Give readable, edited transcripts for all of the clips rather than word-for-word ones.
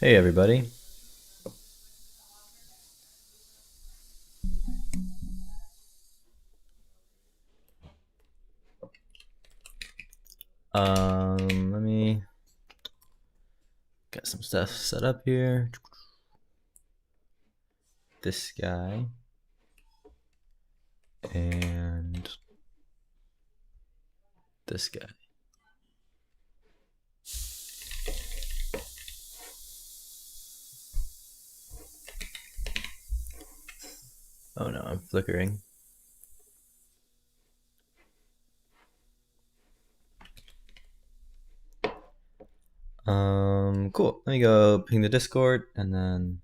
Hey everybody. Let me get some stuff set up here. This guy and this guy. Oh no, I'm flickering. Cool. Let me go ping the Discord and then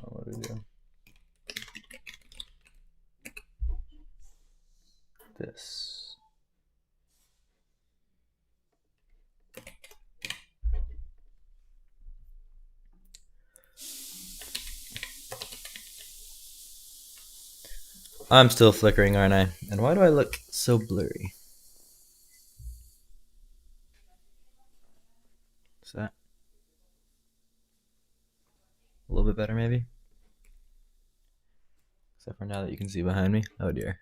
what do we do? This. I'm still flickering, aren't I? And why do I look so blurry? Is that a little bit better maybe? Except for now that you can see behind me. Oh dear.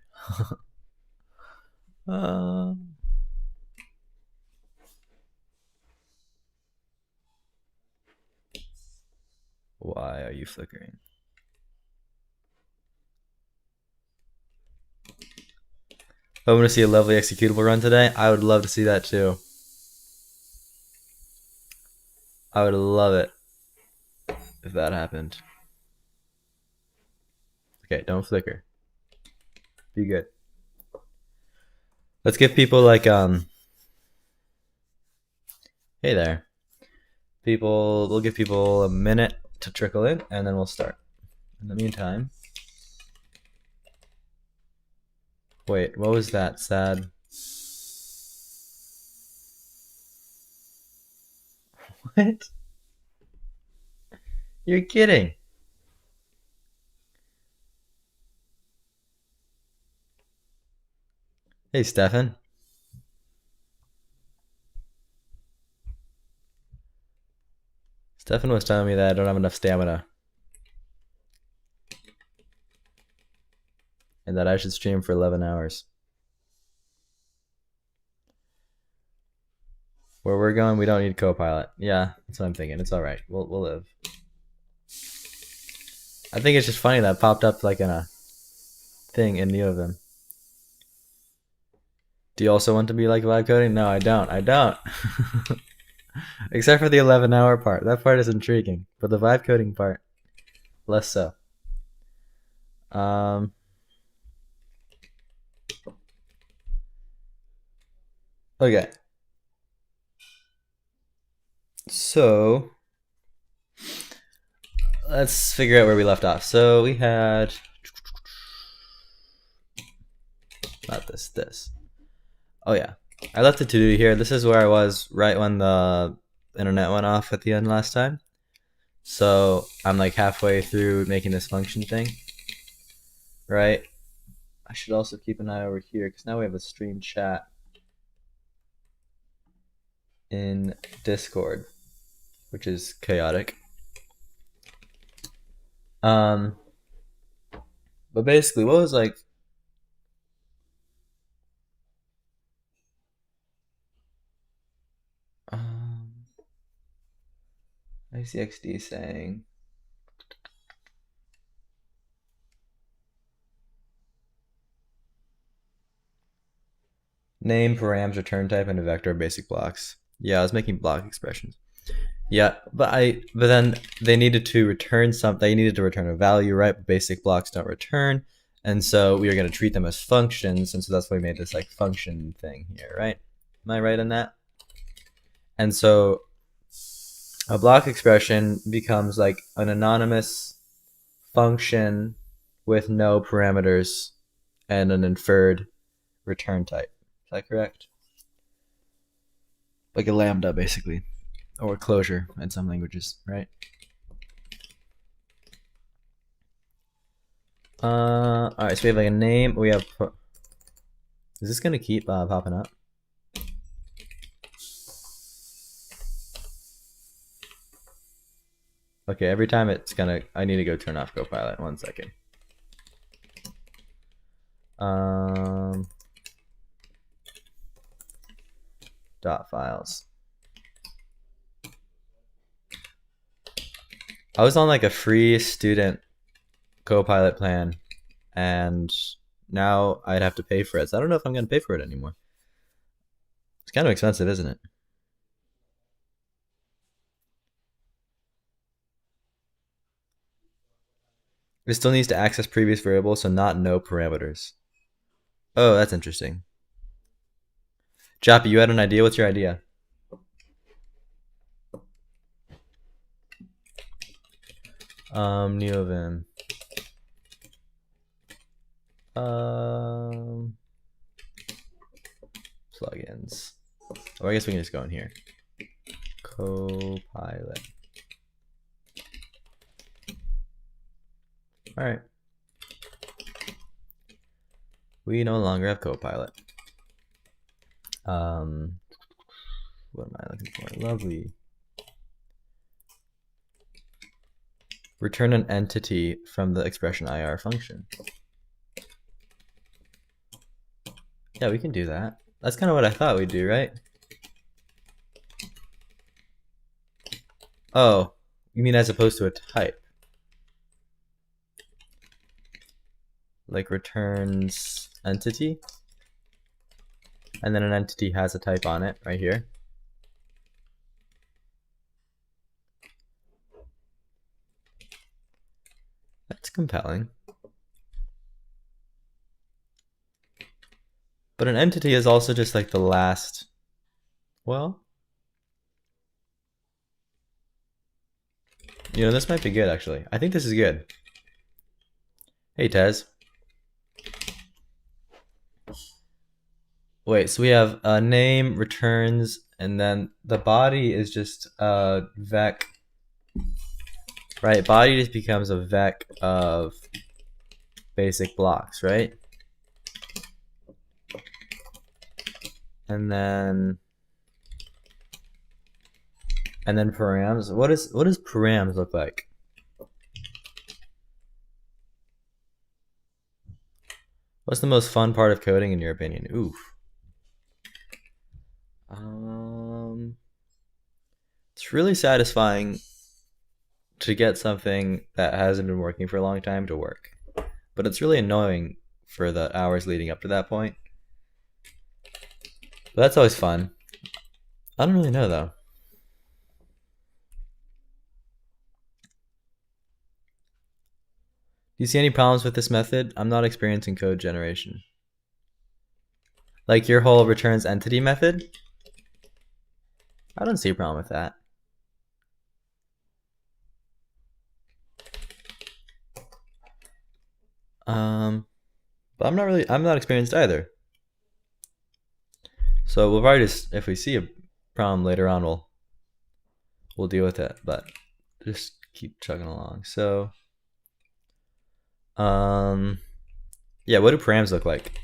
Why are you flickering? Hoping to see a lovely executable run today. I would love to see that too. I would love it if that happened. Okay, don't flicker. Be good. Let's give people like hey there. We'll give people a minute to trickle in and then we'll start. In the meantime. Wait, what was that? Sad. What? You're kidding. Hey, Stefan. Stefan was telling me that I don't have enough stamina. And that I should stream for 11 hours. Where we're going, we don't need Copilot. Yeah, that's what I'm thinking. It's alright. We'll live. I think it's just funny that popped up like in a thing in Neo of them. Do you also want to be like vibe coding? No, I don't. I don't. Except for the 11-hour part. That part is intriguing. But the vibe coding part, less so. Okay. So let's figure out where we left off. So we had not this. Oh yeah. I left it to do here. This is where I was right when the internet went off at the end last time. So I'm like halfway through making this function thing. Right? I should also keep an eye over here because now we have a stream chat in Discord, which is chaotic. But basically, what was like ICXD saying name, params, return type, and a vector of basic blocks. Yeah, I was making block expressions. Yeah, but then they needed to return something. They needed to return a value, right? But basic blocks don't return, and so we are going to treat them as functions, and so that's why we made this like function thing here, right? Am I right on that? And so a block expression becomes like an anonymous function with no parameters and an inferred return type. Is that correct? Like a lambda, basically, or closure in some languages, right? All right, so we have like a name. We have. Is this gonna keep popping up? Okay, every time it's gonna. I need to go turn off Copilot. 1 second. Dot files. I was on like a free student Copilot plan, and now I'd have to pay for it. So I don't know if I'm gonna pay for it anymore. It's kind of expensive, isn't it? It still needs to access previous variables, so not no parameters. Oh, that's interesting. Jappy, you had an idea? What's your idea? Neovim. Plugins. Oh, I guess we can just go in here. Copilot. All right. We no longer have Copilot. What am I looking for? Lovely. Return an entity from the expression IR function. Yeah, we can do that. That's kind of what I thought we'd do, right? Oh, you mean as opposed to a type? Like returns entity, and then an entity has a type on it right here. That's compelling. But an entity is also just like the last, well, you know, this might be good actually. I think this is good. Hey, Tez. Wait, so we have a name, returns, and then the body is just a vec, right? Body just becomes a vec of basic blocks, right? And then params. What does params look like? What's the most fun part of coding in your opinion? Oof. It's really satisfying to get something that hasn't been working for a long time to work. But it's really annoying for the hours leading up to that point. But that's always fun. I don't really know though. Do you see any problems with this method? I'm not experiencing code generation. Like your whole returns entity method? I don't see a problem with that. But I'm not experienced either. So we'll probably just, if we see a problem later on, we'll deal with it, but just keep chugging along. So, yeah, what do params look like?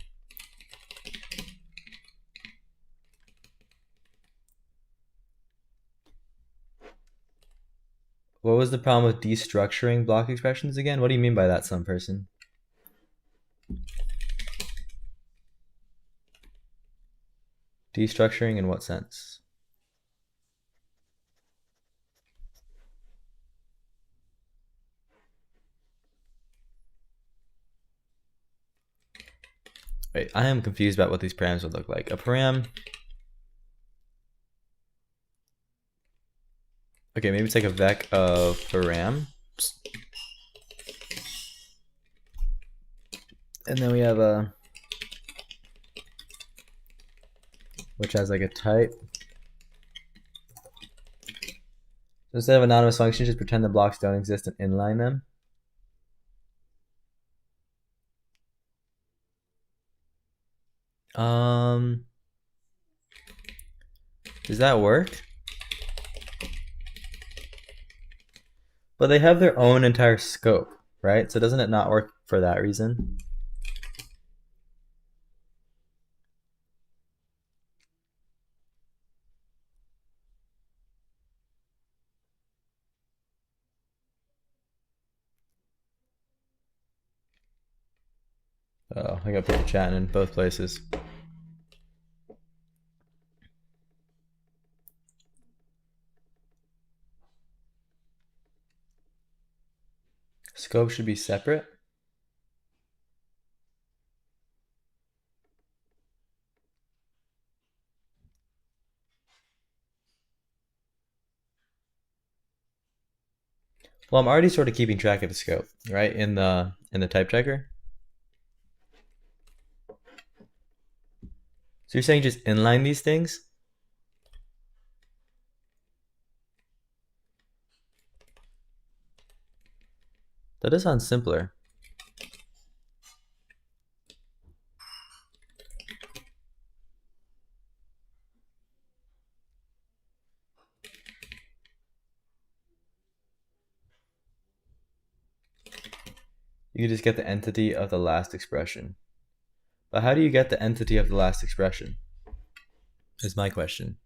What was the problem with destructuring block expressions again? What do you mean by that, some person? Destructuring in what sense? Wait, I am confused about what these params would look like. A param. Okay, maybe it's like a vec of param. And then we have a, which has like a type. So instead of anonymous functions, just pretend the blocks don't exist and inline them. Does that work? But they have their own entire scope, right? So doesn't it not work for that reason? Oh, I gotta put the chat in both places. Scope should be separate. Well, I'm already sort of keeping track of the scope, right? In the type checker. So you're saying just inline these things? That does sound simpler. You just get the entity of the last expression. But how do you get the entity of the last expression? Is my question.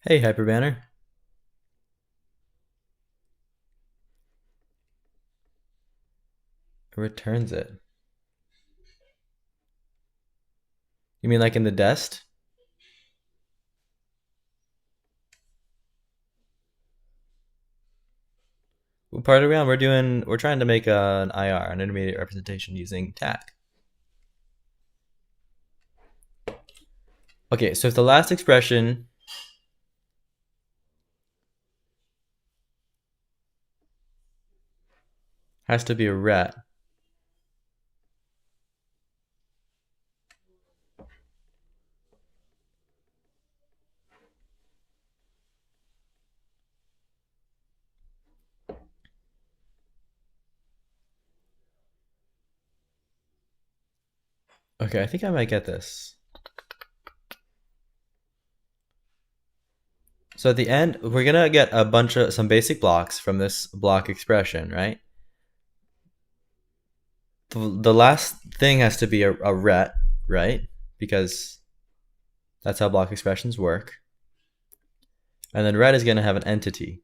Hey, Hyperbanner. It returns it. You mean like in the dest? Part of the round we're trying to make an IR, an intermediate representation using TAC. Okay, so if the last expression has to be a ret, okay, I think I might get this. So at the end, we're gonna get a bunch of some basic blocks from this block expression, right? The last thing has to be a ret, right? Because that's how block expressions work. And then ret is gonna have an entity.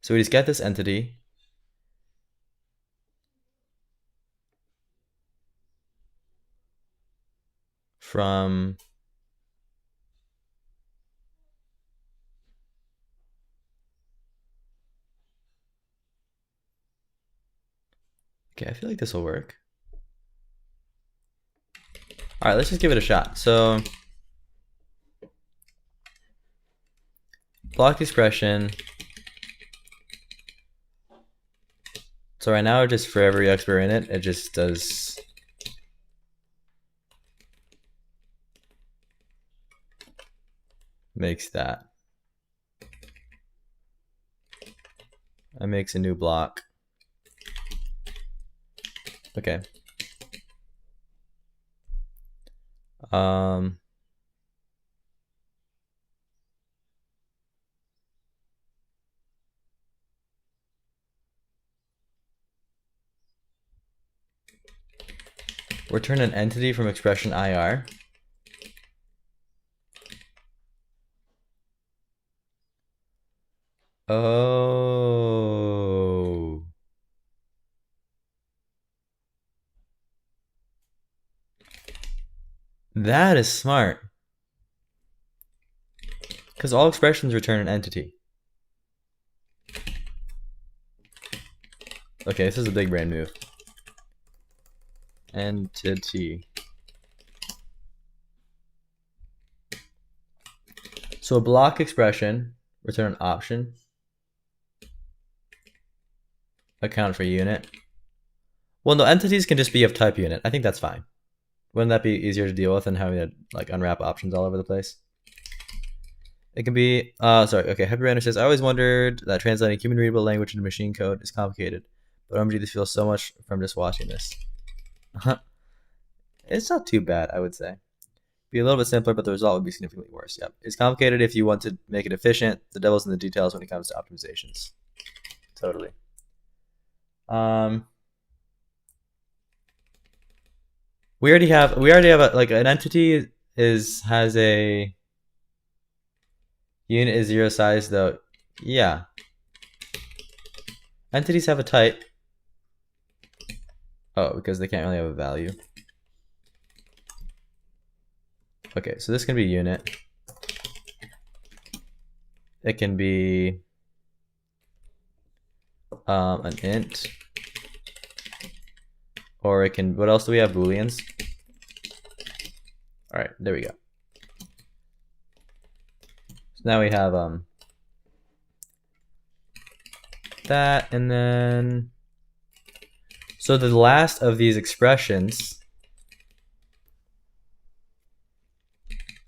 So we just get this entity. From okay, I feel like this will work. All right, let's just give it a shot. So block expression. So right now, just for every x we're in it, it just does makes that. It makes a new block. Okay. Return an entity from expression IR. Oh. That is smart. Because all expressions return an entity. Okay, this is a big brain move. Entity. So a block expression, return an option, account for unit. Well, no, entities can just be of type unit. I think that's fine. Wouldn't that be easier to deal with than having to like unwrap options all over the place? It can be, sorry, okay, Happy Random says, I always wondered that translating human readable language into machine code is complicated, but OMG, this feels so much from just watching this. It's not too bad, I would say. Be a little bit simpler, but the result would be significantly worse. Yep. It's complicated if you want to make it efficient. The devil's in the details when it comes to optimizations. Totally. We already have like an entity has a unit is 0 size though. Yeah. Entities have a type. Oh, because they can't really have a value. Okay, so this can be unit. It can be an int. Or it can, what else do we have? Booleans. All right, there we go. So now we have that, and then so the last of these expressions.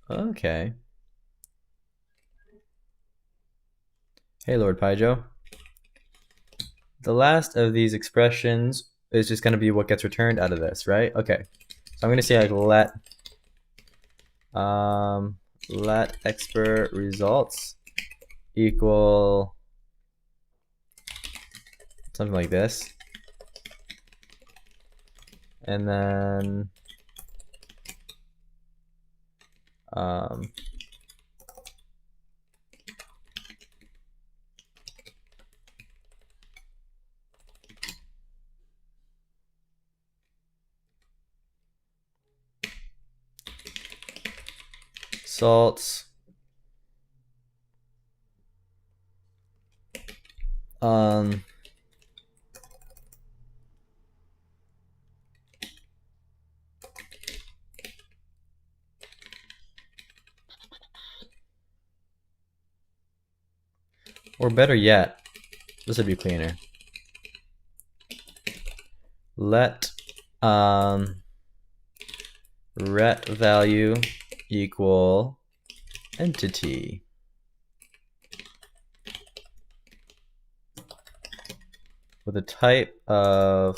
Okay. Hey, Lord Pyjo. The last of these expressions is just going to be what gets returned out of this, right? Okay. So I'm going to say like let expert results equal something like this. And then salts or better yet, this would be cleaner. Let ret value equal entity. With a type of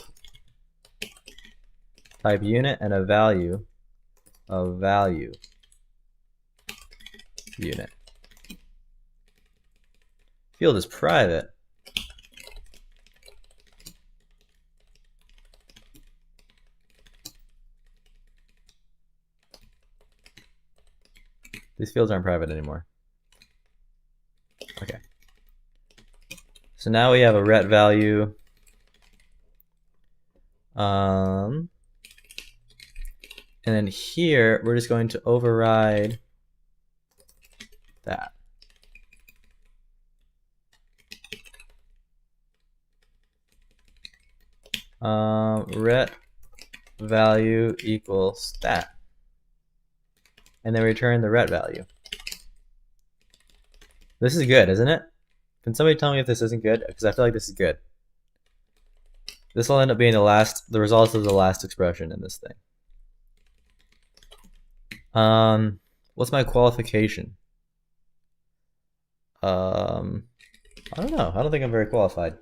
type unit and a value of value unit. Field is private. These fields aren't private anymore. Okay. So now we have a ret value. And then here we're just going to override that. Ret value equals stat. And then return the ret value. This is good, isn't it? Can somebody tell me if this isn't good? Because I feel like this is good. This will end up being the result of the last expression in this thing. What's my qualification? I don't know. I don't think I'm very qualified.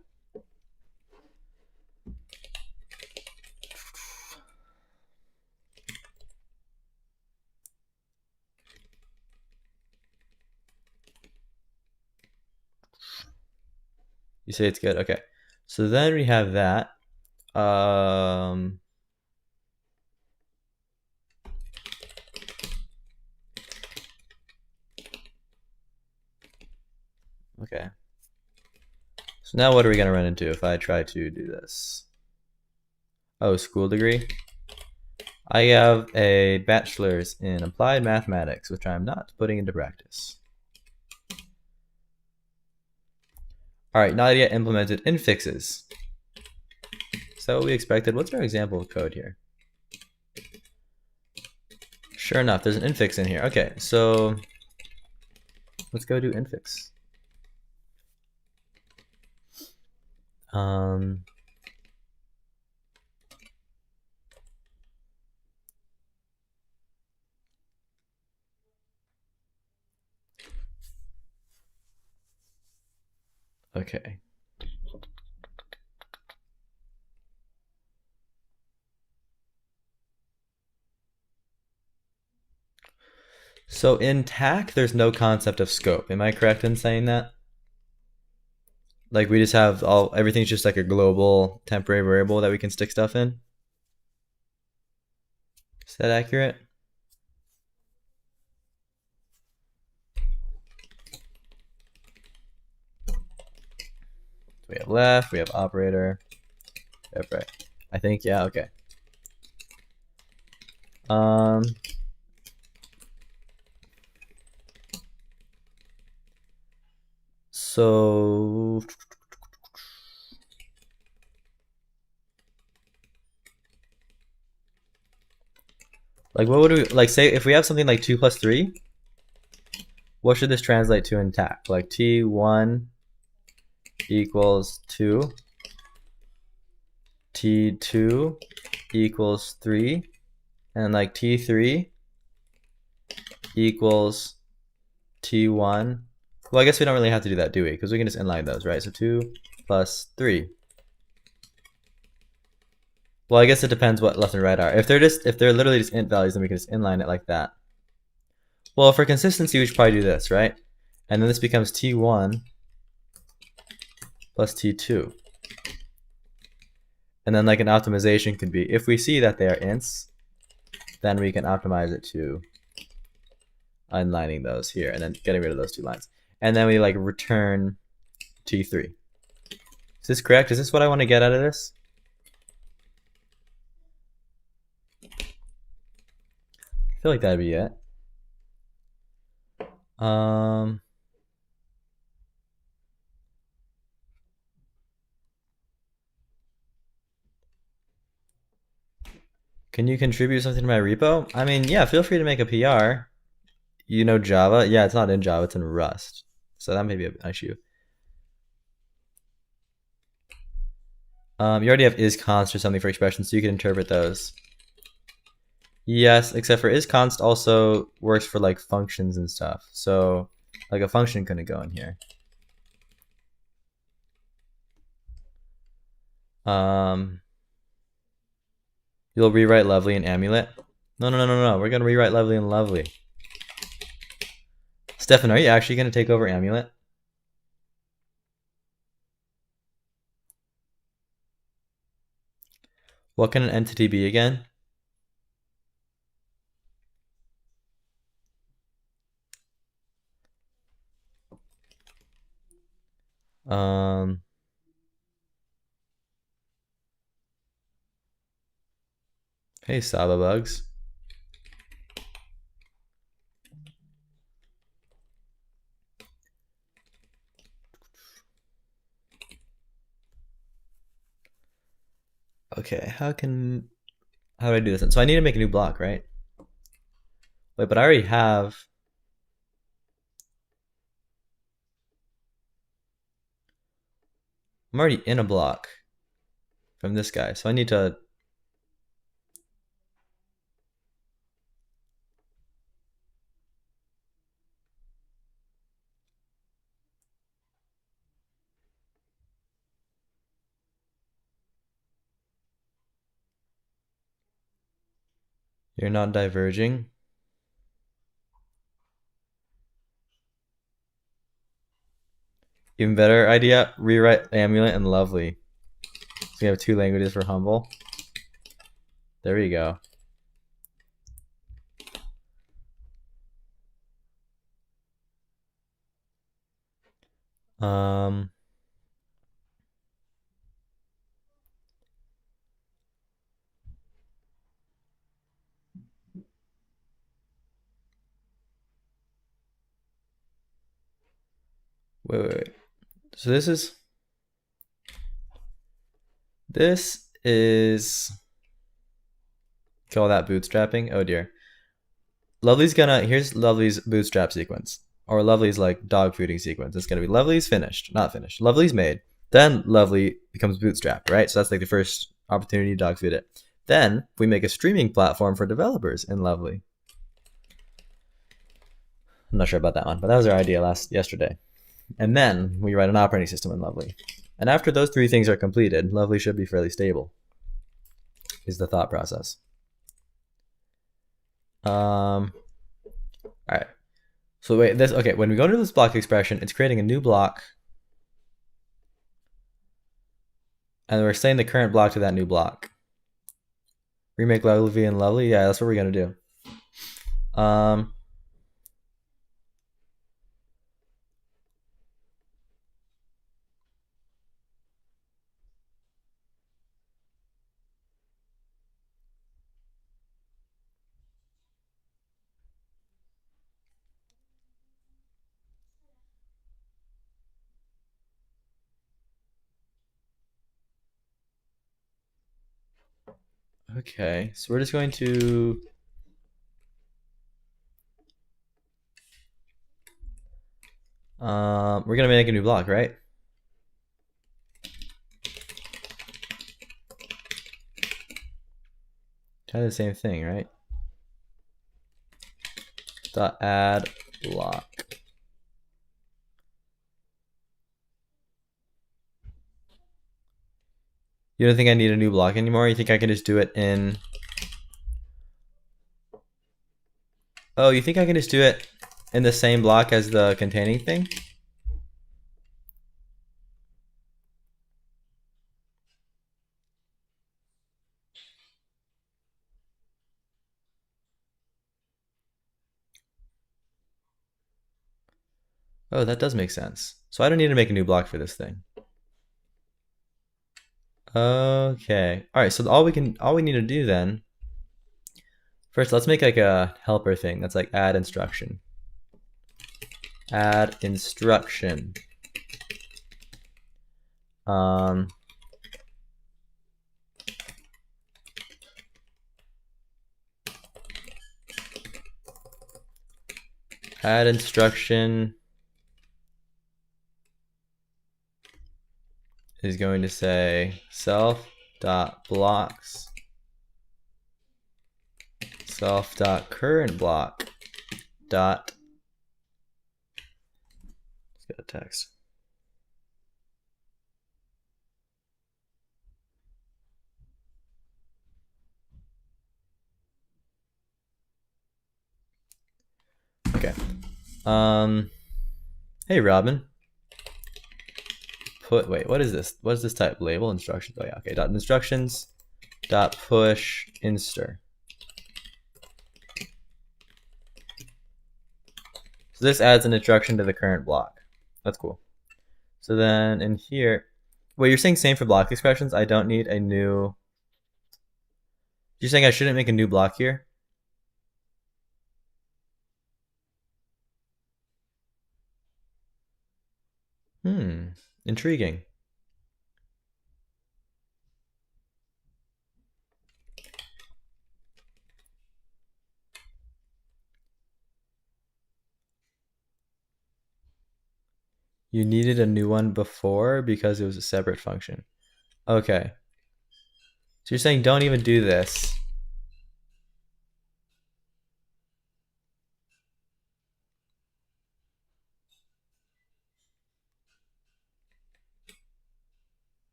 You say it's good? Okay. So then we have that. Okay. So now what are we going to run into if I try to do this? Oh, school degree. I have a bachelor's in applied mathematics, which I'm not putting into practice. All right, not yet implemented infixes. Is that what we expected? What's our example of code here? Sure enough, there's an infix in here. Okay, so let's go do infix. All Okay. So in TAC, there's no concept of scope. Am I correct in saying that? Like we just have everything's just like a global temporary variable that we can stick stuff in? Is that accurate? We have left, we have operator, we have right. I think, yeah, okay. So like what would we like say if we have something like 2 plus 3? What should this translate to in TAC? Like T1 equals 2, T2 equals 3, and like T3 equals T1. Well, I guess we don't really have to do that, do we? Because we can just inline those, right? So 2 plus 3. Well, I guess it depends what left and right are. If they're literally just int values, then we can just inline it like that. Well, for consistency, we should probably do this, right? And then this becomes T1 plus T2. And then like an optimization could be, if we see that they are ints, then we can optimize it to unlining those here and then getting rid of those 2 lines. And then we like return T3. Is this correct? Is this what I want to get out of this? I feel like that'd be it. Can you contribute something to my repo? I mean, yeah, feel free to make a PR. You know Java? Yeah, it's not in Java, it's in Rust. So that may be an issue. You already have isconst or something for expressions, so you can interpret those. Yes, except for isconst also works for like functions and stuff. So like a function couldn't go in here. You'll rewrite lovely and amulet. No. We're gonna rewrite lovely and lovely. Stefan, are you actually gonna take over amulet? What can an entity be again? Hey, Saba Bugs. Okay, how do I do this? So I need to make a new block, right? Wait, but I already have. I'm already in a block from this guy, so I need to. You're not diverging. Even better idea, rewrite amulet and lovely. So we have 2 languages for humble. There we go. Wait. So this is call that bootstrapping. Oh dear. Here's Lovely's bootstrap sequence. Or Lovely's like dog fooding sequence. It's gonna be Lovely's finished, not finished. Lovely's made. Then Lovely becomes bootstrapped, right? So that's like the first opportunity to dog food it. Then we make a streaming platform for developers in Lovely. I'm not sure about that one, but that was our idea yesterday. And then we write an operating system in Lovely. And after those three things are completed, Lovely should be fairly stable, is the thought process. All right. So wait, okay, when we go to this block expression, it's creating a new block. And we're setting the current block to that new block. Remake Lovely and Lovely? Yeah, that's what we're going to do. Okay, so we're just going to we're gonna make a new block, right? Kind of the same thing, right? Dot add block. You don't think I need a new block anymore? You think I can just do it in... Oh, you think I can just do it in the same block as the containing thing? Oh, that does make sense. So I don't need to make a new block for this thing. Okay. All right, so all we need to do then, first let's make like a helper thing that's like add instruction. Add instruction. Add instruction is going to say self.blocks self.currentBlock dot, let's get a text. Okay. Hey Robin. Wait, what is this? What is this type? Label instructions. Oh yeah, okay. Dot instructions dot push inster. So this adds an instruction to the current block. That's cool. So then in here, wait, you're saying same for block expressions? I don't need a new... You're saying I shouldn't make a new block here? Intriguing. You needed a new one before because it was a separate function. Okay. So you're saying don't even do this.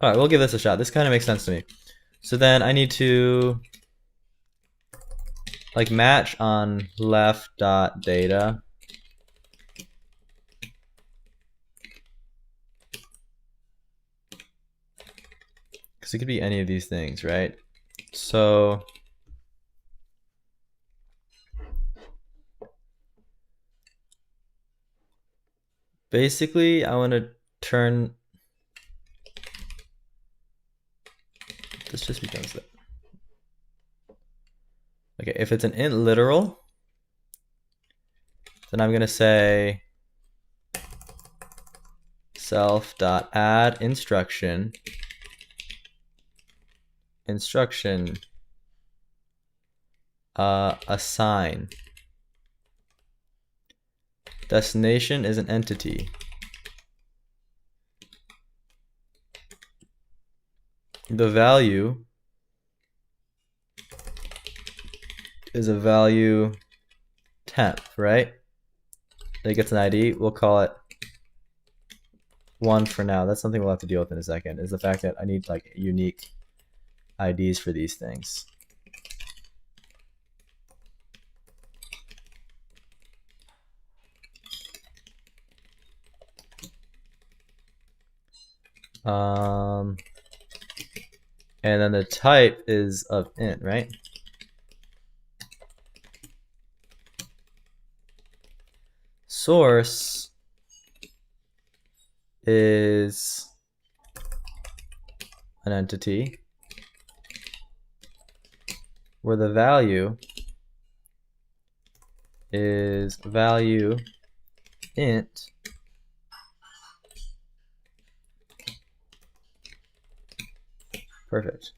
All right, we'll give this a shot. This kind of makes sense to me. So then I need to like match on left.data. Because it could be any of these things, right? So basically I want to turn... This just becomes that. Okay, if it's an int literal, then I'm going to say self.add instruction assign. Destination is an entity. The value is a value temp, right? That gets an ID. We'll call it 1 for now. That's something we'll have to deal with in a second, is the fact that I need like unique IDs for these things. And then the type is of int, right? Source is an entity where the value is value int perfect.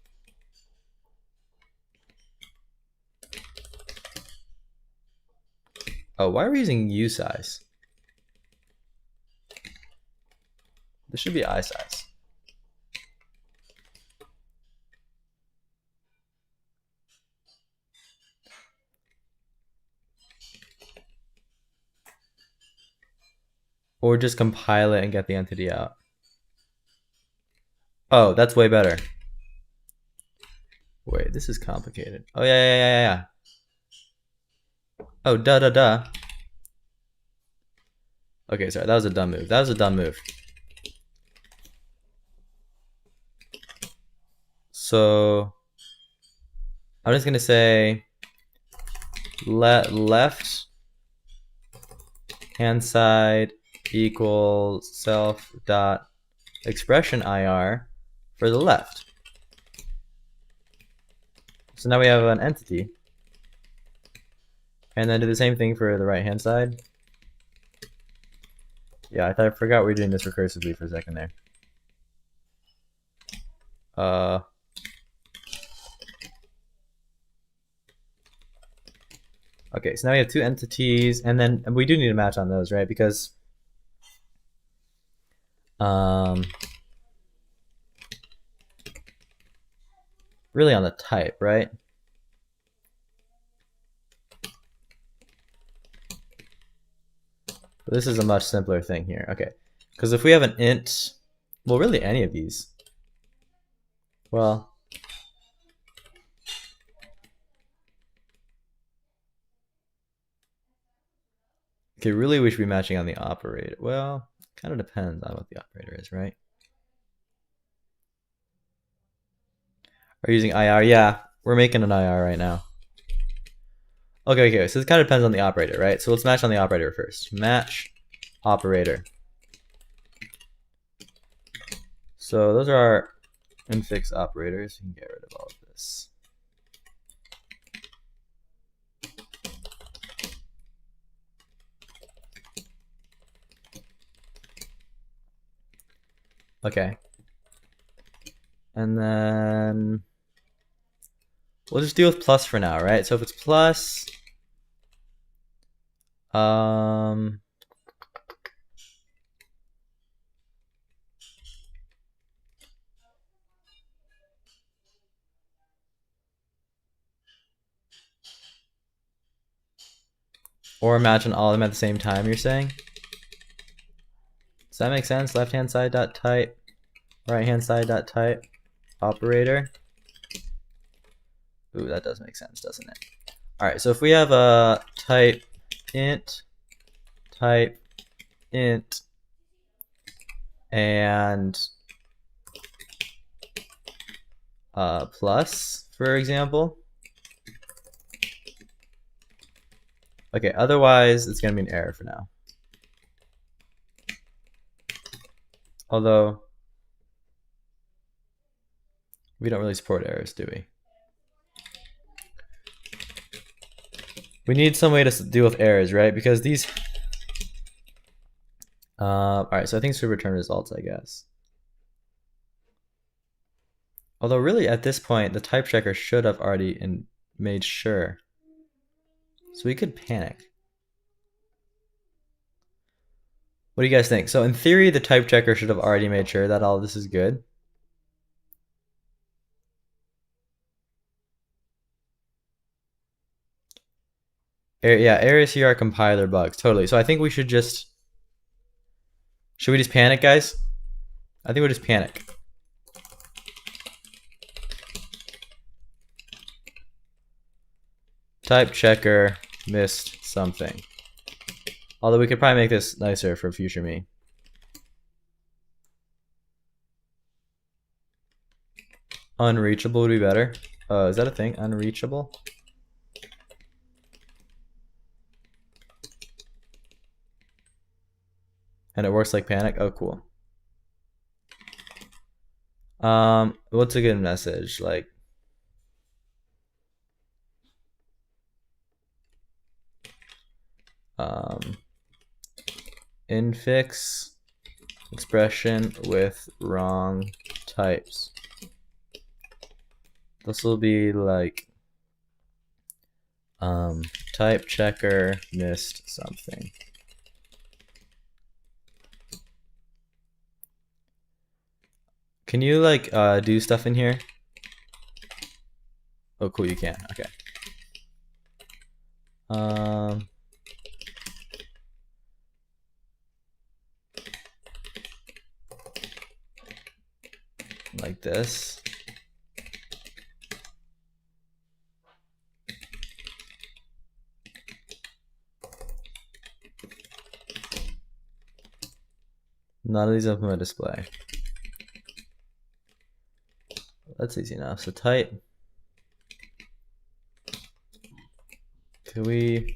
Oh, why are we using usize? This should be isize. Or just compile it and get the entity out. Oh, that's way better. Wait, this is complicated. Oh, yeah. Oh, duh. Okay, sorry, that was a dumb move. So, I'm just gonna say left hand side equals self dot expression IR for the left. So now we have an entity. And then do the same thing for the right hand side. Yeah, I forgot we were doing this recursively for a second there. Okay, so now we have two entities, and then we do need a match on those, right? Because really on the type, right? This is a much simpler thing here. Okay, because if we have an int, well, really any of these. Well, okay, really we should be matching on the operator. Well, kind of depends on what the operator is, right? Are you using IR? Yeah, we're making an IR right now. Okay, so this kind of depends on the operator, right? So let's match on the operator first. Match operator. So those are our infix operators. You can get rid of all of this. Okay. And then we'll just deal with plus for now, right? So if it's plus, or imagine all of them at the same time, you're saying? Does that make sense? Left hand side dot type, right hand side dot type, operator. Ooh, that does make sense, doesn't it? All right, so if we have a type int, and plus, for example. Okay, otherwise it's gonna be an error for now. Although we don't really support errors, do we? We need some way to deal with errors, right? Because these all right, so I think it should return results, I guess. Although really at this point, the type checker should have already made sure. So we could panic. What do you guys think? So in theory, the type checker should have already made sure that all of this is good. Yeah, errors here are compiler bugs. Totally. So I think we should just... Should we just panic, guys? I think we'll just panic. Type checker missed something. Although we could probably make this nicer for future me. Unreachable would be better. Is that a thing? Unreachable? And it works like panic? Oh, cool. What's a good message? Like, infix expression with wrong types. This will be like, type checker missed something. Can you like do stuff in here? Oh, cool, you can. Okay. Like this. None of these have my display. That's easy enough. So type. Can we?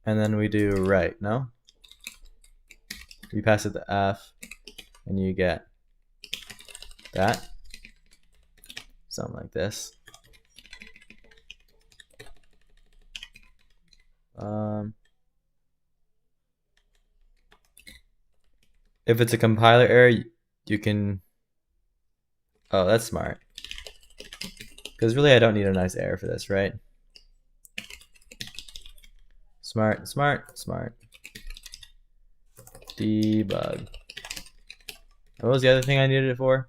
And then we do right, no? You pass it the F, and you get that. Something like this. If it's a compiler error, you can... Oh, that's smart. Because really I don't need a nice error for this, right? Smart, smart, smart. Debug. What was the other thing I needed it for?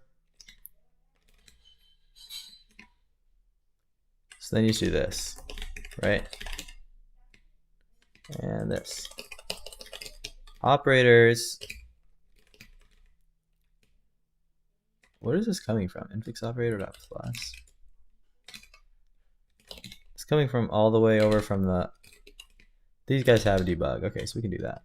So then you do this, right? And this. Operators. What is this coming from? Infix operator dot plus. It's coming from all the way over from the... These guys have debug. Okay, so we can do that.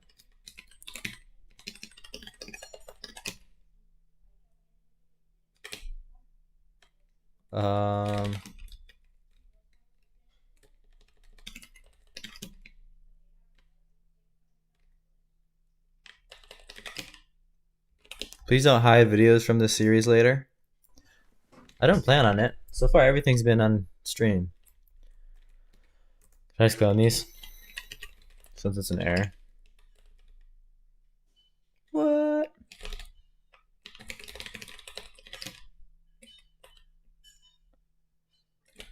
Please don't hide videos from this series later. I don't plan on it. So far, everything's been on stream. Can I just clone these? Since it's an error. What?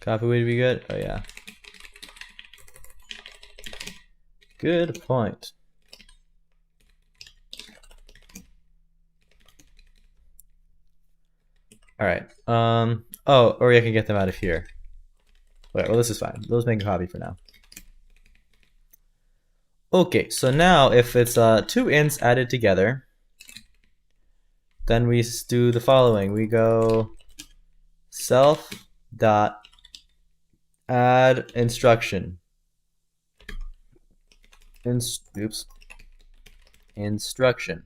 Copy would be good? Oh, yeah. Good point. All right. Oh, or I can get them out of here. Wait, well, this is fine. Let's make a copy for now. Okay, so now if it's two ints added together, then we do the following. We go self dot add instruction. Instruction.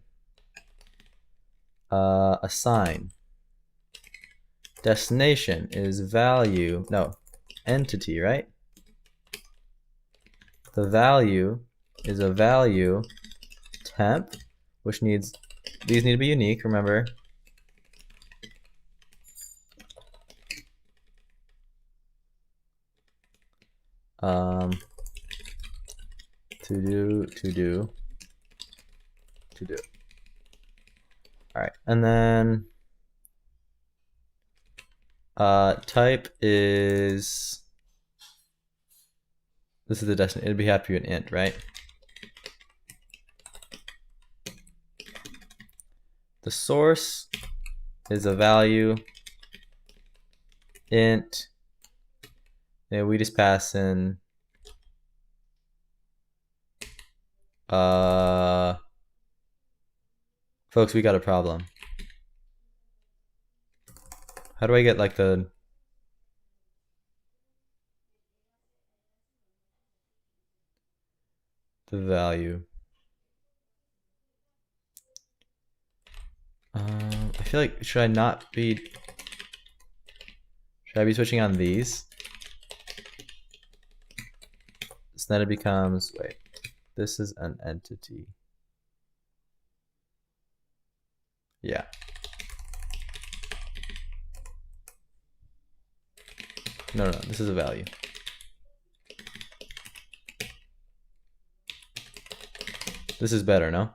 Assign. Destination is value. No, entity, right? The value is a value temp, which needs, these need to be unique, remember. To do. All right, and then Type is, this is the destination. It'd be happy with int, right? The source is a value int, and we just pass in folks, we got a problem. How do I get like the value? I feel like, should I be switching on these? So then it becomes, wait, this is an entity. Yeah. No, this is a value. This is better, no?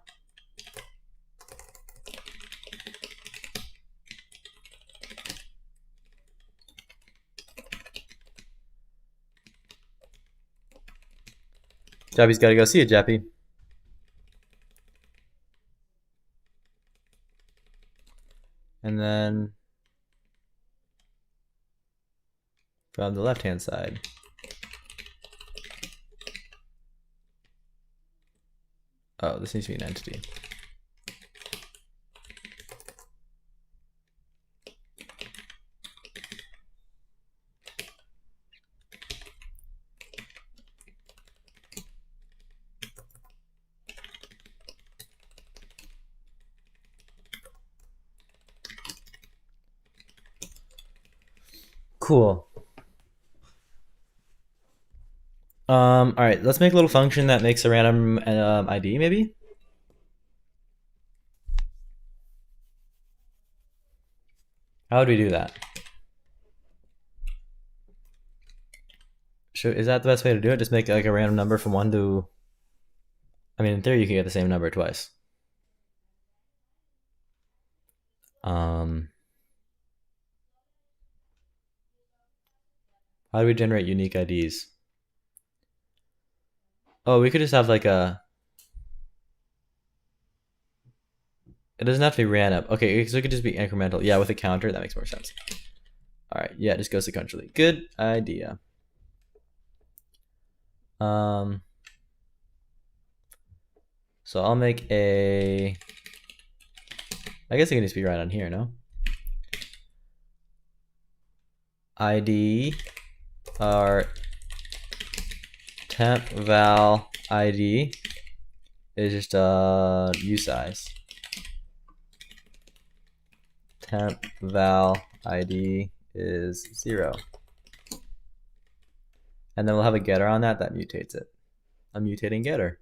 Jappy's gotta go. See you, Jappy. And then from the left-hand side, oh, this needs to be an entity. Cool. All right, let's make a little function that makes a random ID, maybe. How would we do that? Is that the best way to do it? Just make like a random number from 1 to, I mean, in theory, you can get the same number twice. How do we generate unique IDs? Oh, we could just have like a, it doesn't have to be random. Okay, so it could just be incremental. Yeah, with a counter, that makes more sense. All right, yeah, it just goes sequentially. Good idea. So I'll make a, I guess it can just be right on here, no? ID, our temp val ID is just usize. Temp val ID is 0. And then we'll have a getter on that mutates it. A mutating getter.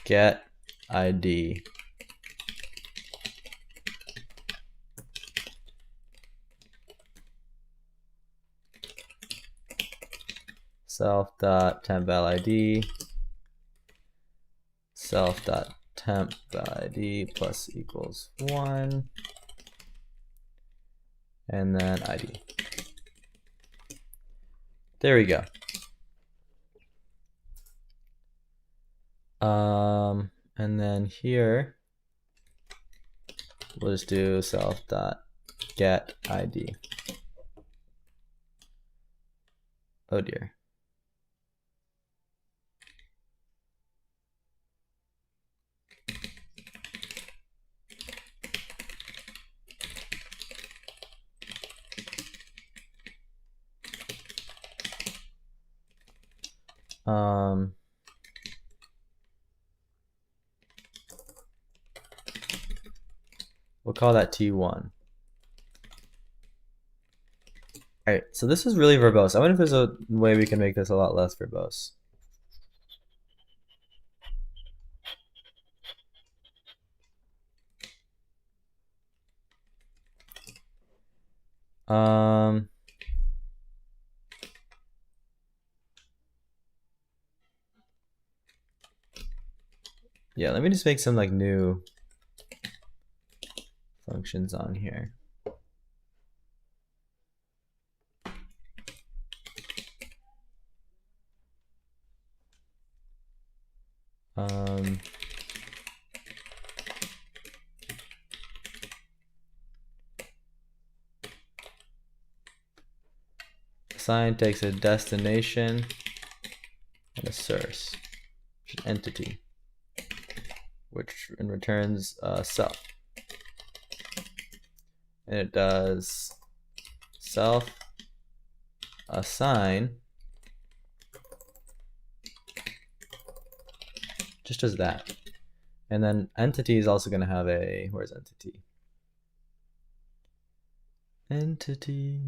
Get ID. Self.tempValID, self.tempValID plus equals 1, and then ID. There we go. And then here, we'll just do self.getID. Oh dear. We'll call that T1. Alright, so this is really verbose. I wonder if there's a way we can make this a lot less verbose. Yeah, let me just make some like new functions on here. Assign takes a destination and a source, which is an entity, which returns self. And it does self assign, just does that. And then entity is also going to have a, where's entity? Entity.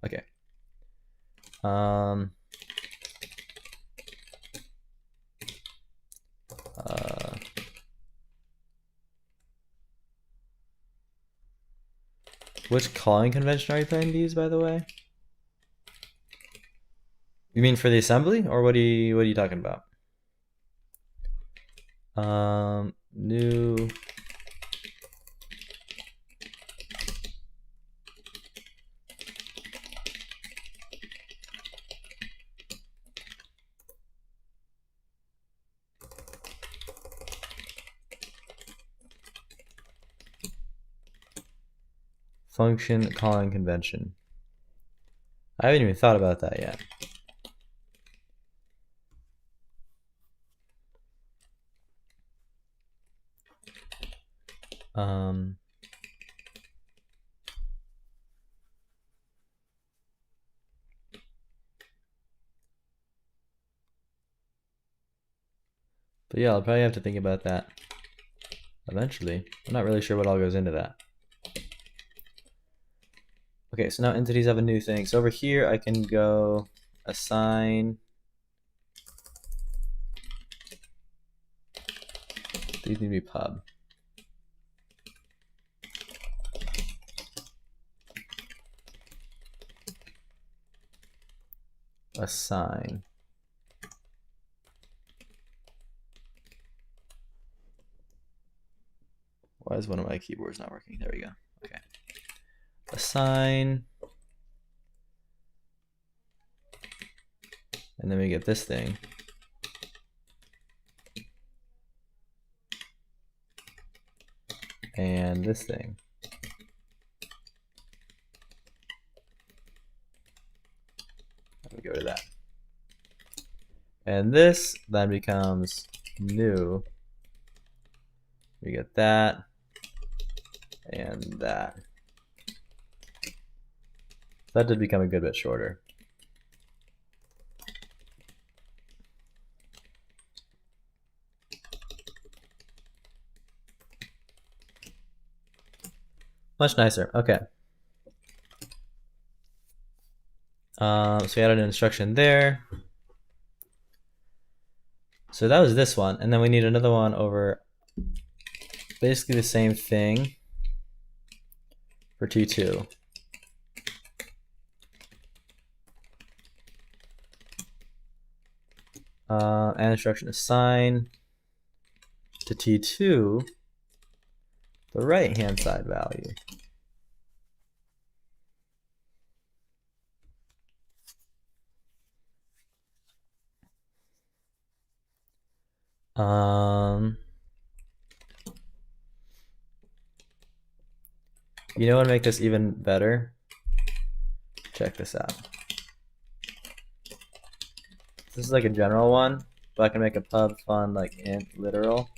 Okay. Which calling convention are you planning to use, by the way? You mean for the assembly, or what are you talking about? New function calling convention. I haven't even thought about that yet. But yeah, I'll probably have to think about that eventually. I'm not really sure what all goes into that. Okay, so now entities have a new thing. So over here, I can go assign. These need to be pub. Assign. Why is one of my keyboards not working? There we go. Okay. Assign. And then we get this thing. And this thing. Let me go to that. And this then becomes new. We get that and that. That did become a good bit shorter. Much nicer. Okay. So we added an instruction there. So that was this one, and then we need another one over basically the same thing for T2. And instruction assign to T2 the right hand side value. You know what would make this even better? Check this out. This is like a general one, but I can make a pub fun like int literal.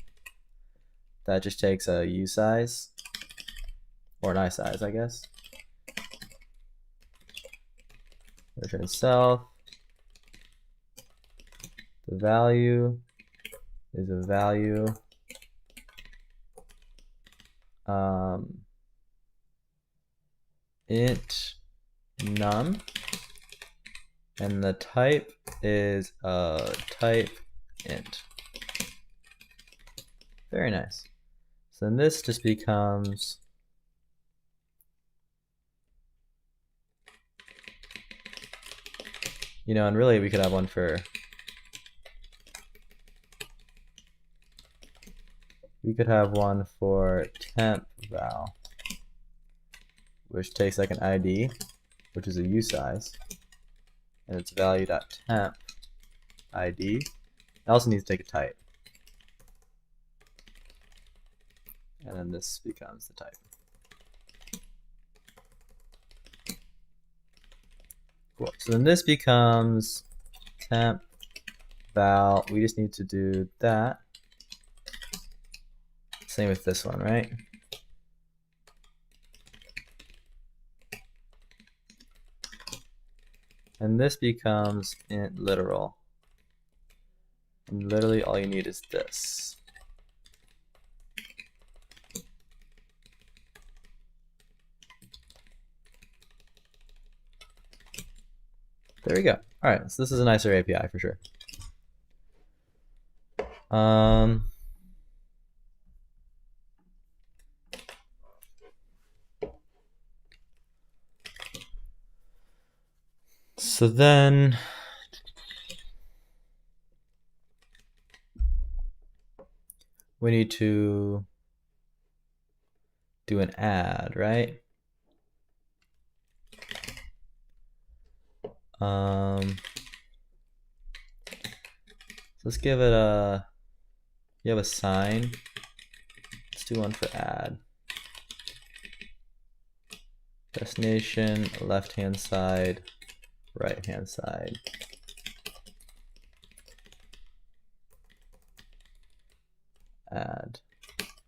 That just takes a u size, or an I size, I guess. Return self. The value is a value. Int num, and the type is type int. Very nice. So then this just becomes and really we could have one for we could have one for temp val, which takes like an ID, which is a usize, and it's value.temp ID. It also needs to take a type. And then this becomes the type. Cool. So then this becomes temp val. We just need to do that. Same with this one, right? And this becomes int literal. And literally all you need is this. There we go. All right, so this is a nicer API for sure. So then we need to do an add, right? Let's give it a, you have a sign. Let's do one for add. Destination, left-hand side, right-hand side. Add,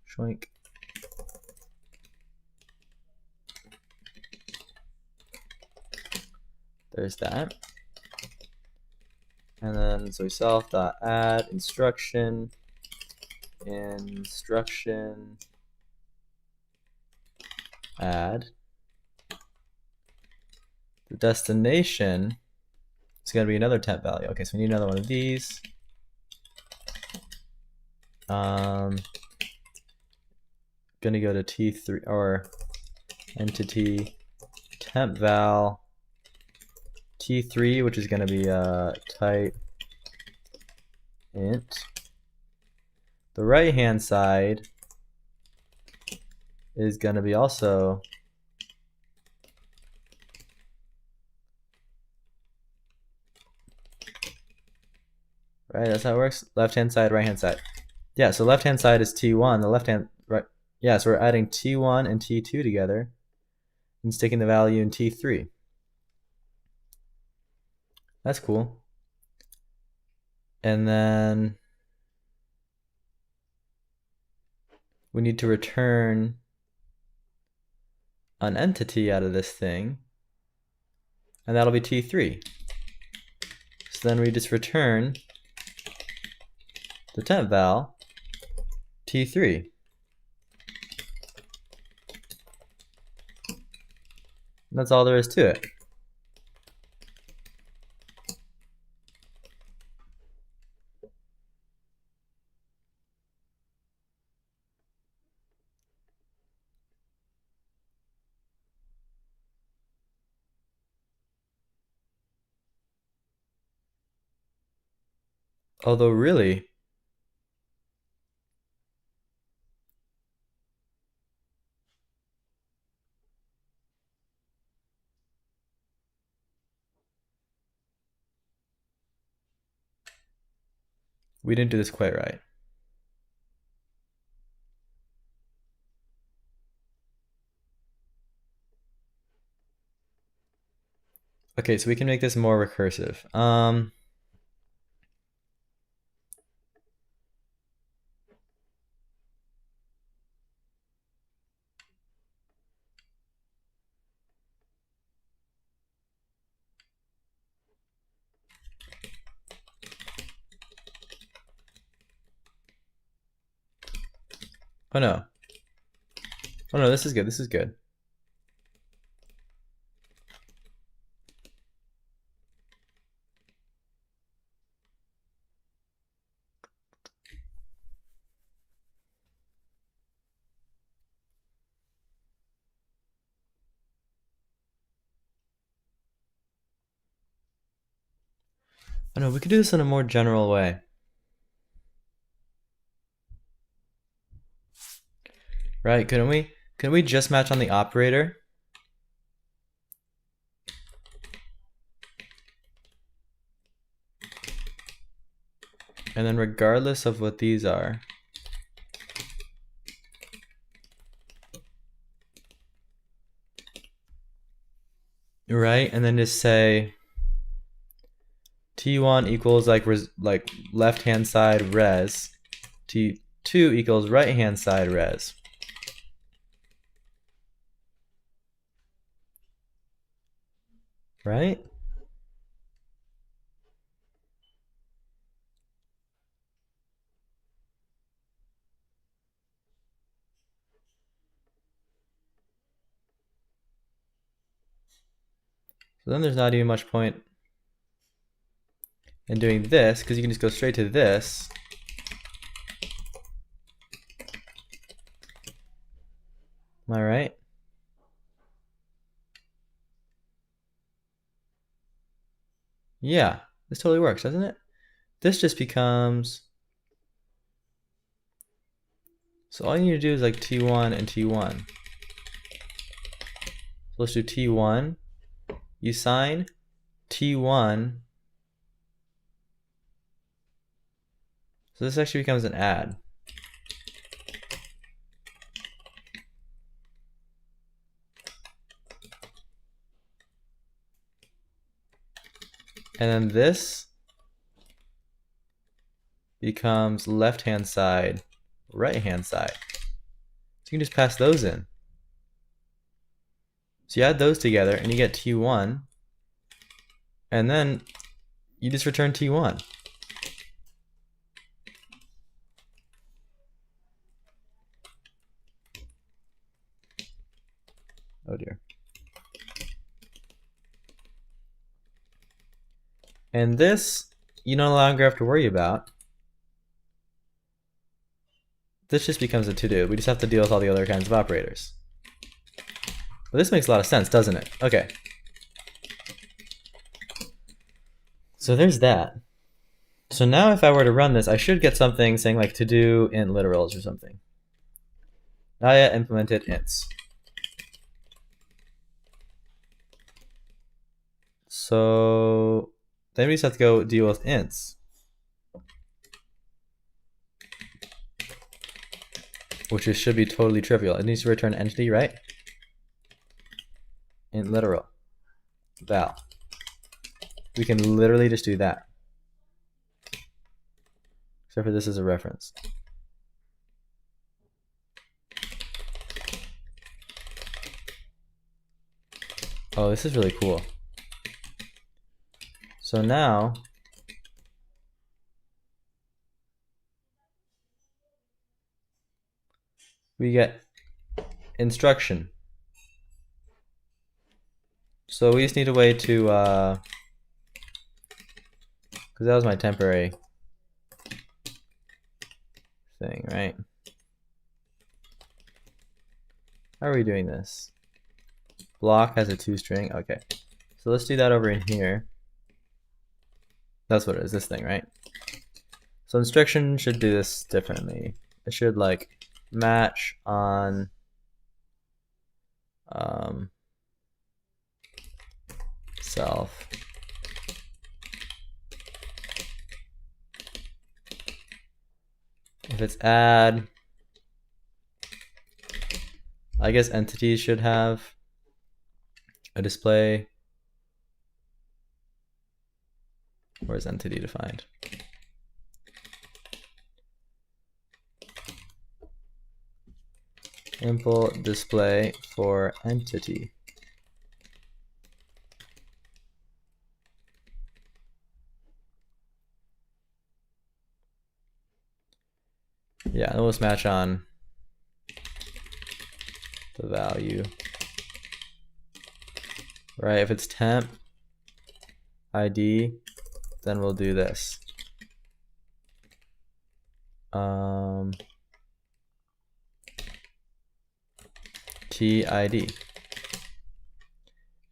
shoink. There's that. And then so we self.add instruction add. The destination is going to be another temp value. Okay, so we need another one of these. Going to go to T3 or entity temp val T3, which is going to be type int. The right hand side is going to be also right. That's how it works. Left hand side, right hand side. Yeah. So left hand side is T1. The left hand right. Yeah. So we're adding T1 and T2 together and sticking the value in T3. That's cool. And then we need to return an entity out of this thing, and that'll be T3. So then we just return the temp val T3. And that's all there is to it. Although really, we didn't do this quite right. Okay, so we can make this more recursive. Oh no. Oh no, this is good. This is good. Oh no, we could do this in a more general way. right? Couldn't we just match on the operator? And then regardless of what these are, right? And then just say T1 equals like left hand side res, T2 equals right hand side res. Right? So then there's not even much point in doing this, because you can just go straight to this. Am I right? Yeah, this totally works, doesn't it? This just becomes, so all you need to do is like T1 and T1. So let's do T1. You sign T1. So this actually becomes an add. And then this becomes left-hand side, right-hand side. So you can just pass those in. So you add those together and you get T1. And then you just return T1. Oh dear. And this, you no longer have to worry about. This just becomes a to-do. We just have to deal with all the other kinds of operators. But this makes a lot of sense, doesn't it? Okay. So there's that. So now if I were to run this, I should get something saying like to-do int literals or something. Not yet implemented ints. So then we just have to go deal with ints, which should be totally trivial. It needs to return entity, right? Int literal val. We can literally just do that. Except for this is a reference. Oh, this is really cool. So now we get instruction. So we just need a way to, because that was my temporary thing, right? How are we doing this? Block has a toString, okay. So let's do that over in here. That's what it is, this thing, right? So instruction should do this differently. It should like match on self. If it's add, I guess entities should have a display. Where's entity defined? Import display for entity. Yeah, and let's match on the value. Right, if it's temp ID, then we'll do this. TID.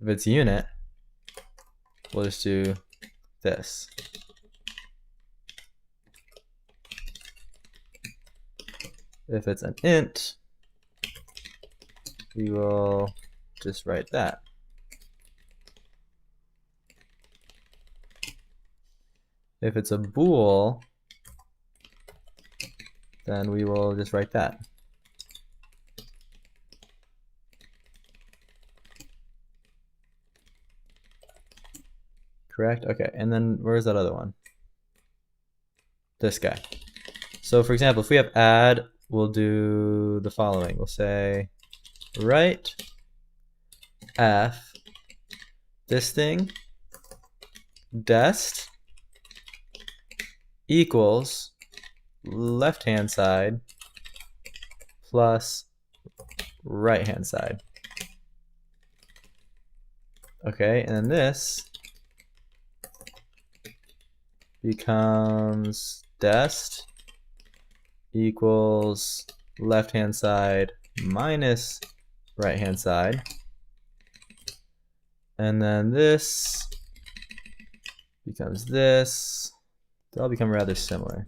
If it's unit, we'll just do this. If it's an int, we will just write that. If it's a bool, then we will just write that. Correct? Okay, and then where's that other one? This guy. So for example, if we have add, we'll do the following. We'll say write f this thing dest equals left hand side plus right hand side. Okay, and then this becomes dest equals left hand side minus right hand side. And then this becomes this. They all become rather similar.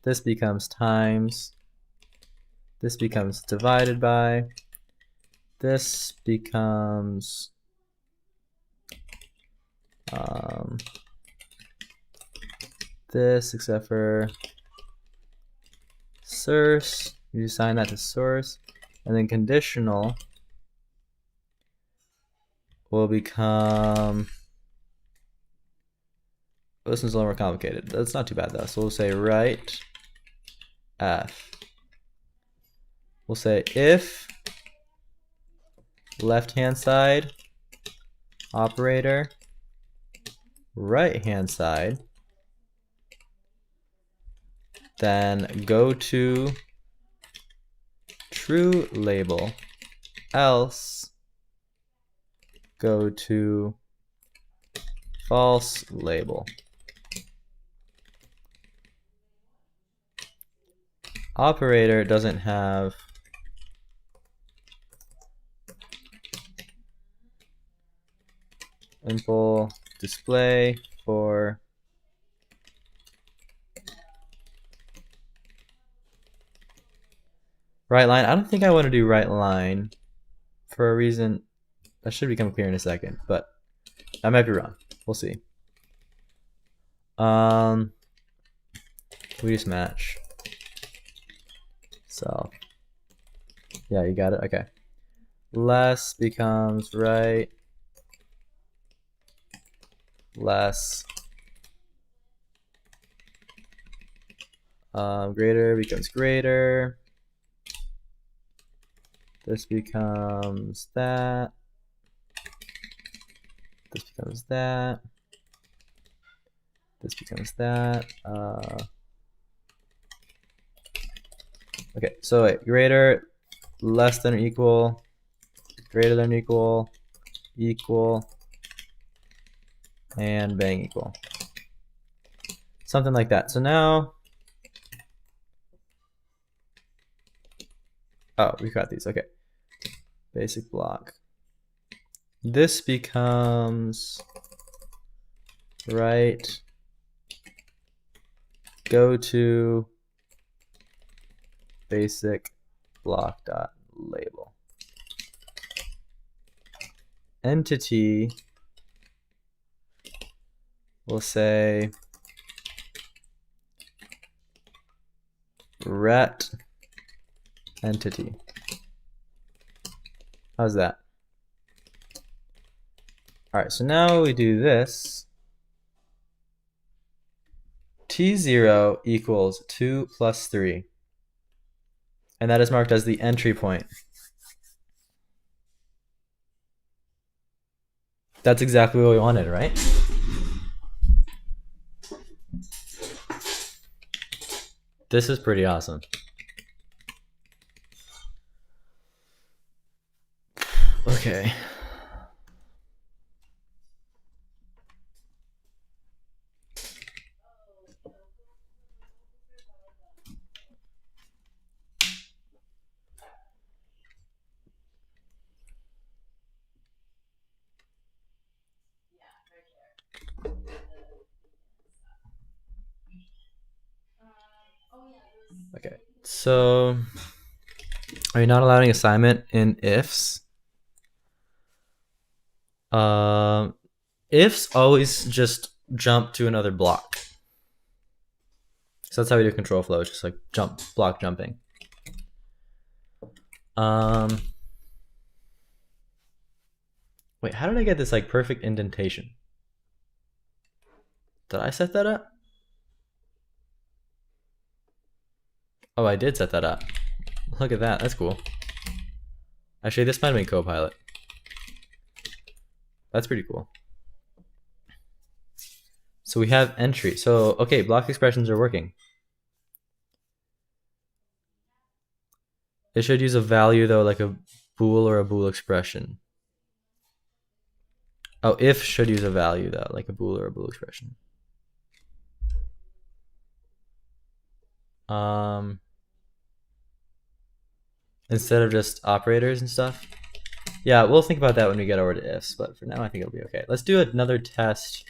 This becomes times. This becomes divided by. This becomes this, except for source. You assign that to source. And then conditional will become, this one's a little more complicated. That's not too bad though. So we'll say write f. We'll say if left hand side operator right hand side, then go to true label, else go to false label. Operator doesn't have impl display for right line. I don't think I want to do right line for a reason that should become clear in a second, but I might be wrong. We'll see. We just match. So yeah, you got it. Okay. Less becomes right. Less. Greater becomes greater. This becomes that. This becomes that. This becomes that. Okay, so wait, greater, less than or equal, greater than or equal, equal, and bang equal. Something like that. So now, oh, we got these. Okay. Basic block. This becomes right, go to basic block dot label. Entity will say ret entity. How's that? All right, so now we do this. T0 equals 2 plus 3. And that is marked as the entry point. That's exactly what we wanted, right? This is pretty awesome. Okay. Okay, so Are you not allowing assignment in ifs? Ifs always just jump to another block. So that's how we do control flow. It's just like block jumping. Wait, how did I get this like perfect indentation? Did I set that up? Oh, I did set that up. Look at that. That's cool. Actually, this might have been Copilot. That's pretty cool. So we have entry. So, okay, block expressions are working. It should use a value, though, like a bool or a bool expression. Oh, if should use a value, though, like a bool or a bool expression. Instead of just operators and stuff. Yeah, we'll think about that when we get over to ifs, but for now I think it'll be okay. Let's do another test.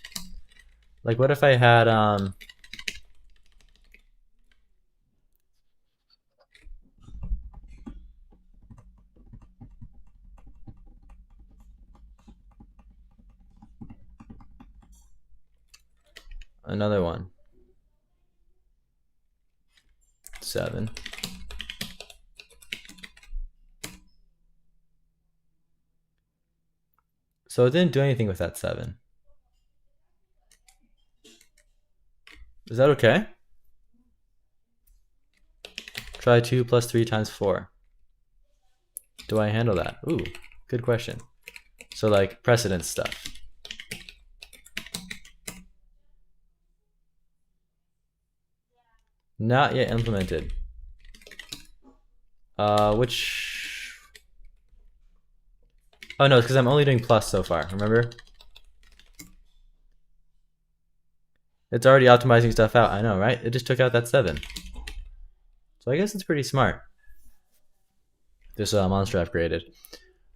Like what if I had another one. 7. So it didn't do anything with that 7. Is that okay? Try 2 plus 3 times 4. Do I handle that? Ooh, good question. So like precedence stuff. Not yet implemented. Which... Oh no, it's because I'm only doing plus so far, remember? It's already optimizing stuff out, I know, right? It just took out that 7. So I guess it's pretty smart. This monster I've created.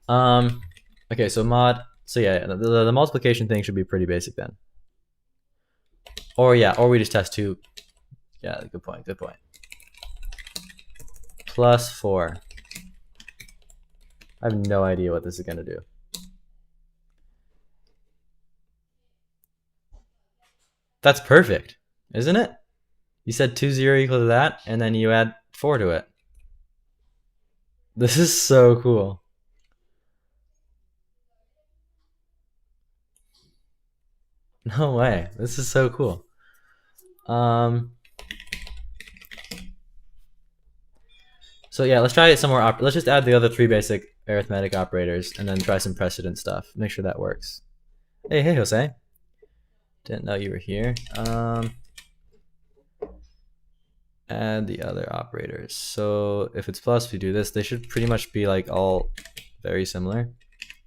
Okay, so mod. So yeah, the multiplication thing should be pretty basic then. Or yeah, or we just test 2. Yeah, good point, good point. Plus 4. I have no idea what this is gonna do. That's perfect, isn't it? You said 2, 0 equal to that, and then you add 4 to it. This is so cool. No way. This is so cool. So yeah, let's try some more. Let's just add the other 3 basic arithmetic operators, and then try some precedent stuff. Make sure that works. Hey, Jose. Didn't know you were here. Add the other operators. So if it's plus, we do this. They should pretty much be like all very similar.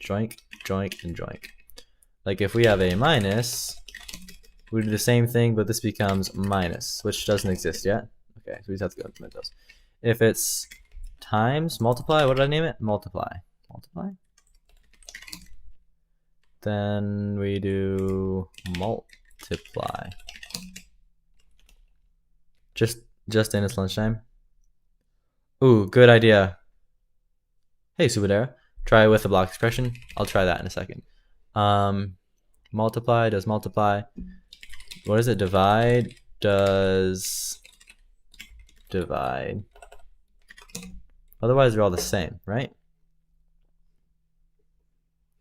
Joink, joink, and joink. Like if we have a minus, we do the same thing, but this becomes minus, which doesn't exist yet. Okay, so we just have to go implement those. If it's times, multiply, what did I name it? Multiply. Multiply? Then we do multiply. Just in its lunchtime. Ooh, good idea. Hey, Subadera. Try with the block expression. I'll try that in a second. Multiply does multiply. What is it? Divide does divide. Otherwise, they're all the same, right?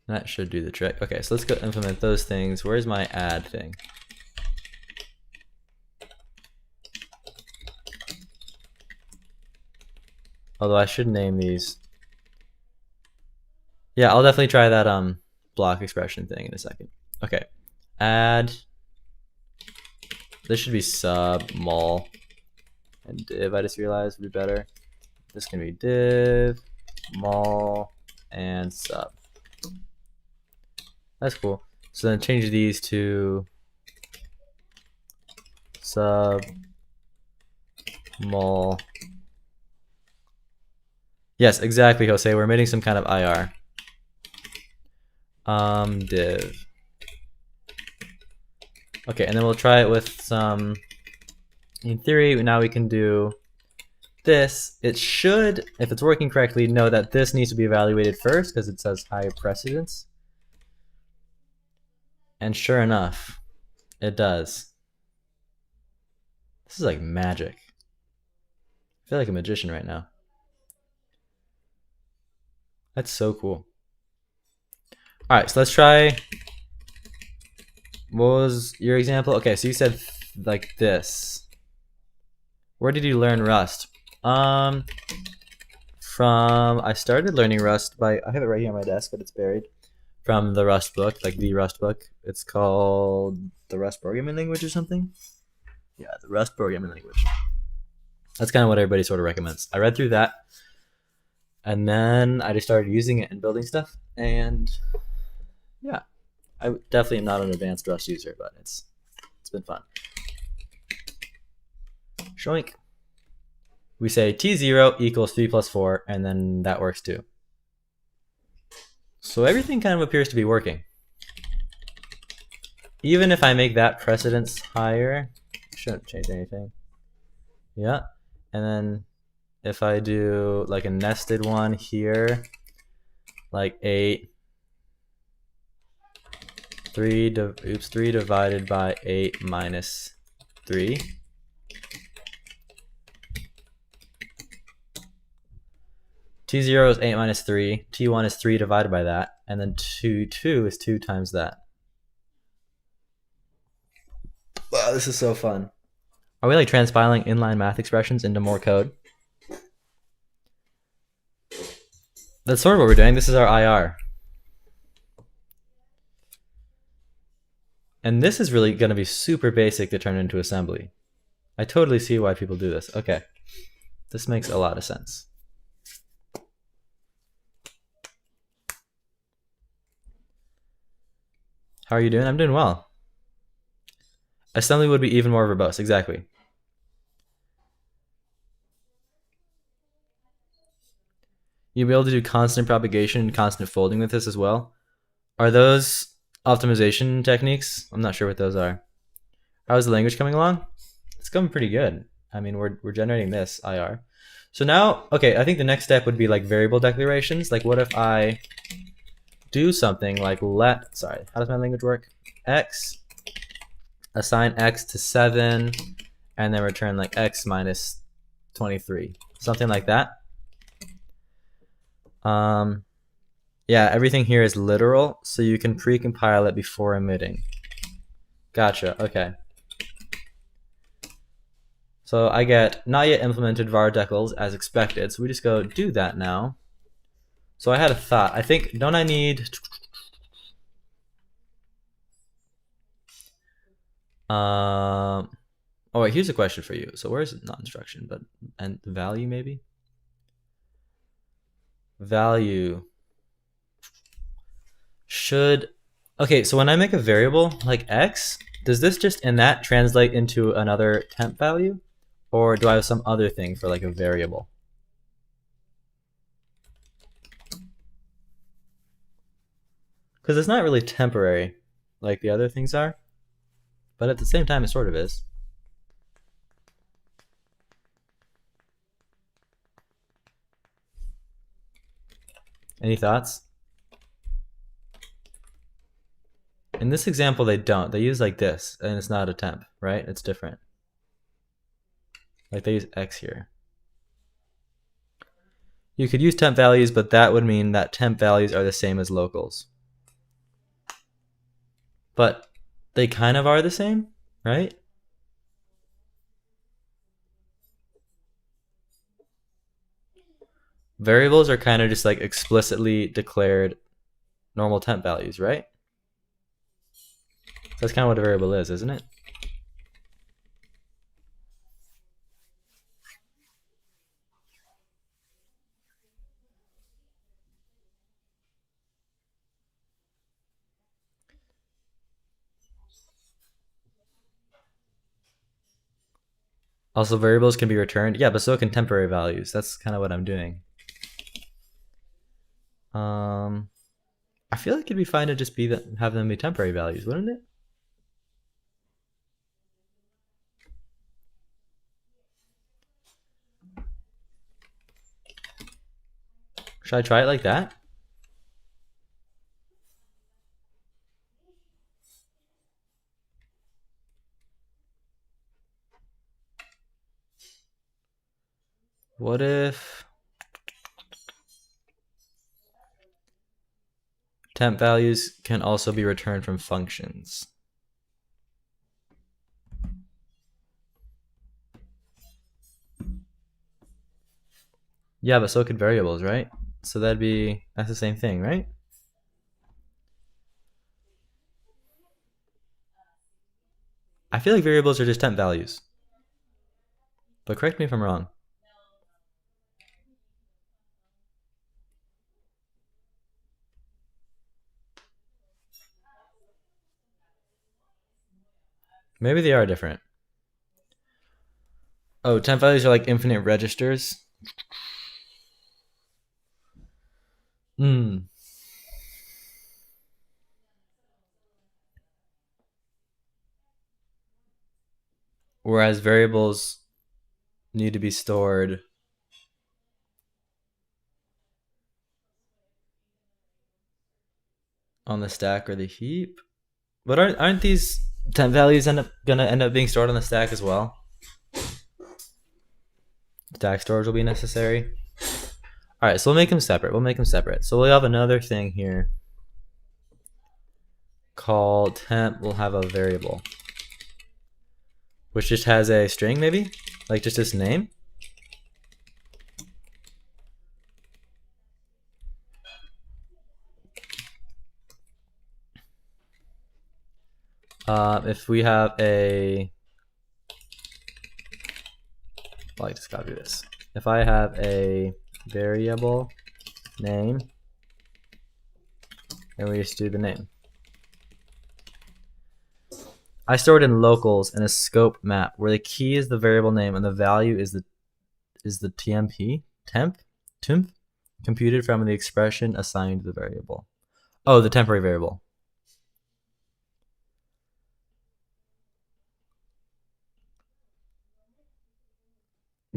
That should do the trick. Okay, so let's go implement those things. Where's my add thing? Although I should name these. Yeah, I'll definitely try that block expression thing in a second. Okay, add. This should be sub mul and div. I just realized would be better. This can be div, mul, and sub. That's cool. So then change these to sub mul. Yes, exactly, Jose. We're emitting some kind of IR. Div. Okay, and then we'll try it with some. In theory, now we can do this, it should, if it's working correctly, know that this needs to be evaluated first because it says high precedence. And sure enough, it does. This is like magic. I feel like a magician right now. That's so cool. All right, so let's try. What was your example? Okay, so you said like this. Where did you learn Rust? I started learning Rust by, I have it right here on my desk, but it's buried. From the Rust book, like the Rust book. It's called the Rust Programming Language or something. Yeah, the Rust Programming Language. That's kind of what everybody sort of recommends. I read through that, and then I just started using it and building stuff. And yeah, I definitely am not an advanced Rust user, but it's been fun. Shoink. We say T0 equals 3 plus 4, and then that works too. So everything kind of appears to be working. Even if I make that precedence higher, shouldn't change anything. Yeah, and then if I do like a nested one here, like 3 divided by 8 minus 3. T0 is 8 minus 3. T1 is 3 divided by that. And then 2 is 2 times that. Wow, this is so fun. Are we like transpiling inline math expressions into more code? That's sort of what we're doing. This is our IR. And this is really going to be super basic to turn into assembly. I totally see why people do this. Okay. This makes a lot of sense. How are you doing? I'm doing well. Assembly would be even more verbose. Exactly. You'll be able to do constant propagation and constant folding with this as well. Are those optimization techniques? I'm not sure what those are. How is the language coming along? It's coming pretty good. I mean, we're generating this IR. So now, okay, I think the next step would be like variable declarations. Like what if I do something like sorry, how does my language work? X, assign X to 7, and then return like X minus 23. Something like that. Yeah, everything here is literal, so you can pre-compile it before emitting. Gotcha, okay. So I get not yet implemented var decals as expected, so we just go do that now. So I had a thought. I think, don't I need... oh wait, here's a question for you. So where's not instruction, but and value maybe? Value should, okay, so when I make a variable like X, does this just in that translate into another temp value? Or do I have some other thing for like a variable? Because it's not really temporary like the other things are, but at the same time it sort of is. Any thoughts? In this example, they don't. They use like this, and it's not a temp, right? It's different. Like they use X here. You could use temp values, but that would mean that temp values are the same as locals. But they kind of are the same, right? Variables are kind of just like explicitly declared normal temp values, right? That's kind of what a variable is, isn't it? Also, variables can be returned. Yeah, but so can temporary values. That's kind of what I'm doing. I feel like it'd be fine to just be that, have them be temporary values, wouldn't it? Should I try it like that? What if temp values can also be returned from functions? Yeah, but so could variables, right? So that's the same thing, right? I feel like variables are just temp values. But correct me if I'm wrong. Maybe they are different. Oh, temp values are like infinite registers. Hmm. Whereas variables need to be stored on the stack or the heap. But aren't these temp values gonna end up being stored on the stack as well? Stack storage will be necessary. All right, so we'll make them separate. So we'll have another thing here called temp. We'll have a variable which just has a string, maybe like just this name. If we have just copy this. If I have a variable name, and we just do the name. I store it in locals in a scope map where the key is the variable name and the value is the temp computed from the expression assigned to the variable. Oh, the temporary variable.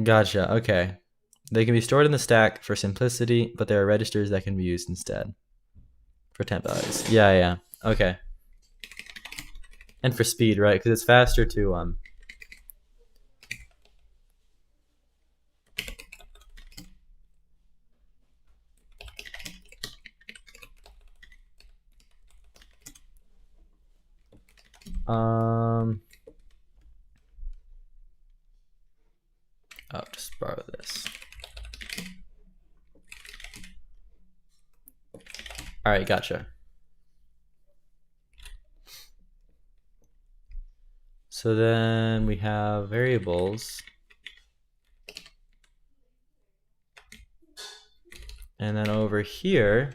Gotcha. Okay. They can be stored in the stack for simplicity, but there are registers that can be used instead for temp values. Yeah. Okay. And for speed, right? Because it's faster to just borrow this. All right, gotcha. So then we have variables. And then over here,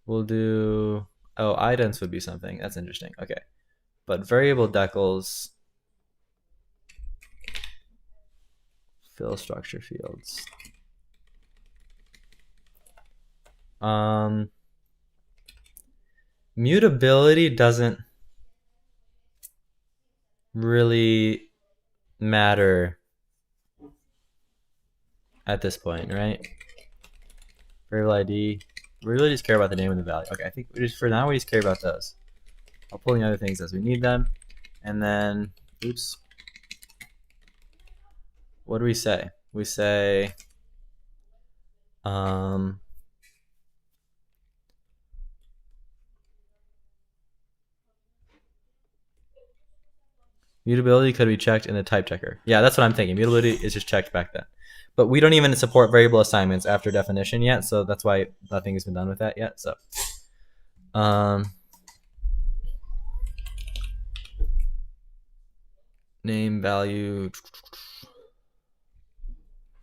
we'll do, idents would be something. That's interesting. Okay. But variable decals fill structure fields. Mutability doesn't really matter at this point, right? Variable ID. We really just care about the name and the value. Okay, I think for now we just care about those. I'll pull in other things as we need them. And then, oops. What do we say? We say, mutability could be checked in the type checker. Yeah, that's what I'm thinking. Mutability is just checked back then. But we don't even support variable assignments after definition yet, so that's why nothing has been done with that yet. So, name value.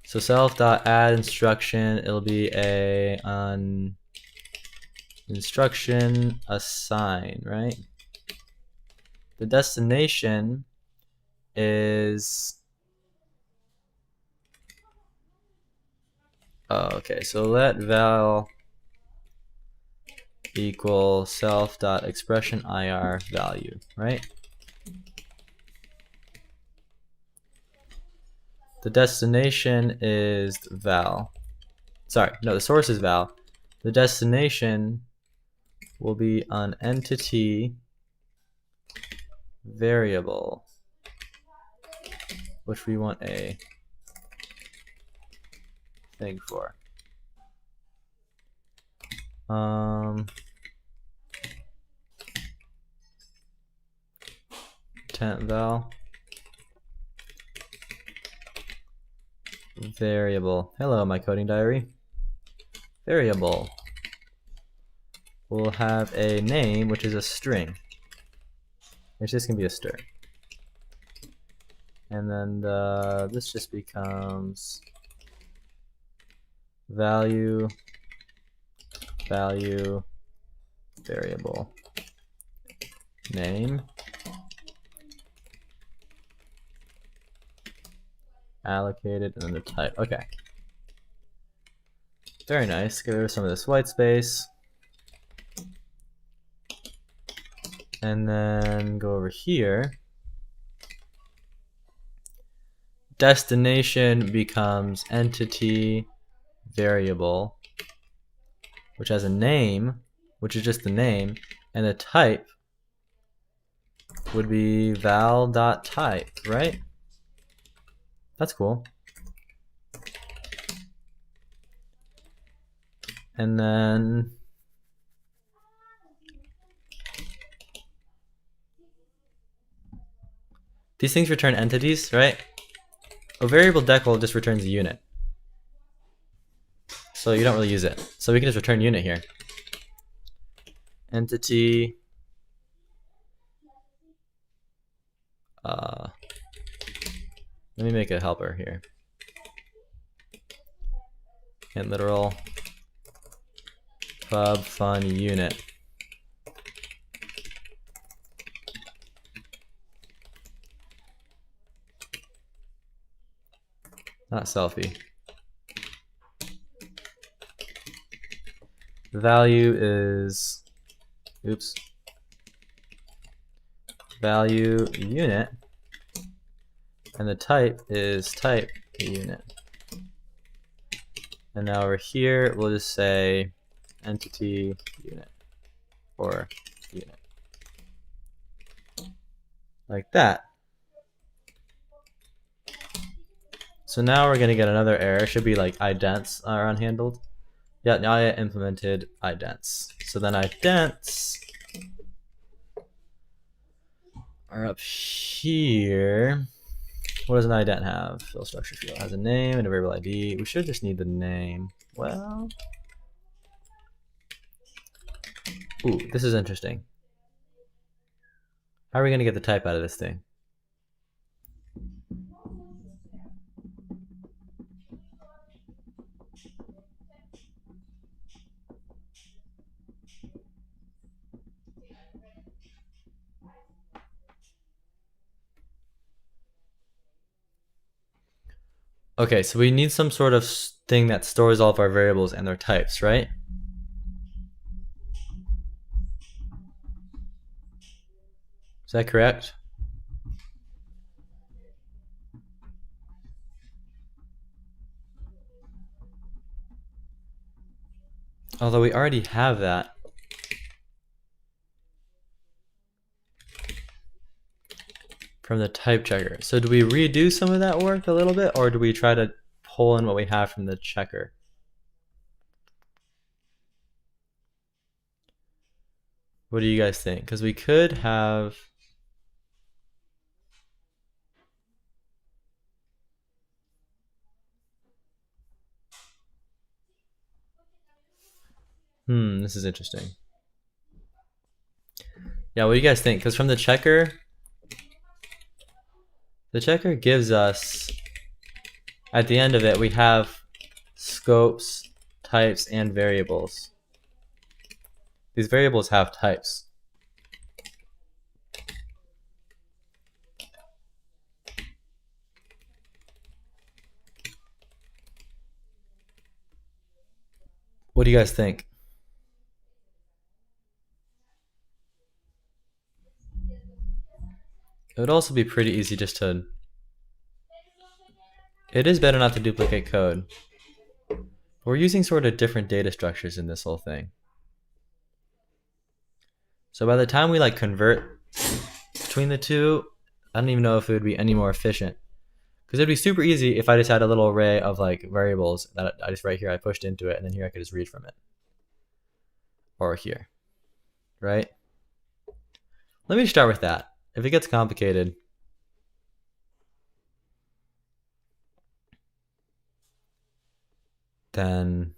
So self.add instruction, it'll be a instruction assign, right? The destination is, okay, so let val equal self.expression IR value, right? The destination is val. Sorry, no, the source is val. The destination will be an entity variable, which we want a thing for. Temp val variable. Hello, my coding diary. Variable will have a name, which is a string, which this can be a string. And then this just becomes value variable name allocated and then the type. Okay. Very nice. Get rid of some of this white space. And then go over here. Destination becomes entity variable, which has a name, which is just the name, and the type would be val.type, right? That's cool. And then these things return entities, right? A variable decal just returns a unit. So you don't really use it. So we can just return unit here. Entity let me make a helper here. Int literal pub fun unit. Not selfie. The value is, oops, value unit, and the type is type unit. And now over here, we'll just say entity unit or unit. Like that. So now we're going to get another error. It should be like idents are unhandled. Yeah, now I implemented idents. So then idents are up here. What does an ident have? Fill structure field has a name and a variable ID. We should just need the name. Well, ooh, this is interesting. How are we going to get the type out of this thing? Okay, so we need some sort of thing that stores all of our variables and their types, right? Is that correct? Although we already have that. From the type checker. So do we redo some of that work a little bit, or do we try to pull in what we have from the checker? What do you guys think? Because we could have... this is interesting. Yeah, what do you guys think? Because from the checker gives us, at the end of it, we have scopes, types, and variables. These variables have types. What do you guys think? It would also be pretty easy just to... It is better not to duplicate code. We're using sort of different data structures in this whole thing. So by the time we like convert between the two, I don't even know if it would be any more efficient. Because it'd be super easy if I just had a little array of like variables that I just right here I pushed into it, and then here I could just read from it. Or here, right? Let me start with that. If it gets complicated, then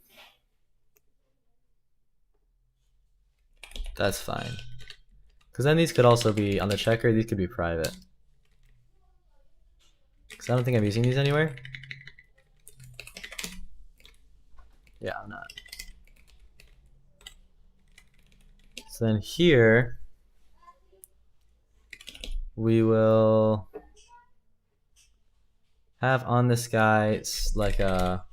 that's fine. Because then these could also be on the checker, these could be private. Because I don't think I'm using these anywhere. Yeah, I'm not. So then here, we will have on this guy like a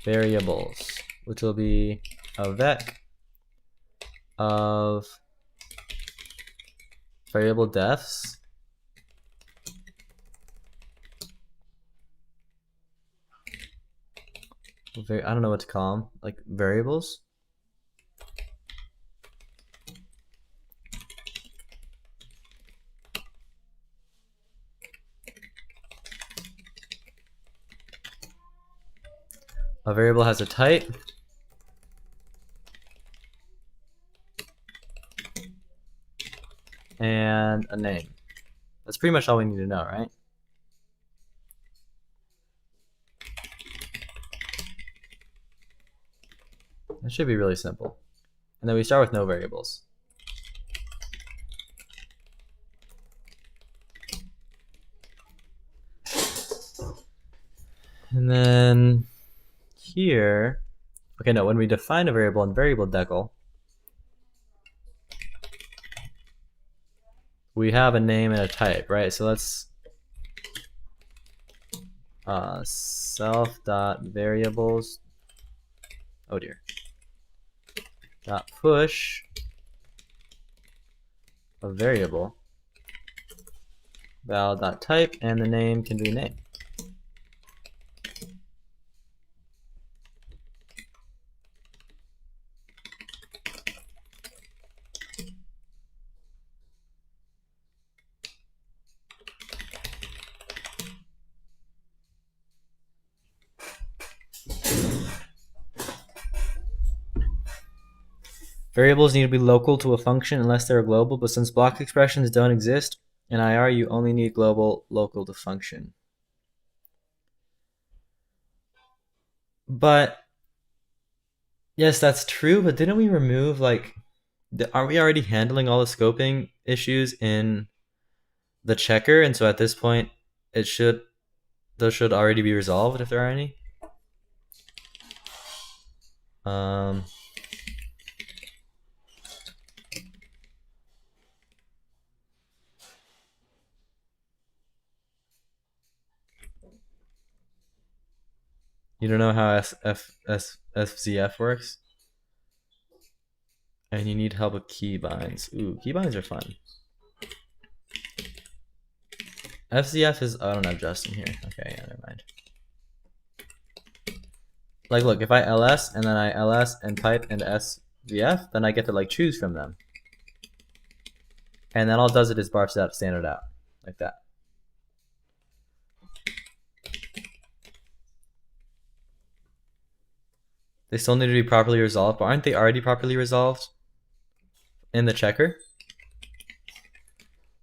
variables, which will be a vec of variable defs. I don't know what to call them, like variables. A variable has a type. And a name. That's pretty much all we need to know, right? That should be really simple. And then we start with no variables. And then here, okay, no, when we define a variable in variable decal, we have a name and a type, right? So let's self.variables, oh dear, dot push a variable val.type, and the name can be name. Variables need to be local to a function unless they're global, but since block expressions don't exist in IR, you only need global local to function. But yes, that's true, but didn't we remove like, aren't we already handling all the scoping issues in the checker? And so at this point, those should already be resolved if there are any. You don't know how FZF works? And you need help with keybinds. Ooh, keybinds are fun. FZF is, I don't have Justin here. Okay, yeah, never mind. Like, look, if I ls and then I ls and pipe and SVF, then I get to like choose from them. And then all it does is barfs out standard out like that. They still need to be properly resolved, but aren't they already properly resolved in the checker?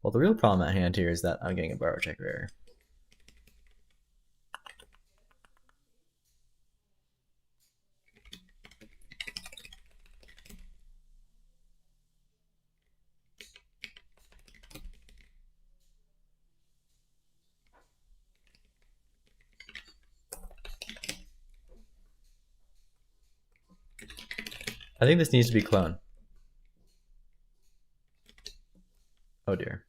Well, the real problem at hand here is that I'm getting a borrow checker error. I think this needs to be cloned. Oh dear.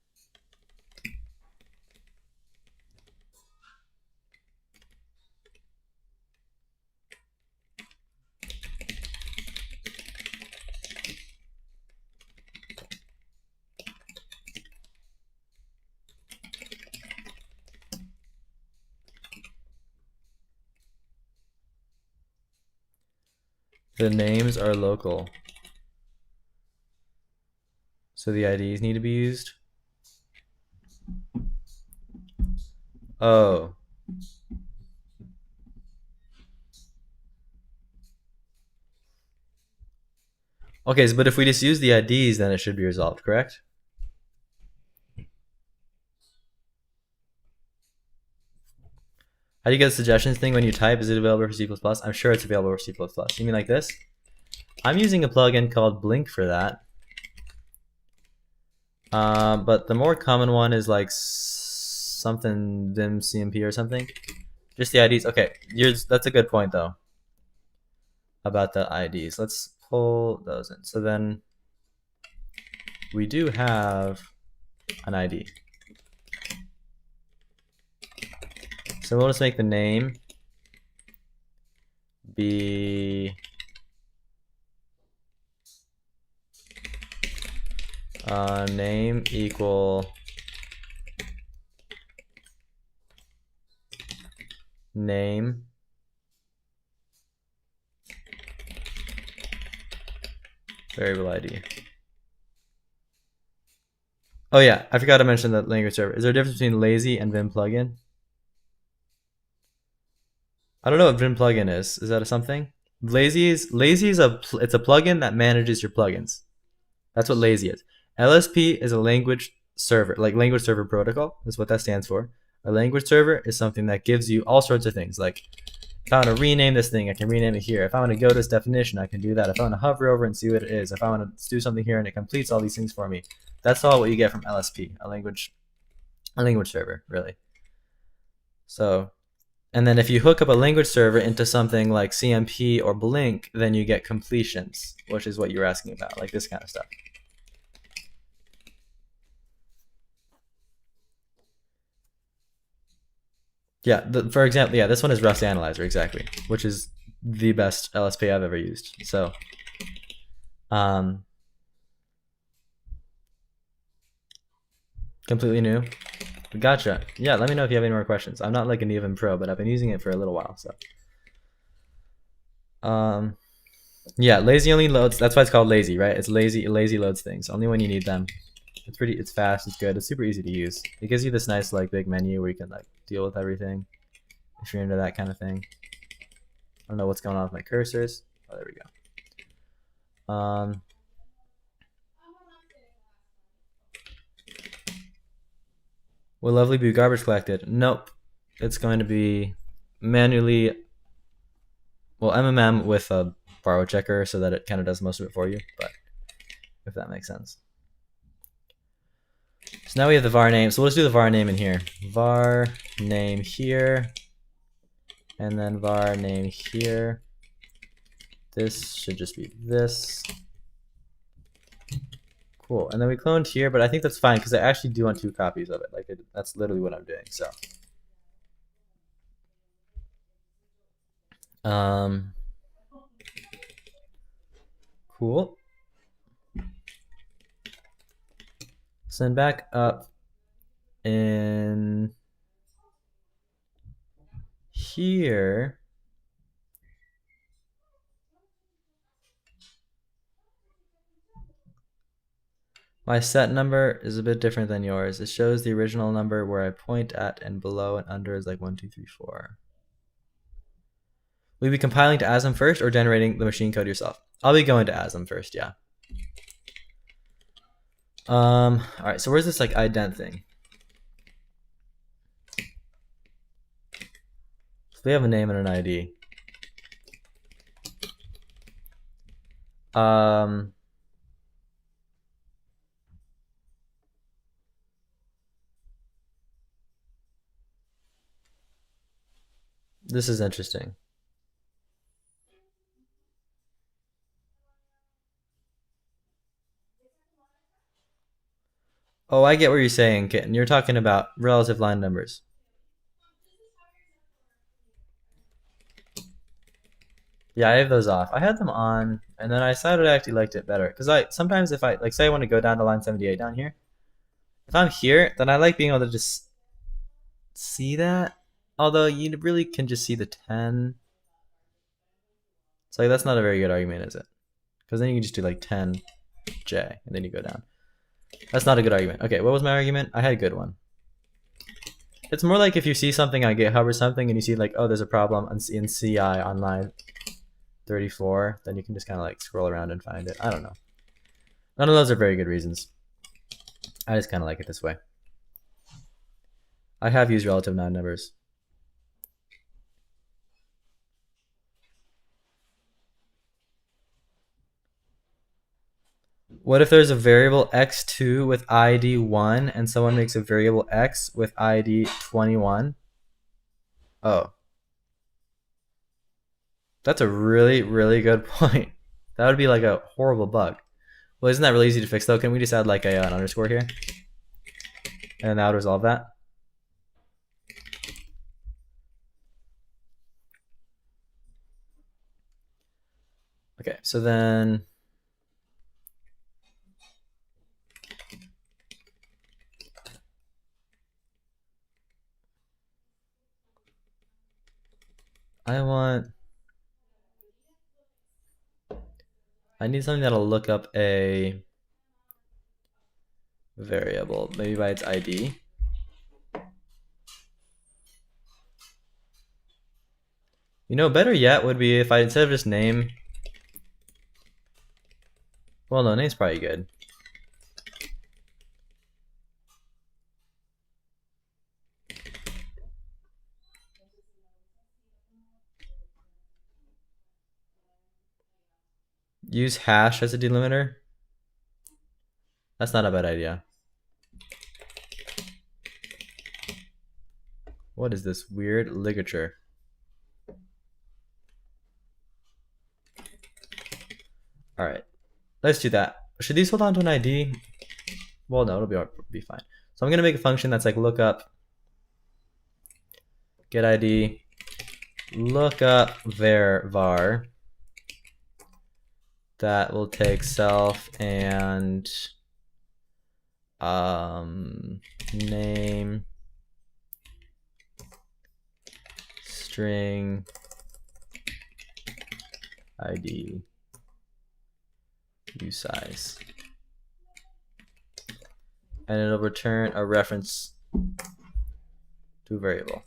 The names are local. So the IDs need to be used. Oh. Okay, but if we just use the IDs, then it should be resolved, correct? How do you get the suggestions thing when you type? Is it available for C++? I'm sure it's available for C++. You mean like this? I'm using a plugin called Blink for that. But the more common one is like something Vim CMP or something. Just the IDs. Okay, that's a good point though about the IDs. Let's pull those in. So then we do have an ID. So we'll just make the name be name equal name variable ID. Oh yeah, I forgot to mention the language server. Is there a difference between lazy and Vim plugin? I don't know what Vim plugin is. Is that a something? Lazy is it's a plugin that manages your plugins. That's what lazy is. LSP is a language server, like language server protocol is what that stands for. A language server is something that gives you all sorts of things. Like if I want to rename this thing, I can rename it here. If I want to go to this definition, I can do that. If I want to hover over and see what it is, if I want to do something here and it completes all these things for me, that's all what you get from LSP, a language server, really. So, and then if you hook up a language server into something like CMP or Blink, then you get completions, which is what you're asking about, like this kind of stuff. Yeah, for example, yeah, this one is Rust Analyzer, exactly, which is the best LSP I've ever used. So, completely new. Gotcha. Yeah, let me know if you have any more questions. I'm not like a Vim pro, but I've been using it for a little while, so. Yeah, lazy only loads. That's why it's called lazy, right? It's lazy loads things only when you need them. It's fast, it's good, it's super easy to use. It gives you this nice like big menu where you can like deal with everything if you're into that kind of thing. I don't know what's going on with my cursors. Oh, there we go. Will lovely be garbage collected? Nope. It's going to be manually, well, MMM with a borrow checker so that it kind of does most of it for you, but if that makes sense. So now we have the var name. So we'll just do the var name in here. Var name here, and then var name here. This should just be this. Cool. And then we cloned here, but I think that's fine because I actually do want 2 copies of it. Like that's literally what I'm doing. So, cool. Send back up in here. My set number is a bit different than yours. It shows the original number where I point at, and below and under is like 1, 2, 3, 4. Will you be compiling to ASM first or generating the machine code yourself? I'll be going to ASM first, yeah. All right, so where's this like ident thing? So we have a name and an ID. This is interesting. Oh, I get what you're saying, Kitten. You're talking about relative line numbers. Yeah, I have those off. I had them on, and then I decided I actually liked it better. Because sometimes if I, like, say I want to go down to line 78 down here, if I'm here, then I like being able to just see that. Although you really can just see the 10. So like, that's not a very good argument, is it? Because then you can just do like 10j and then you go down. That's not a good argument. Okay, what was my argument? I had a good one. It's more like if you see something on GitHub or something and you see like, oh, there's a problem in CI on line 34, then you can just kind of like scroll around and find it. I don't know. None of those are very good reasons. I just kind of like it this way. I have used relative non-numbers. What if there's a variable x2 with ID 1 and someone makes a variable x with ID 21? Oh. That's a really, really good point. That would be like a horrible bug. Well, isn't that really easy to fix though? Can we just add like an underscore here? And that would resolve that? Okay, so then I need something that'll look up a variable, maybe by its ID. You know, better yet would be if I, instead of just name, well, no, name's probably good. Use hash as a delimiter. That's not a bad idea. What is this weird ligature? All right, let's do that. Should these hold on to an ID? Well, no, it'll be fine. So I'm gonna make a function that's like lookup get ID, lookup var that will take self and name string ID usize, and it'll return a reference to a variable.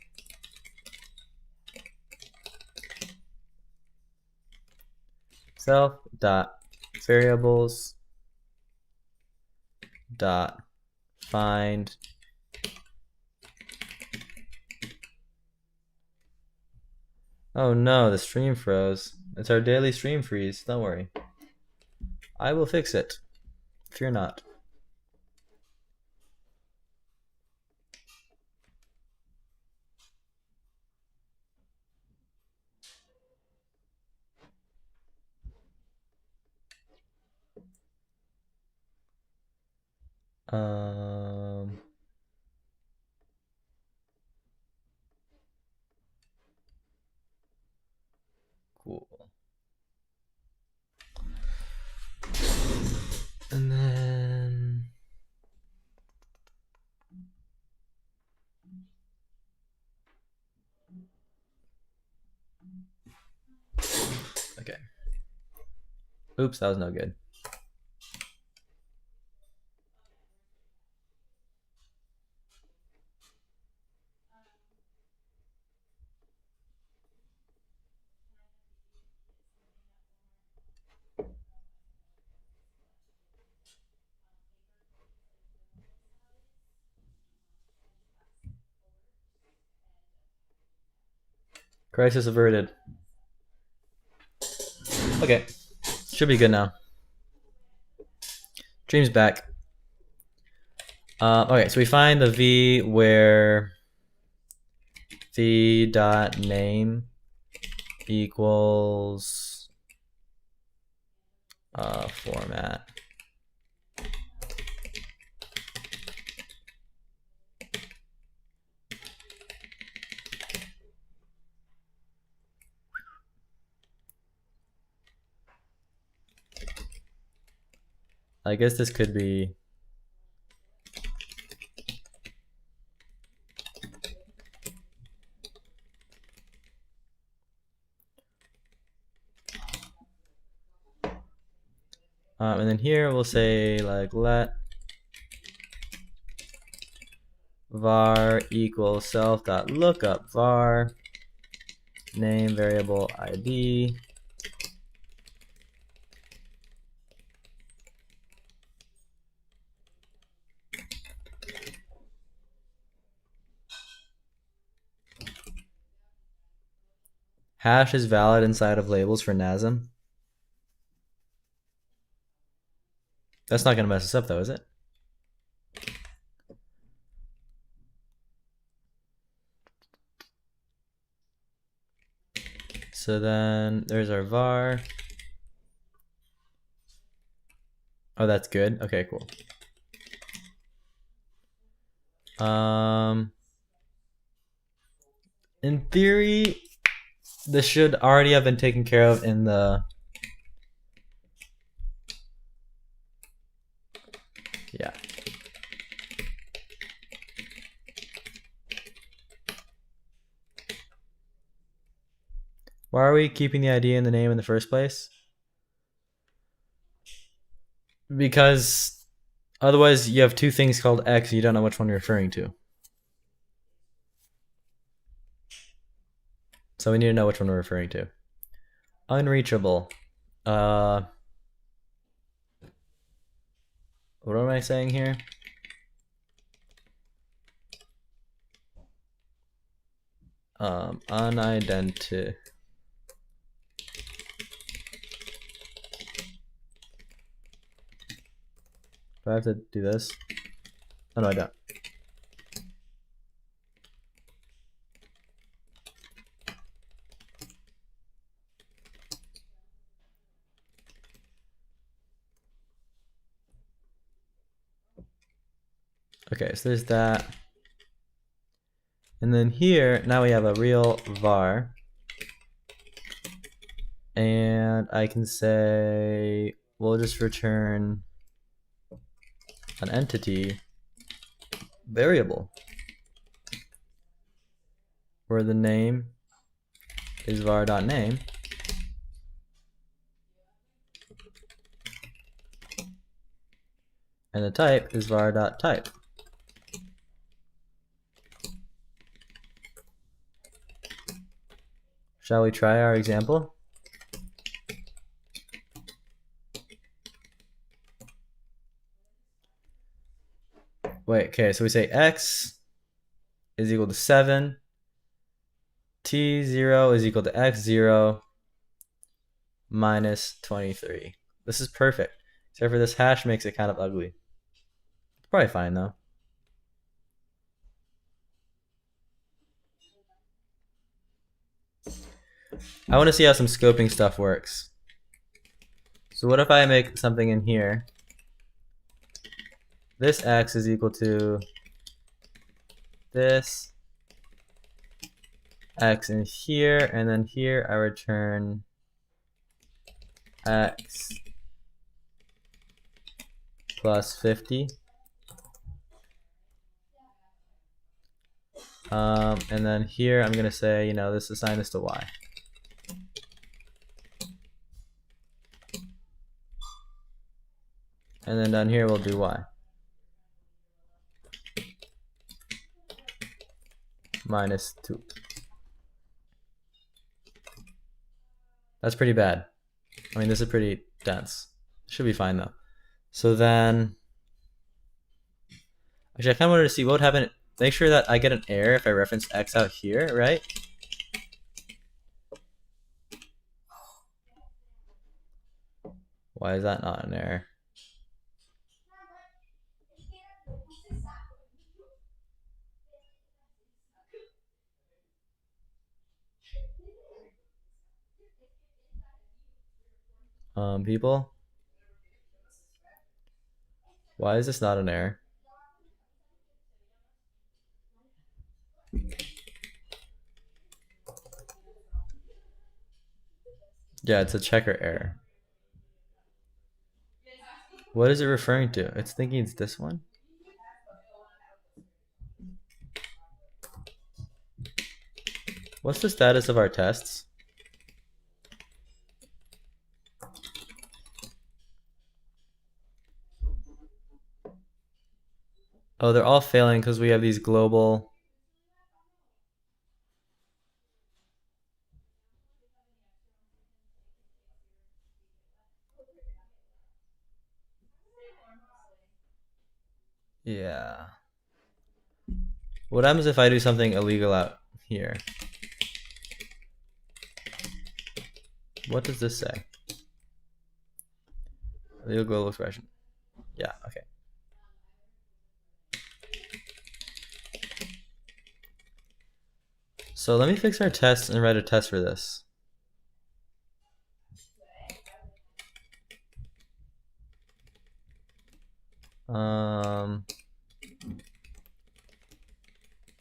Self dot variables dot find oh no, the stream froze. It's our daily stream freeze. Don't worry, I will fix it. Fear not. Cool. And then okay. Oops, that was no good. Crisis averted. Okay, should be good now. Dream's back. Okay, so we find the v where v dot name equals format. I guess this could be And then here we'll say like let var equals self.lookup var name variable ID hash is valid inside of labels for NASM. That's not going to mess us up though, is it? So then there's our var. Oh, that's good. Okay, cool. In theory, this should already have been taken care of in the, yeah. Why are we keeping the ID in the name in the first place? Because otherwise you have two things called X and you don't know which one you're referring to. So we need to know which one we're referring to. Unreachable. What am I saying here? Unidentified. Do I have to do this? Oh no, I don't. Okay, so there's that. And then here, now we have a real var. And I can say, we'll just return an entity variable where the name is var.name. And the type is var.type. Shall we try our example? Wait, okay, so we say x is equal to 7, t0 is equal to x0 minus 23. This is perfect, except for this hash makes it kind of ugly. It's probably fine though. I want to see how some scoping stuff works. So what if I make something in here? This x is equal to this x in here, and then here I return x plus 50. And then here I'm going to say, this assign this to y. And then down here we'll do y. Minus 2. That's pretty bad. I mean, this is pretty dense. Should be fine though. So then, actually I kind of wanted to see what would happen. Make sure that I get an error if I reference x out here, right? Why is that not an error? People? Why is this not an error? Yeah, it's a checker error. What is it referring to? It's thinking it's this one? What's the status of our tests? Oh, they're all failing because we have these global. Yeah. What happens if I do something illegal out here? What does this say? Illegal global expression. Yeah, okay. So let me fix our test and write a test for this.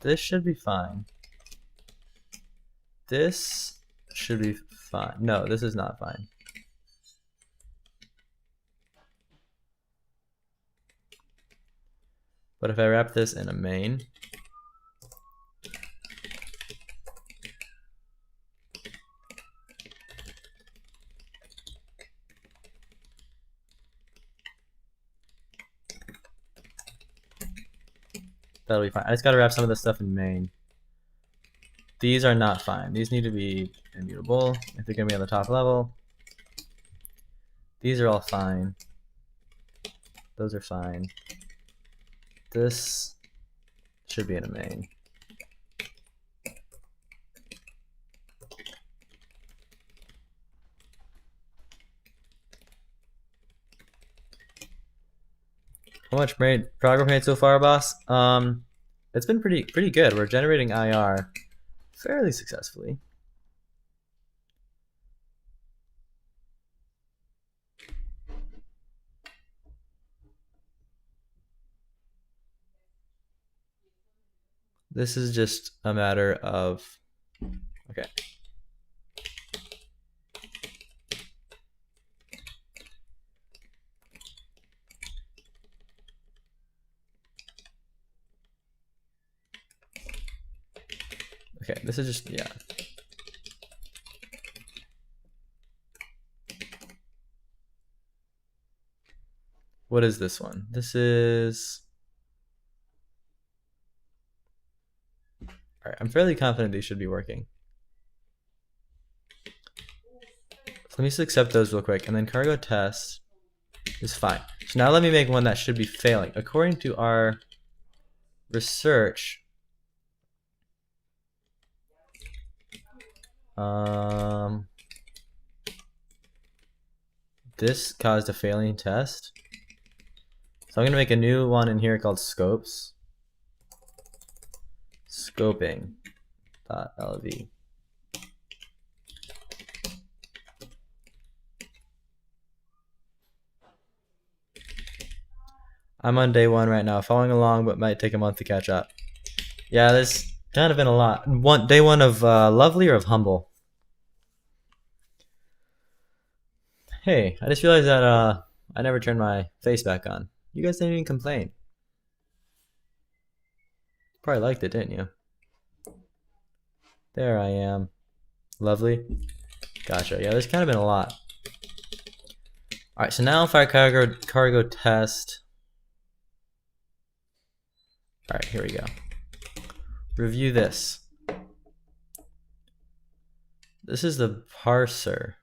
This should be fine. This should be fine. No, this is not fine. But if I wrap this in a main, that'll be fine. I just gotta wrap some of this stuff in main. These are not fine. These need to be immutable if they're gonna be on the top level. These are all fine. Those are fine. This should be in a main. How much progress made so far, boss? It's been pretty good. We're generating IR fairly successfully. This is just a matter of, okay. Okay, this is just, yeah. What is this one? This is, all right, I'm fairly confident these should be working. So let me just accept those real quick, and then cargo test is fine. So now let me make one that should be failing. According to our research, this caused a failing test. So I'm gonna make a new one in here called scopes. Scoping.lv. I'm on day 1 right now, following along, but might take a month to catch up. Yeah, there's kind of been a lot. Day one of Lovely or of Humble? Hey, I just realized that I never turned my face back on. You guys didn't even complain. Probably liked it, didn't you? There I am. Lovely. Gotcha. Yeah, there's kind of been a lot. Alright, so now if I cargo test. Alright, here we go. Review this. This is the parser.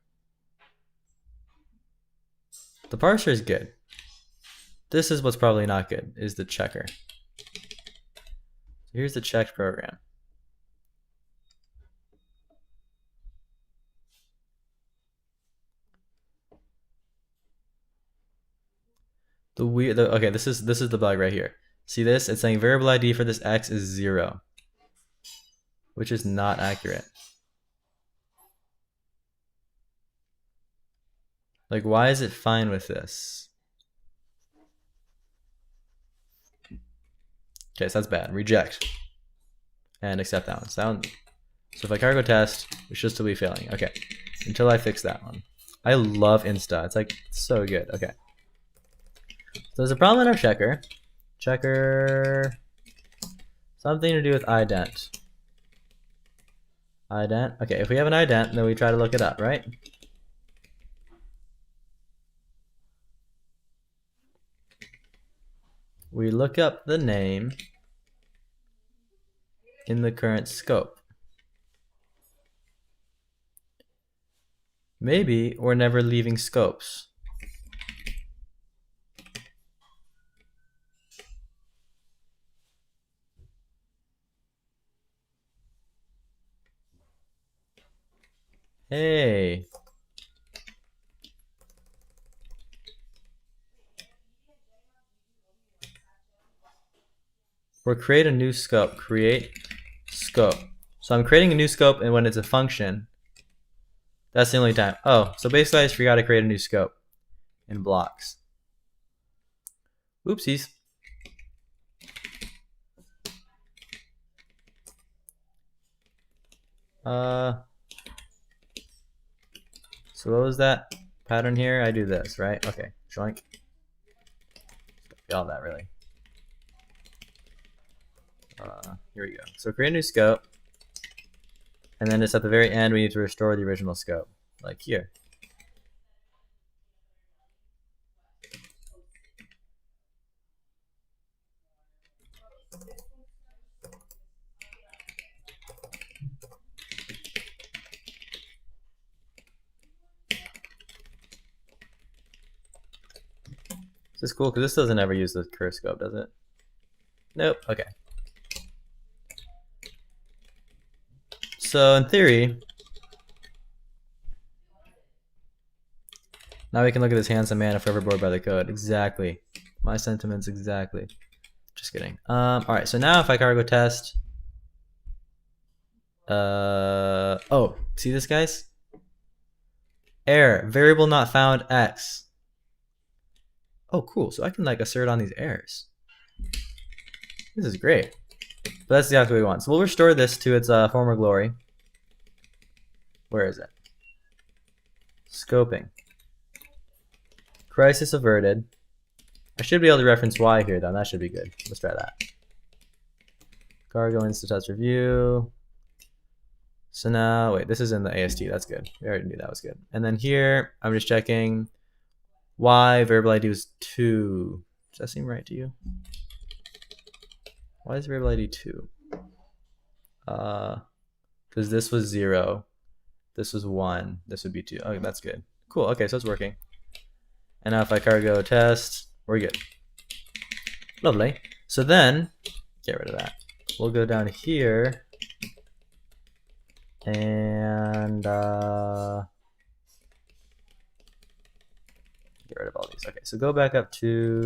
The parser is good. This is what's probably not good, is the checker. So here's the checked program. Okay, this is the bug right here. See this? It's saying variable ID for this x is 0, which is not accurate. Like, why is it fine with this? Okay, so that's bad. Reject. And accept that one. So if I cargo test, it should still be failing. Okay, until I fix that one. I love Insta. It's like so good. Okay. So there's a problem in our checker. Checker, something to do with ident. Ident. Okay, if we have an ident, then we try to look it up, right? we look up the name in the current scope. Maybe we're never leaving scopes. Hey. Or create a new scope. Create scope. So I'm creating a new scope, and when it's a function, that's the only time. Oh, so basically I just forgot to create a new scope in blocks. Oopsies. So what was that pattern here? I do this, right? Okay, joink. All that really. Here we go. So create a new scope, and then just at the very end we need to restore the original scope, like here. This is cool because this doesn't ever use the curve scope, does it? Nope. Okay. So in theory, now we can look at this handsome man if we're ever bored by the code. Exactly. My sentiments exactly. Just kidding. All right. So now if I cargo test, oh, see this, guys? Error, variable not found X. Oh, cool. So I can like assert on these errors. This is great. But that's exactly what we want. So we'll restore this to its former glory. Where is it? Scoping. Crisis averted. I should be able to reference Y here, though. That should be good. Let's try that. Cargo insta test review. So now, wait, this is in the AST. That's good. We already knew that was good. And then here, I'm just checking Y variable ID was 2. Does that seem right to you? Why is variable ID 2? Because this was 0. This was 1. This would be 2. Okay, that's good. Cool. Okay, so it's working. And now if I cargo test, we're good. Lovely. So then, get rid of that. We'll go down here and get rid of all these. Okay, so go back up to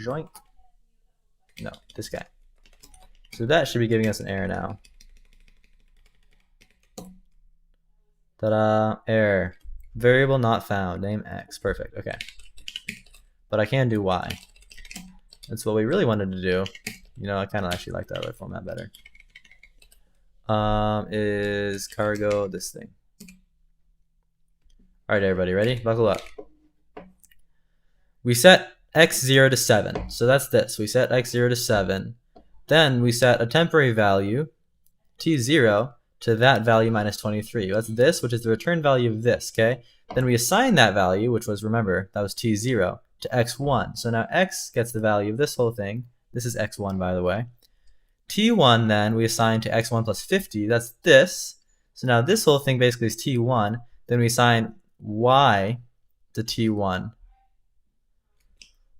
joink. No, this guy. So that should be giving us an error now. Ta-da, error. Variable not found, name X. Perfect, okay. But I can do Y. That's what we really wanted to do. You know, I kind of actually like that other format better. Is cargo this thing. All right, everybody, ready? Buckle up. We set x0 to 7. So that's this. We set x0 to 7. Then we set a temporary value, t0, to that value minus 23. That's this, which is the return value of this, okay? Then we assign that value, which was, remember, that was t0, to x1. So now x gets the value of this whole thing. This is x1, by the way. t1 then we assign to x1 plus 50. That's this. So now this whole thing basically is t1. Then we assign y to t1.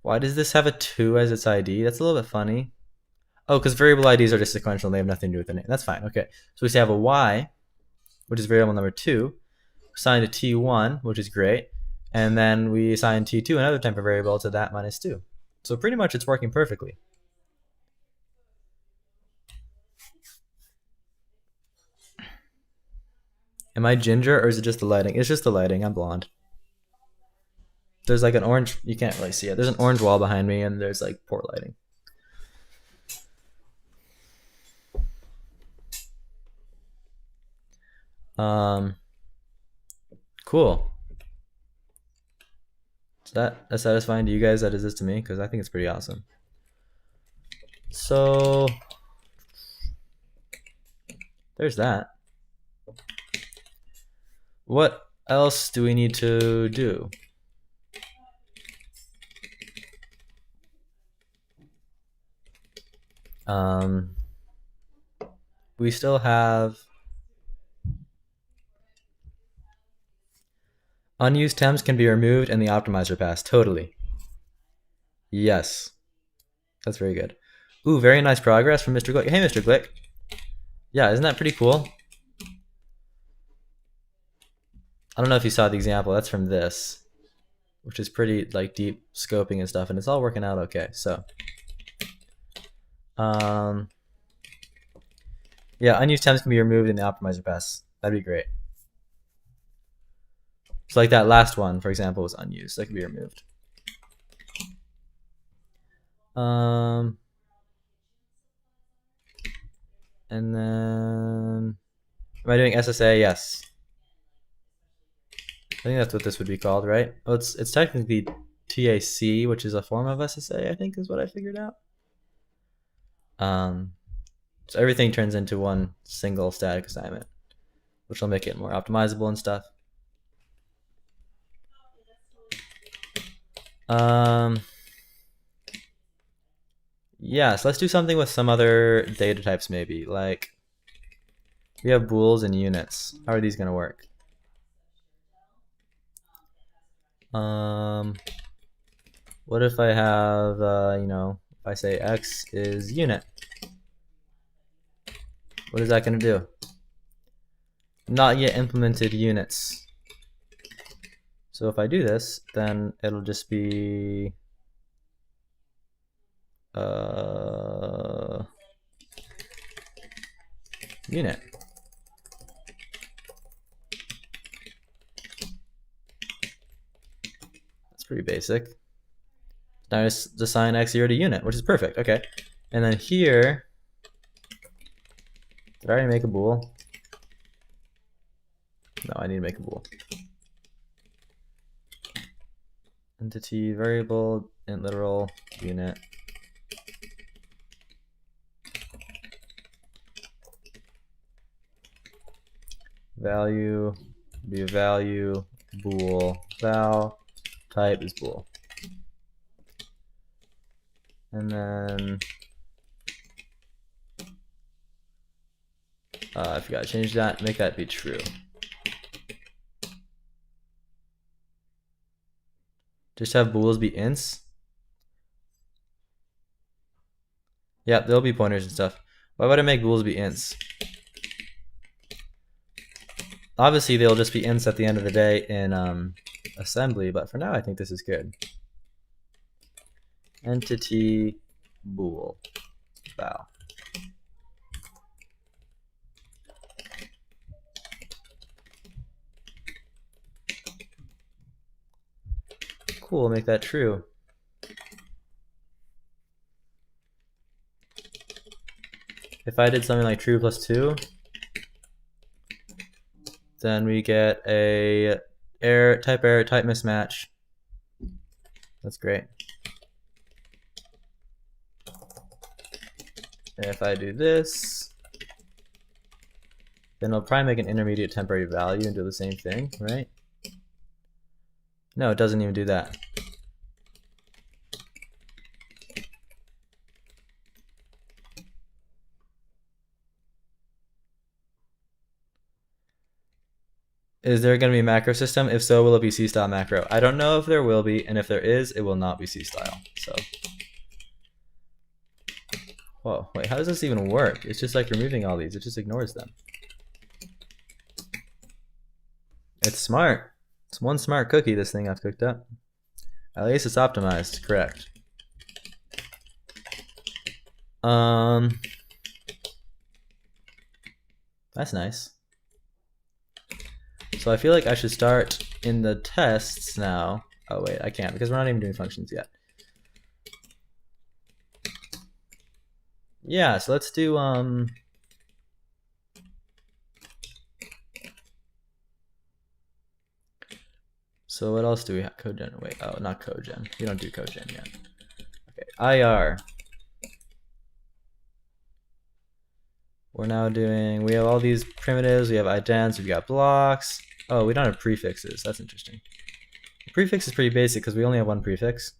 Why does this have a 2 as its ID? That's a little bit funny. Oh, because variable IDs are just sequential and they have nothing to do with the name. That's fine. Okay. So we have a y, which is variable number 2, assigned to t1, which is great. And then we assign t2, another temporary variable, to that minus 2. So pretty much it's working perfectly. Am I ginger or is it just the lighting? It's just the lighting. I'm blonde. There's like an orange, you can't really see it. There's an orange wall behind me and there's like poor lighting. Cool. Is that as satisfying to you guys as it is to me? Because I think it's pretty awesome. So there's that. What else do we need to do? We still have unused temps can be removed and the optimizer passed. Totally. Yes. That's very good. Ooh, very nice progress from Mr. Glick. Hey, Mr. Glick. Yeah, isn't that pretty cool? I don't know if you saw the example. That's from this, which is pretty like deep scoping and stuff, and it's all working out okay. So, yeah, unused temps can be removed in the optimizer pass. That'd be great. So like that last one, for example, was unused. That could be removed. And then, am I doing SSA? Yes. I think that's what this would be called, right? Well, it's technically TAC, which is a form of SSA, I think is what I figured out. So everything turns into one single static assignment, which will make it more optimizable and stuff. Yeah, so let's do something with some other data types maybe. Like, we have bools and units. How are these going to work? What if I have, if I say x is unit? What is that going to do? Not yet implemented units. So if I do this, then it'll just be unit. That's pretty basic. Now I just assign x0 to unit, which is perfect. Okay. And then here, did I already make a bool? No, I need to make a bool. Entity variable int literal unit. Value be a value bool val type is bool. And then I forgot to change that, make that be true. Just have bools be ints. Yeah, there'll be pointers and stuff. Why would I make bools be ints? Obviously, they'll just be ints at the end of the day in assembly, but for now, I think this is good. Entity bool val. Cool, make that true. If I did something like true plus 2, then we get a type mismatch. That's great. And if I do this, then it'll probably make an intermediate temporary value and do the same thing, right? No, it doesn't even do that. Is there going to be a macro system? If so, will it be C-style macro? I don't know if there will be, and if there is, it will not be C-style. So, whoa, wait, how does this even work? It's just like removing all these. It just ignores them. It's smart. It's one smart cookie, this thing I've cooked up. At least it's optimized, correct. That's nice. So I feel like I should start in the tests now. Oh wait, I can't because we're not even doing functions yet. Yeah, so let's do so what else do we have? Codegen. Wait, oh, not codegen. We don't do codegen yet. Okay, IR. We're now doing, we have all these primitives, we have idents, we've got blocks. Oh, we don't have prefixes. That's interesting. The prefix is pretty basic because we only have one prefix.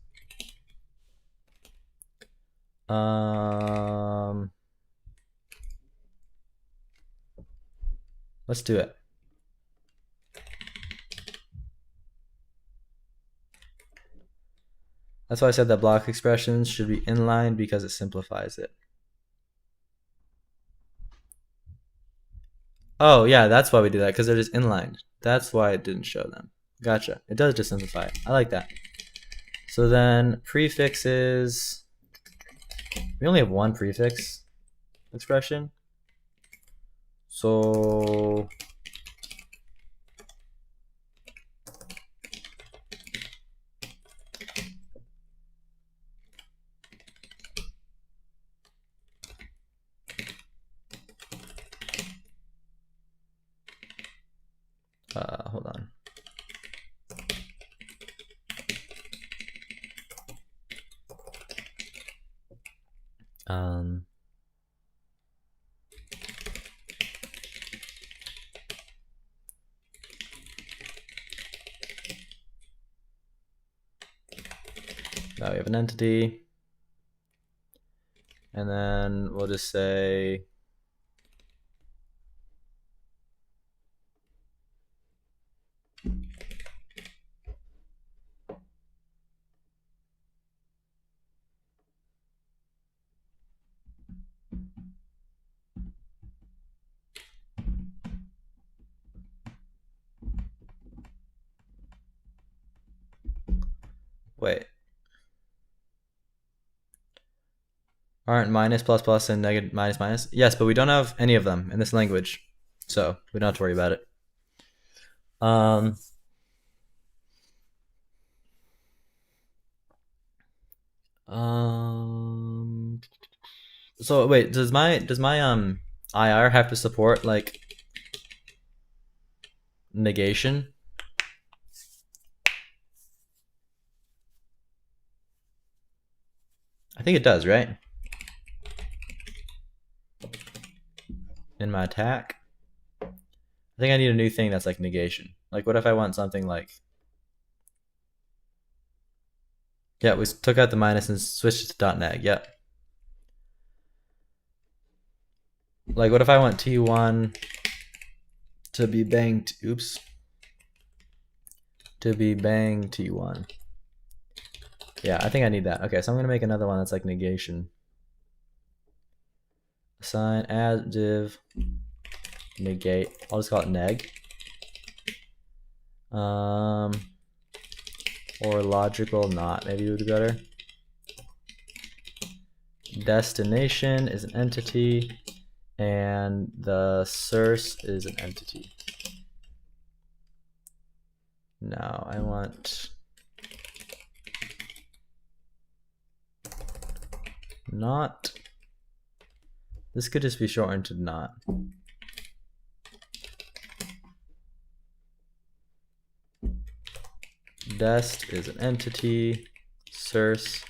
Let's do it. That's why I said that block expressions should be inline, because it simplifies it. Oh yeah, that's why we do that, because they're just inlined. That's why it didn't show them. Gotcha. It does just simplify it. I like that. So then prefixes, we only have one prefix expression. So hold on. Now we have an entity, and then we'll just say wait. Aren't minus, plus, plus, and negative, minus, minus? Yes, but we don't have any of them in this language, so we don't have to worry about it. So wait, does my IR have to support like negation? I think it does, right? In my attack, I think I need a new thing that's like negation. Like, what if I want something like, yeah, we took out the minus and switched it to .neg. Yep. Like, what if I want T1 to be bang? Oops. To be bang T1. Yeah, I think I need that. Okay, so I'm gonna make another one that's like negation. Assign add div negate. I'll just call it neg. Or logical not, maybe would be better. Destination is an entity, and the source is an entity. Now I want not. This could just be shortened to not. Dest is an entity, source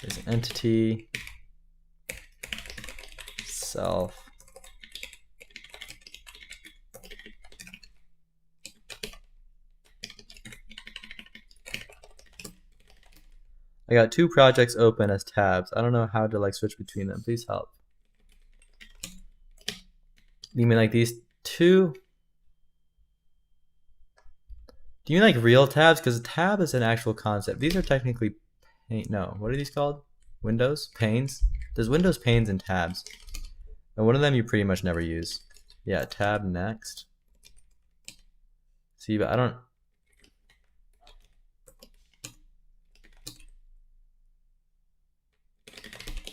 is an entity, self I got two projects open as tabs. I don't know how to like switch between them. Please help. You mean like these two? Do you mean like real tabs? Because a tab is an actual concept. These are technically no, what are these called? Windows? Panes? There's Windows panes and tabs. And one of them you pretty much never use. Yeah, tab next. See, but I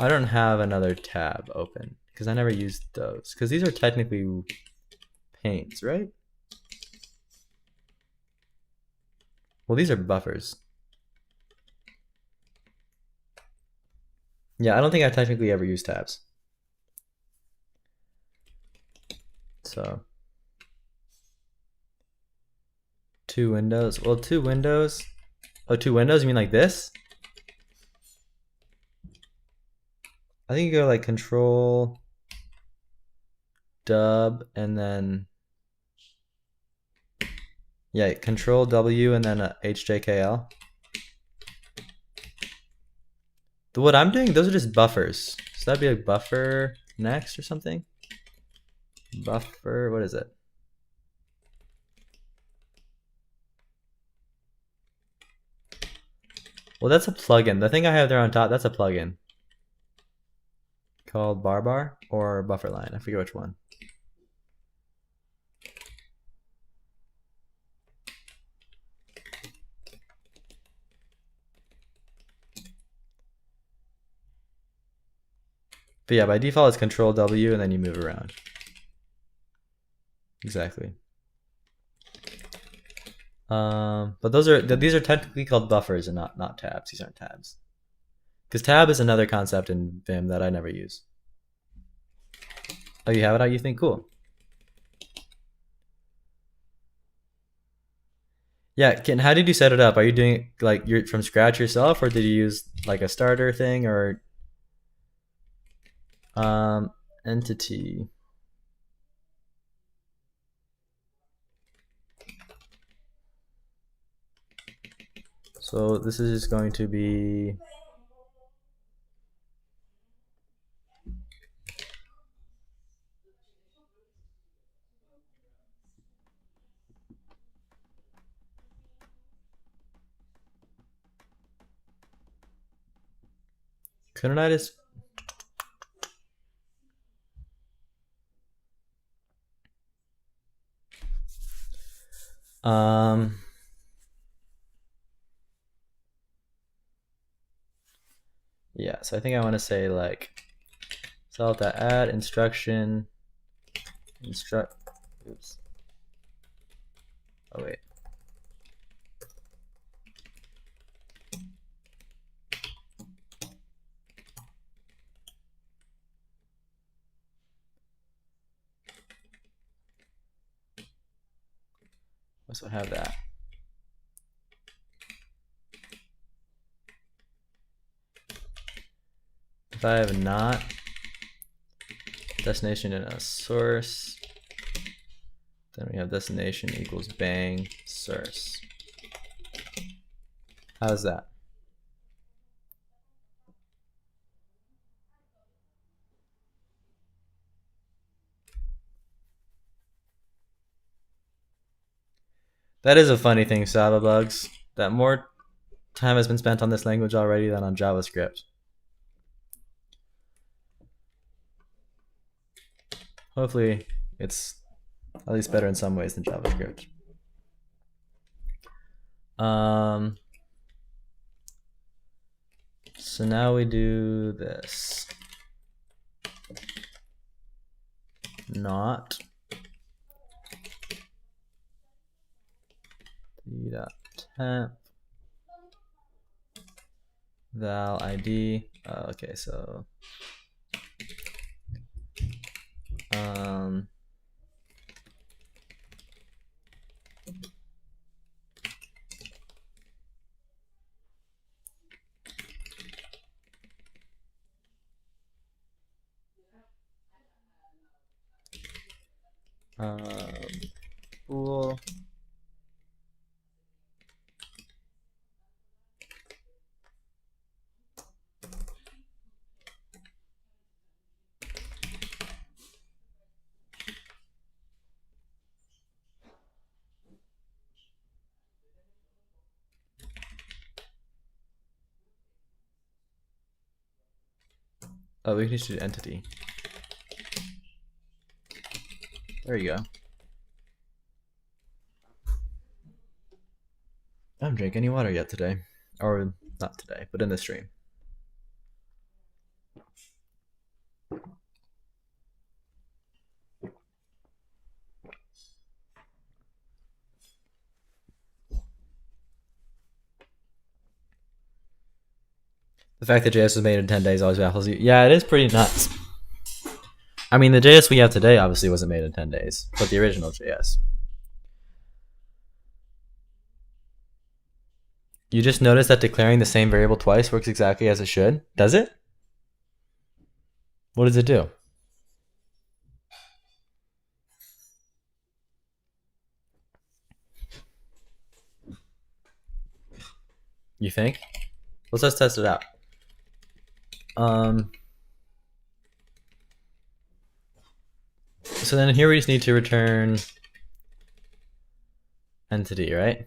don't have another tab open because I never used those. Because these are technically panes, right? Well, these are buffers. Yeah, I don't think I technically ever used tabs. So two windows. Well, two windows. Oh, two windows? You mean like this? I think you go like control dub and then yeah, control W and then HJKL. What I'm doing, those are just buffers. So that'd be like buffer next or something. Buffer, what is it? Well, that's a plugin. The thing I have there on top, that's a plugin called bar or bufferline. I forget which one. But yeah, by default it's Control W and then you move around. Exactly. But these are technically called buffers and not tabs. These aren't tabs. Because tab is another concept in Vim that I never use. Oh, you have it out? You think cool? Yeah. How did you set it up? Are you doing it like you're from scratch yourself, or did you use like a starter thing or entity? So this is just going to be couldn't I just yeah, so I think I want to say like self.add instruction instruct oops. Oh wait. So have that. If I have not destination in a source, then we have destination equals bang source. How's that? That is a funny thing, Saba bugs, that more time has been spent on this language already than on JavaScript. Hopefully it's at least better in some ways than JavaScript. So now we do this. Not temp val id. Okay, so cool. Oh, we need to do entity. There you go. I haven't drank any water yet today. Or not today, but in the stream. The fact that JS was made in 10 days always baffles you. Yeah, it is pretty nuts. I mean, the JS we have today obviously wasn't made in 10 days, but the original JS. You just notice that declaring the same variable twice works exactly as it should? Does it? What does it do? You think? Let's just test it out. So then here we just need to return entity, right?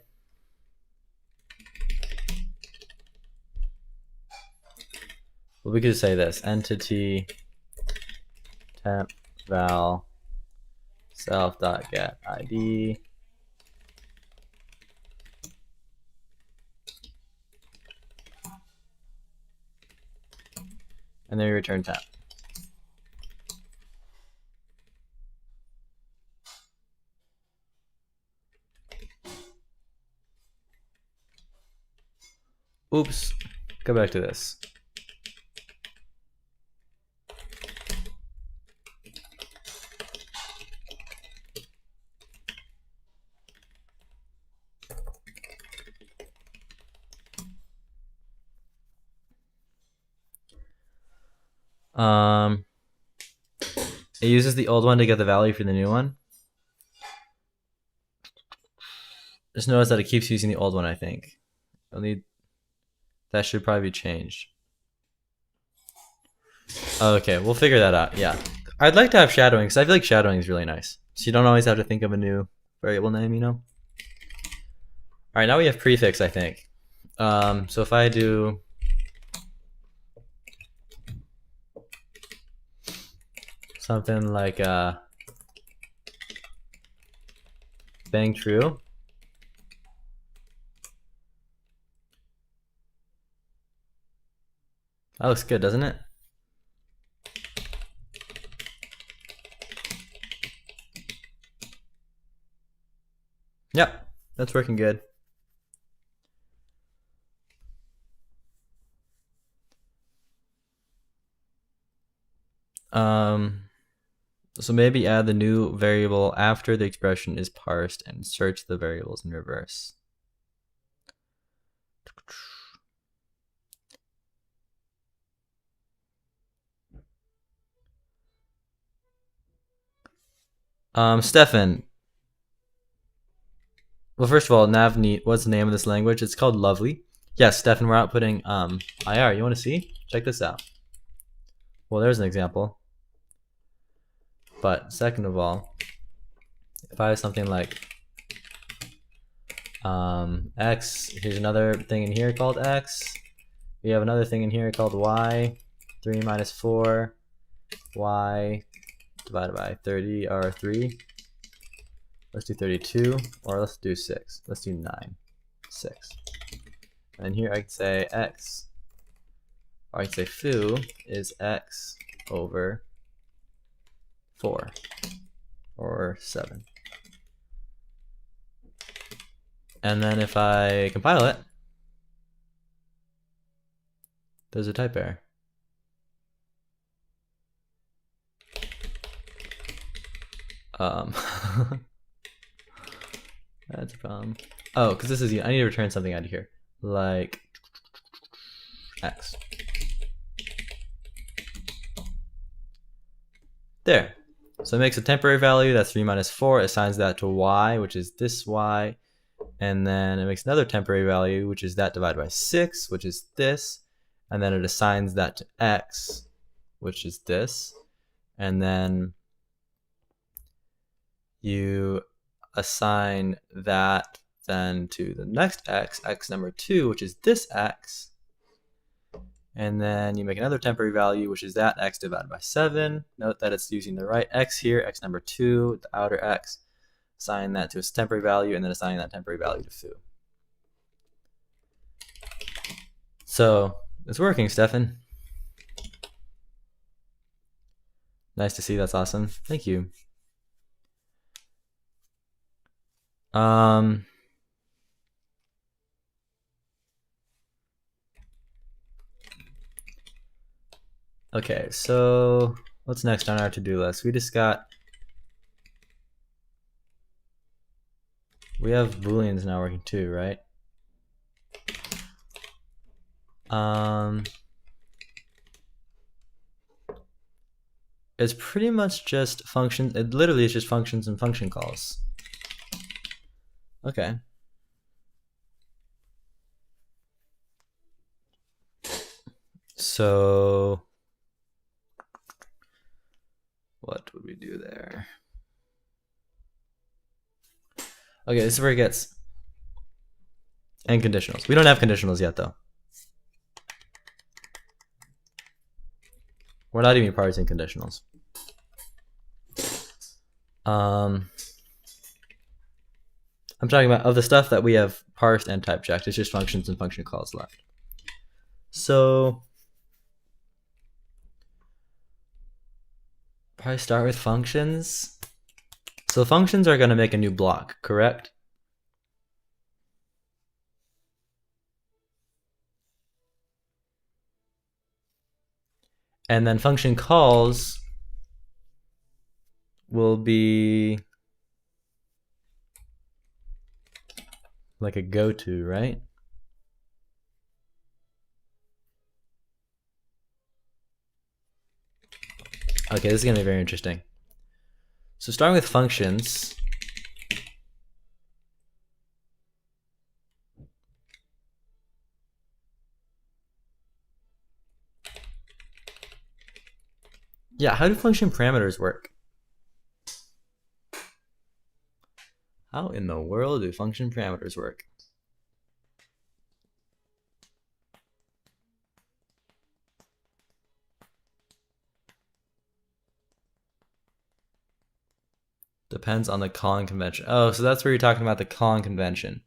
Well, we could just say this: entity temp val self.get id. And then we return temp. Oops, go back to this. It uses the old one to get the value for the new one. Just notice that it keeps using the old one, I think. That should probably be changed. Okay, we'll figure that out, yeah. I'd like to have shadowing, because I feel like shadowing is really nice. So you don't always have to think of a new variable name, you know? Alright, now we have prefix, I think. So if I do something like bang true, that looks good, doesn't it? Yep, that's working good. So maybe add the new variable after the expression is parsed and search the variables in reverse. Stefan. Well, first of all, Navneet, what's the name of this language? It's called Lovely. Yes, Stefan, we're outputting IR. You want to see? Check this out. Well, there's an example. But second of all, if I have something like x, here's another thing in here called x. We have another thing in here called y. 3 minus 4, y divided by 30 or 3. Let's do 32, or let's do 6. Let's do 9, 6. And here I can say x, or I can say foo is x over 4, or 7. And then if I compile it, there's a type error. That's a problem. Oh, because this is, I need to return something out of here, like x. There. So it makes a temporary value, that's 3 minus 4, assigns that to y, which is this y, and then it makes another temporary value, which is that divided by 6, which is this, and then it assigns that to x, which is this, and then you assign that then to the next x, x number 2, which is this x, and then you make another temporary value, which is that x divided by 7. Note that it's using the right x here, x number 2, the outer x. Assign that to its temporary value, and then assigning that temporary value to foo. So it's working, Stefan. Nice to see. That's awesome. Thank you. Okay, so what's next on our to-do list? We have booleans now working too, right? It's pretty much just functions. It literally is just functions and function calls. Okay. So what would we do there? Okay, this is where it gets and conditionals. We don't have conditionals yet though. We're not even parsing conditionals. I'm talking about of the stuff that we have parsed and type checked. It's just functions and function calls left. So probably start with functions. So functions are going to make a new block, correct? And then function calls will be like a go-to, right? Okay, this is going to be very interesting. So starting with functions, yeah, how do function parameters work? How in the world do function parameters work? Depends on the calling convention. Oh, so that's where you're talking about the calling convention.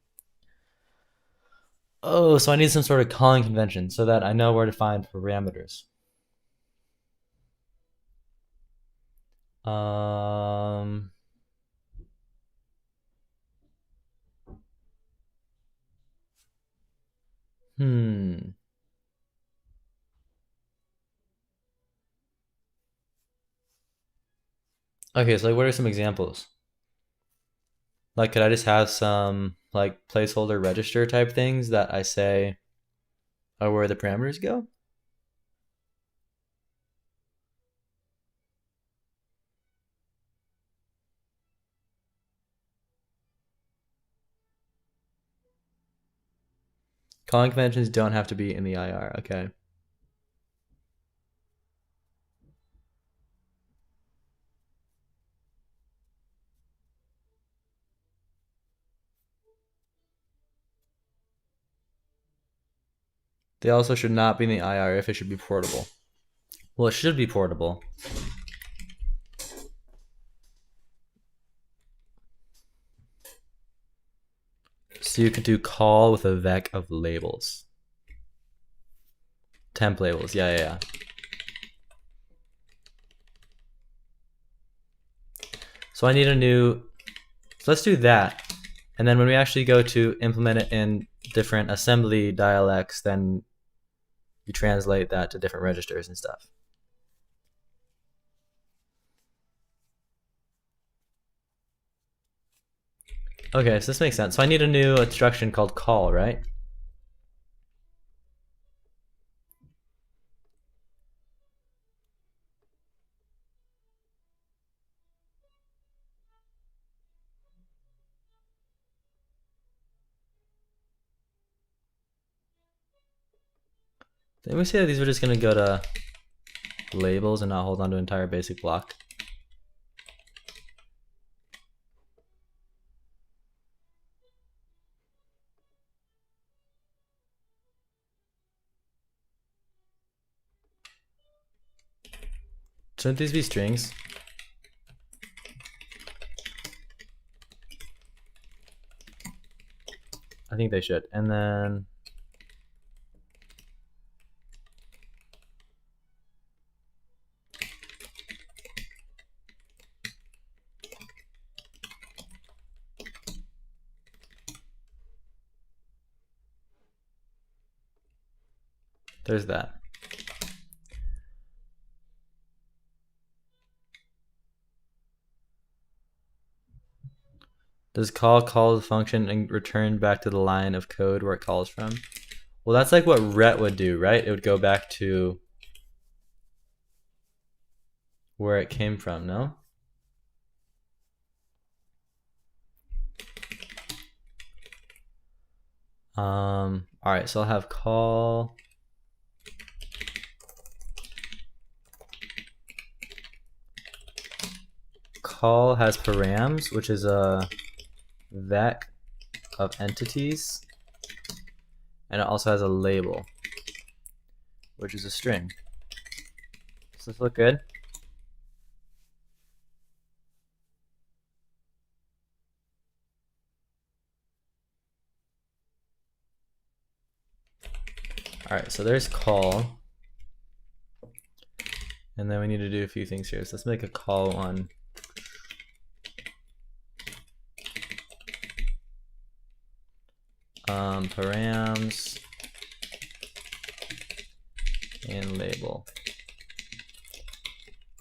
Oh, so I need some sort of calling convention so that I know where to find parameters. Um, hmm. Okay, so like, what are some examples? Like, could I just have some like placeholder register type things that I say are where the parameters go? Calling conventions don't have to be in the IR. Okay. They also should not be in the IR if it should be portable. Well, it should be portable. So you could do call with a vec of labels. Temp labels. Yeah. So I need a new, so let's do that. And then when we actually go to implement it in different assembly dialects, then you translate that to different registers and stuff. Okay, so this makes sense. So I need a new instruction called call, right? Then we say that these are just going to go to labels and not hold on to entire basic block. Shouldn't these be strings? I think they should. And then there's that. Does call the function and return back to the line of code where it calls from? Well, that's like what ret would do, right? It would go back to where it came from, no? All right, so I'll have call call has params, which is a vec of entities, and it also has a label, which is a string. Does this look good? All right, so there's call. And then we need to do a few things here. So let's make a call on params and label.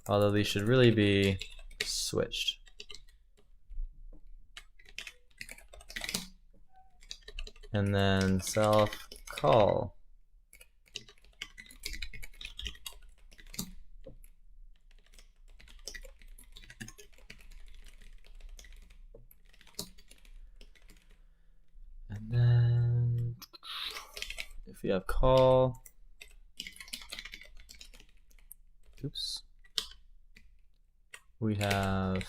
Although these should really be switched. And then self call. And then if we have call, oops, we have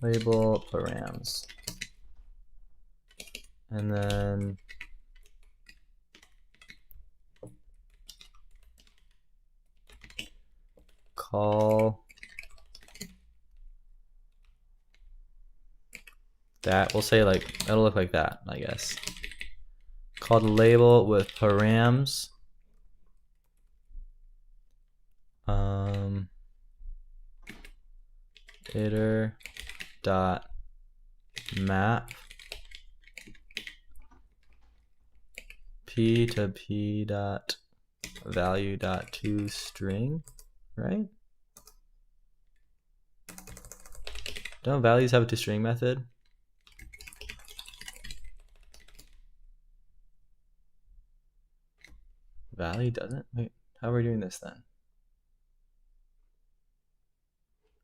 label params. And then call that, we'll say like, it'll look like that, I guess. Called label with params. Iter dot map p to p dot value dot to string, right? Don't values have a toString method? Value doesn't? Wait, how are we doing this then?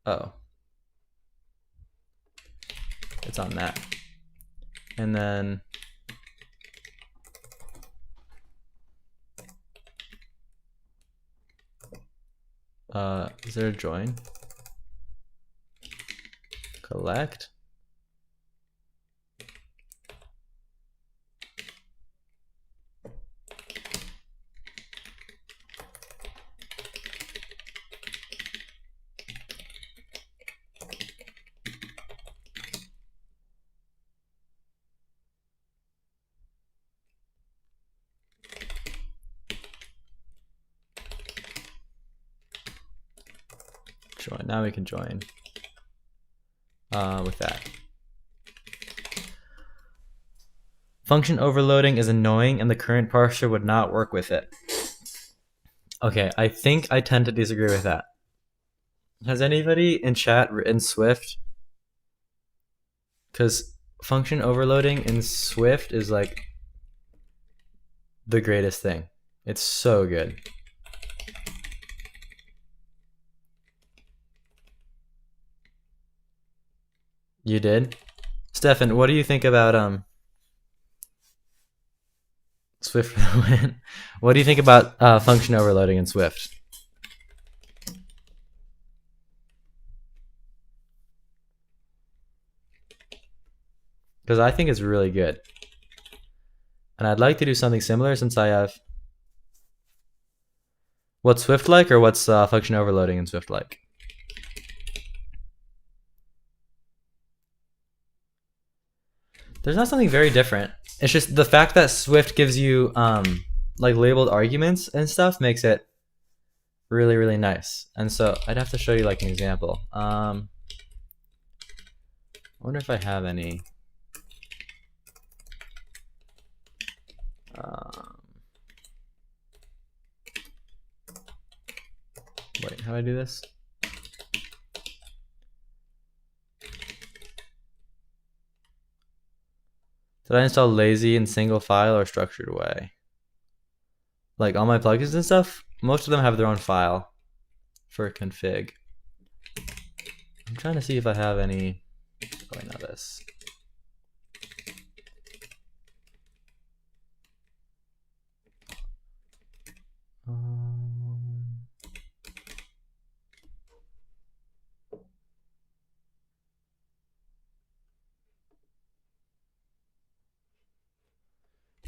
Oh. It's on that. And then is there a join? Collect. Join. Now we can join with that. Function overloading is annoying and the current parser would not work with it. Okay, I think I tend to disagree with that. Has anybody in chat written Swift? Because function overloading in Swift is like the greatest thing. It's so good. You did? Stefan, what do you think about Swift for the win? What do you think about function overloading in Swift? Because I think it's really good. And I'd like to do something similar since I have... What's Swift like, or what's function overloading in Swift like? There's not something very different. It's just the fact that Swift gives you like labeled arguments and stuff makes it really, really nice. And so I'd have to show you like an example. I wonder if I have any. Wait, how do I do this? Did I install lazy in single file or structured way? Like all my plugins and stuff, most of them have their own file for config. I'm trying to see if I have any. Oh, I know this.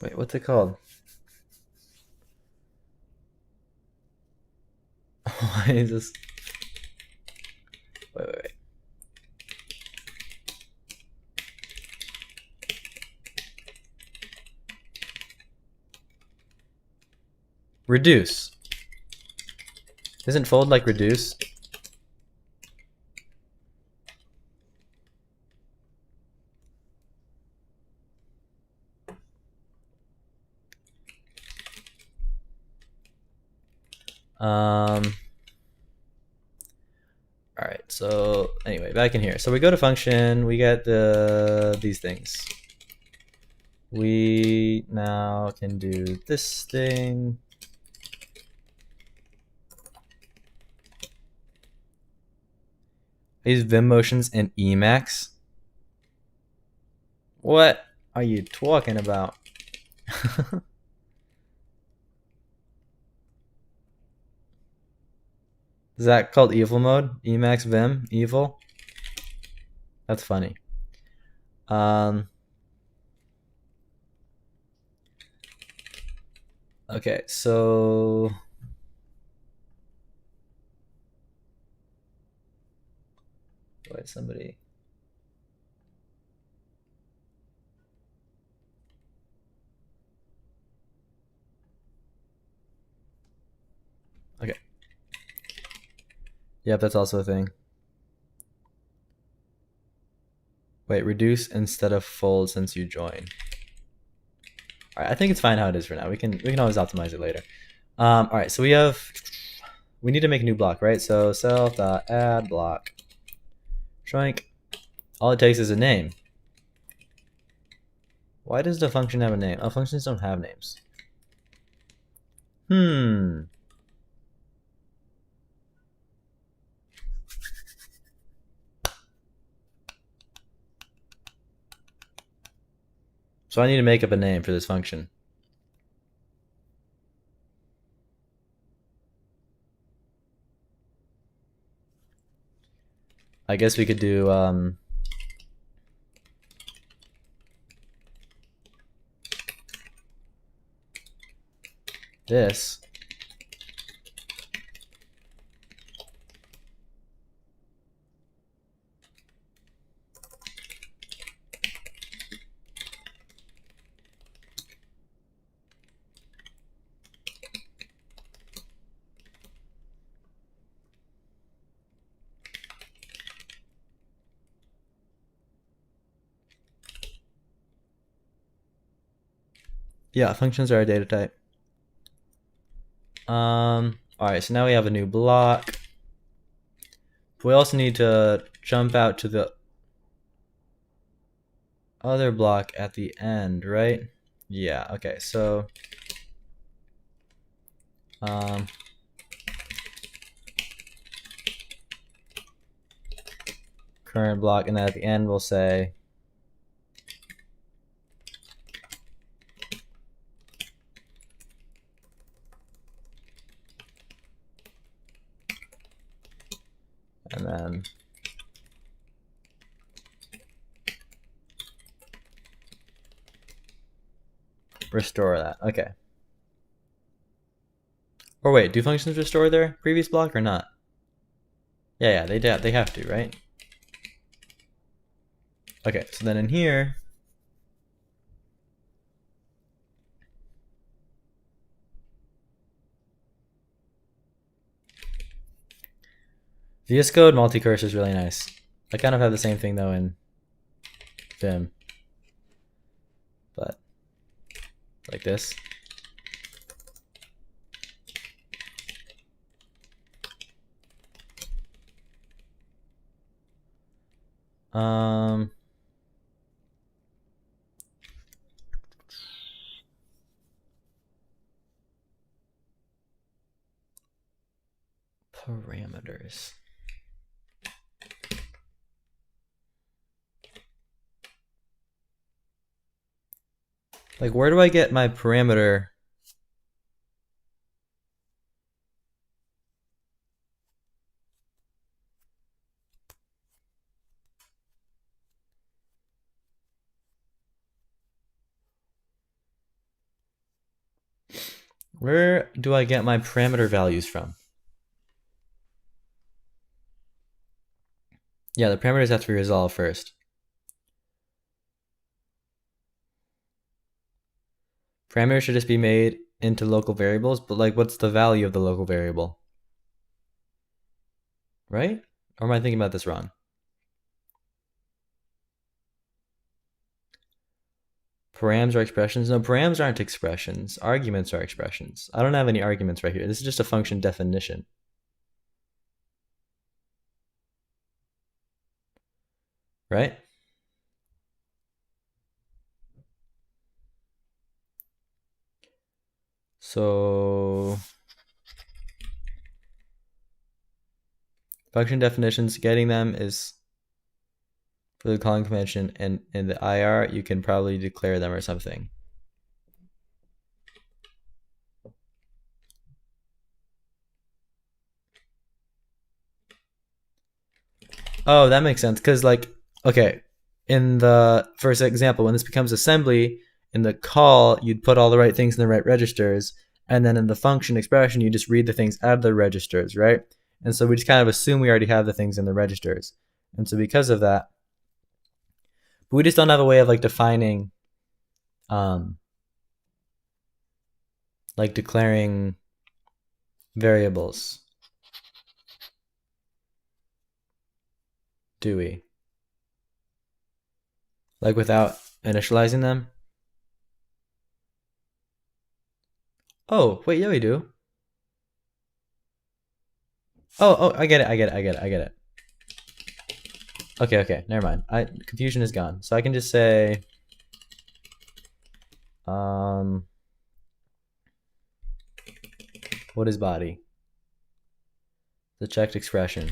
Wait, what's it called? Why is this? Wait. Reduce. Isn't fold like reduce? All right, so anyway, back in here. So we go to function, we get these things. We now can do this thing. I use Vim motions and Emacs. What are you talking about? Is that called evil mode? Emacs Vim evil? That's funny. Okay, so wait, somebody. Okay. Yep, that's also a thing. Wait, reduce instead of fold since you join. All right, I think it's fine how it is for now. We can always optimize it later. All right, so we need to make a new block, right? So self.add block. Shrink. All it takes is a name. Why does the function have a name? Oh, functions don't have names. So I need to make up a name for this function. I guess we could do this. Yeah, functions are a data type. All right, so now we have a new block. We also need to jump out to the other block at the end, right? Yeah, okay, so current block, and then at the end we'll say and then restore that. Okay. Or wait, do functions restore their previous block or not? Yeah, they have to, right? Okay, so then in here, VS Code multi-cursor is really nice. I kind of have the same thing though in Vim, but like this. Parameters. Like, where do I get my parameter? Where do I get my parameter values from? Yeah, the parameters have to be resolved first. Parameters should just be made into local variables, but like what's the value of the local variable? Right? Or am I thinking about this wrong? Params are expressions? No, params aren't expressions. Arguments are expressions. I don't have any arguments right here. This is just a function definition. Right? So function definitions, getting them is for the calling convention, and in the IR you can probably declare them or something. Oh, that makes sense. Because like, okay, in the first example, when this becomes assembly, in the call, you'd put all the right things in the right registers, and then in the function expression, you just read the things out of the registers, right? And so we just kind of assume we already have the things in the registers. And so because of that, but we just don't have a way of like defining, like declaring variables, do we? Like without initializing them? Oh, wait, yeah, we do. Oh, I get it. Okay, never mind. Confusion is gone. So I can just say, what is body? The checked expression.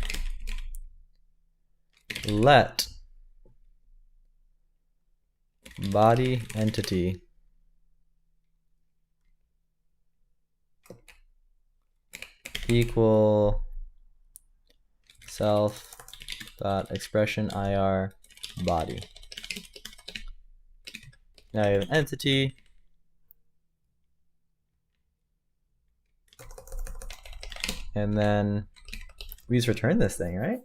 Let body entity equal self dot expression IR body. Now you have an entity. And then we just return this thing, right?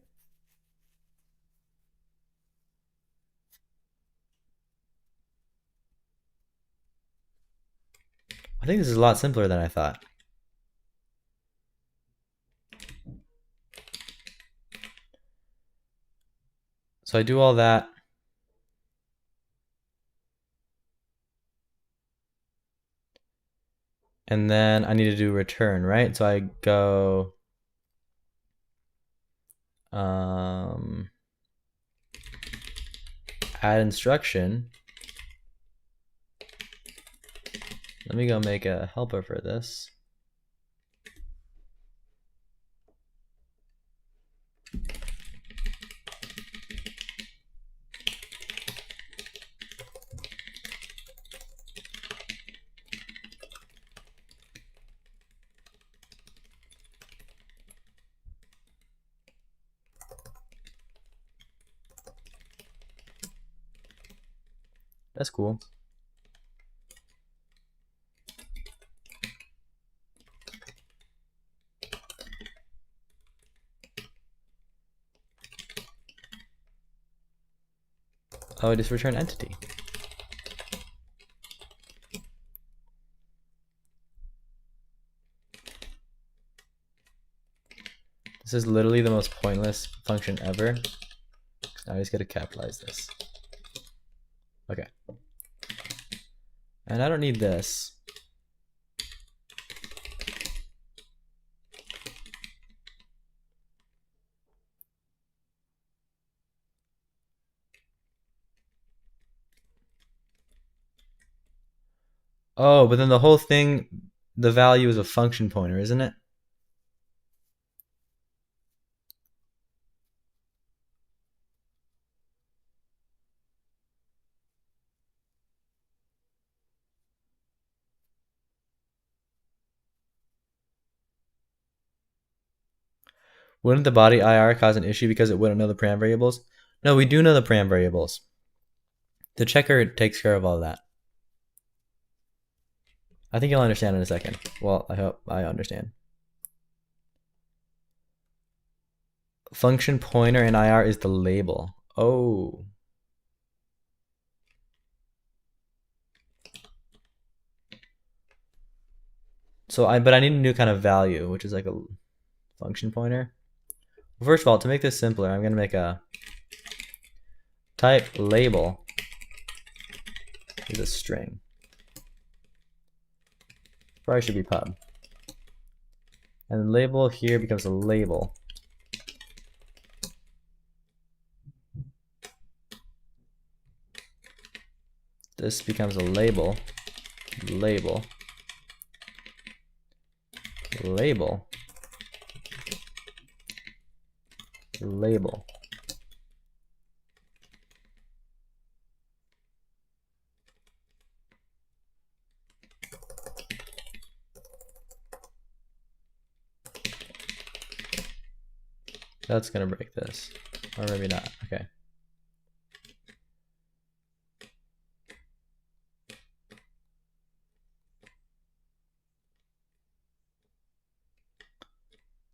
I think this is a lot simpler than I thought. So I do all that. And then I need to do return, right? So I go add instruction. Let me go make a helper for this. That's cool. Oh, just return entity. This is literally the most pointless function ever. Now I just gotta capitalize this. Okay. And I don't need this. Oh, but then the whole thing, the value is a function pointer, isn't it? Wouldn't the body IR cause an issue because it wouldn't know the param variables? No, we do know the param variables. The checker takes care of all that. I think you'll understand in a second. Well, I hope I understand. Function pointer in IR is the label. Oh. So but I need a new kind of value, which is like a function pointer. Well, first of all, to make this simpler, I'm gonna make a type label is a string. Probably should be pub. And the label here becomes a label. This becomes a label, label, label, label. That's gonna break this, or maybe not. Okay.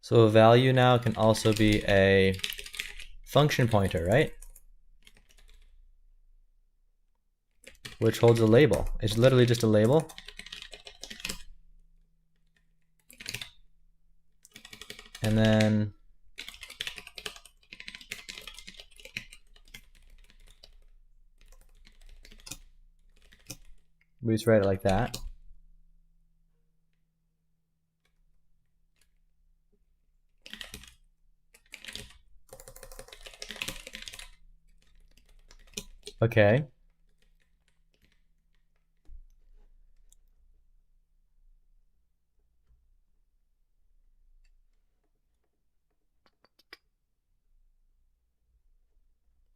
So a value now can also be a function pointer, right? Which holds a label. It's literally just a label. And then we just write it like that. Okay.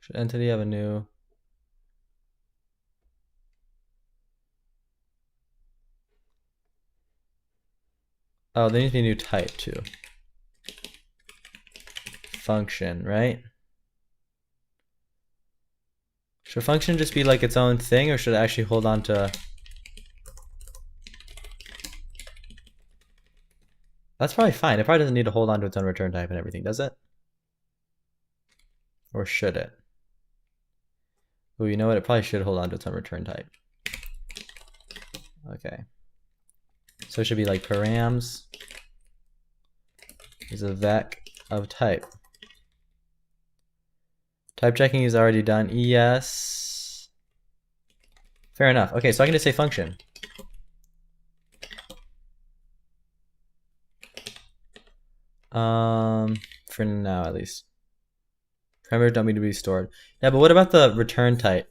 Should entity have a new? Oh, there needs to be a new type too. Function, right? Should function just be like its own thing, or should it actually hold on to? That's probably fine. It probably doesn't need to hold on to its own return type and everything, does it? Or should it? Oh, you know what? It probably should hold on to its own return type. Okay. So it should be like params is a vec of type. Type checking is already done. Yes. Fair enough. Okay, so I can just say function. For now at least. Parameters don't need to be stored. Yeah, but what about the return type?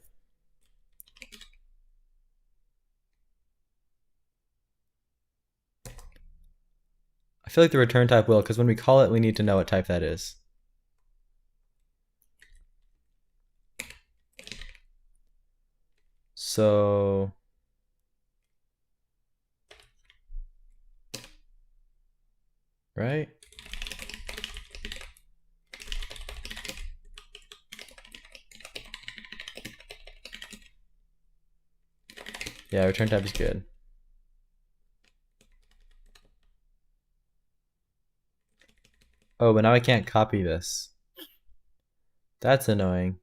I feel like the return type will, because when we call it, we need to know what type that is. So right? Yeah, return type is good. Oh, but now I can't copy this. That's annoying.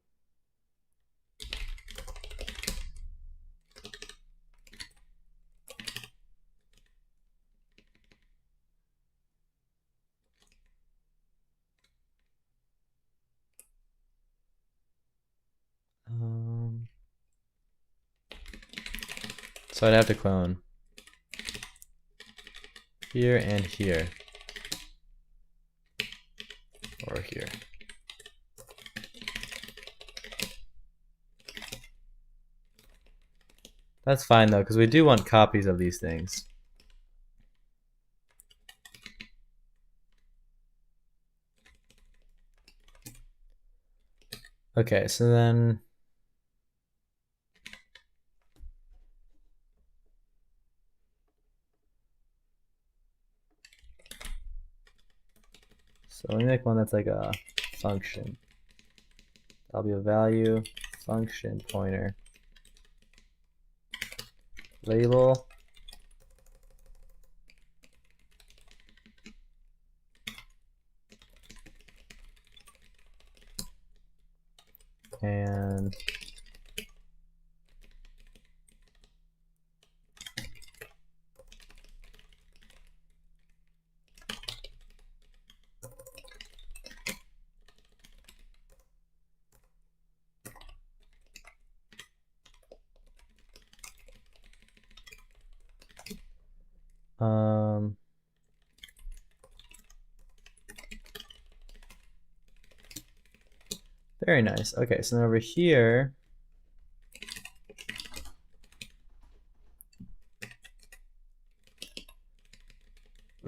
So I'd have to clone here and here, or here. That's fine though, because we do want copies of these things. Okay, so then let me make one that's like a function. That'll be a value function pointer label and very nice. Okay, so then over here,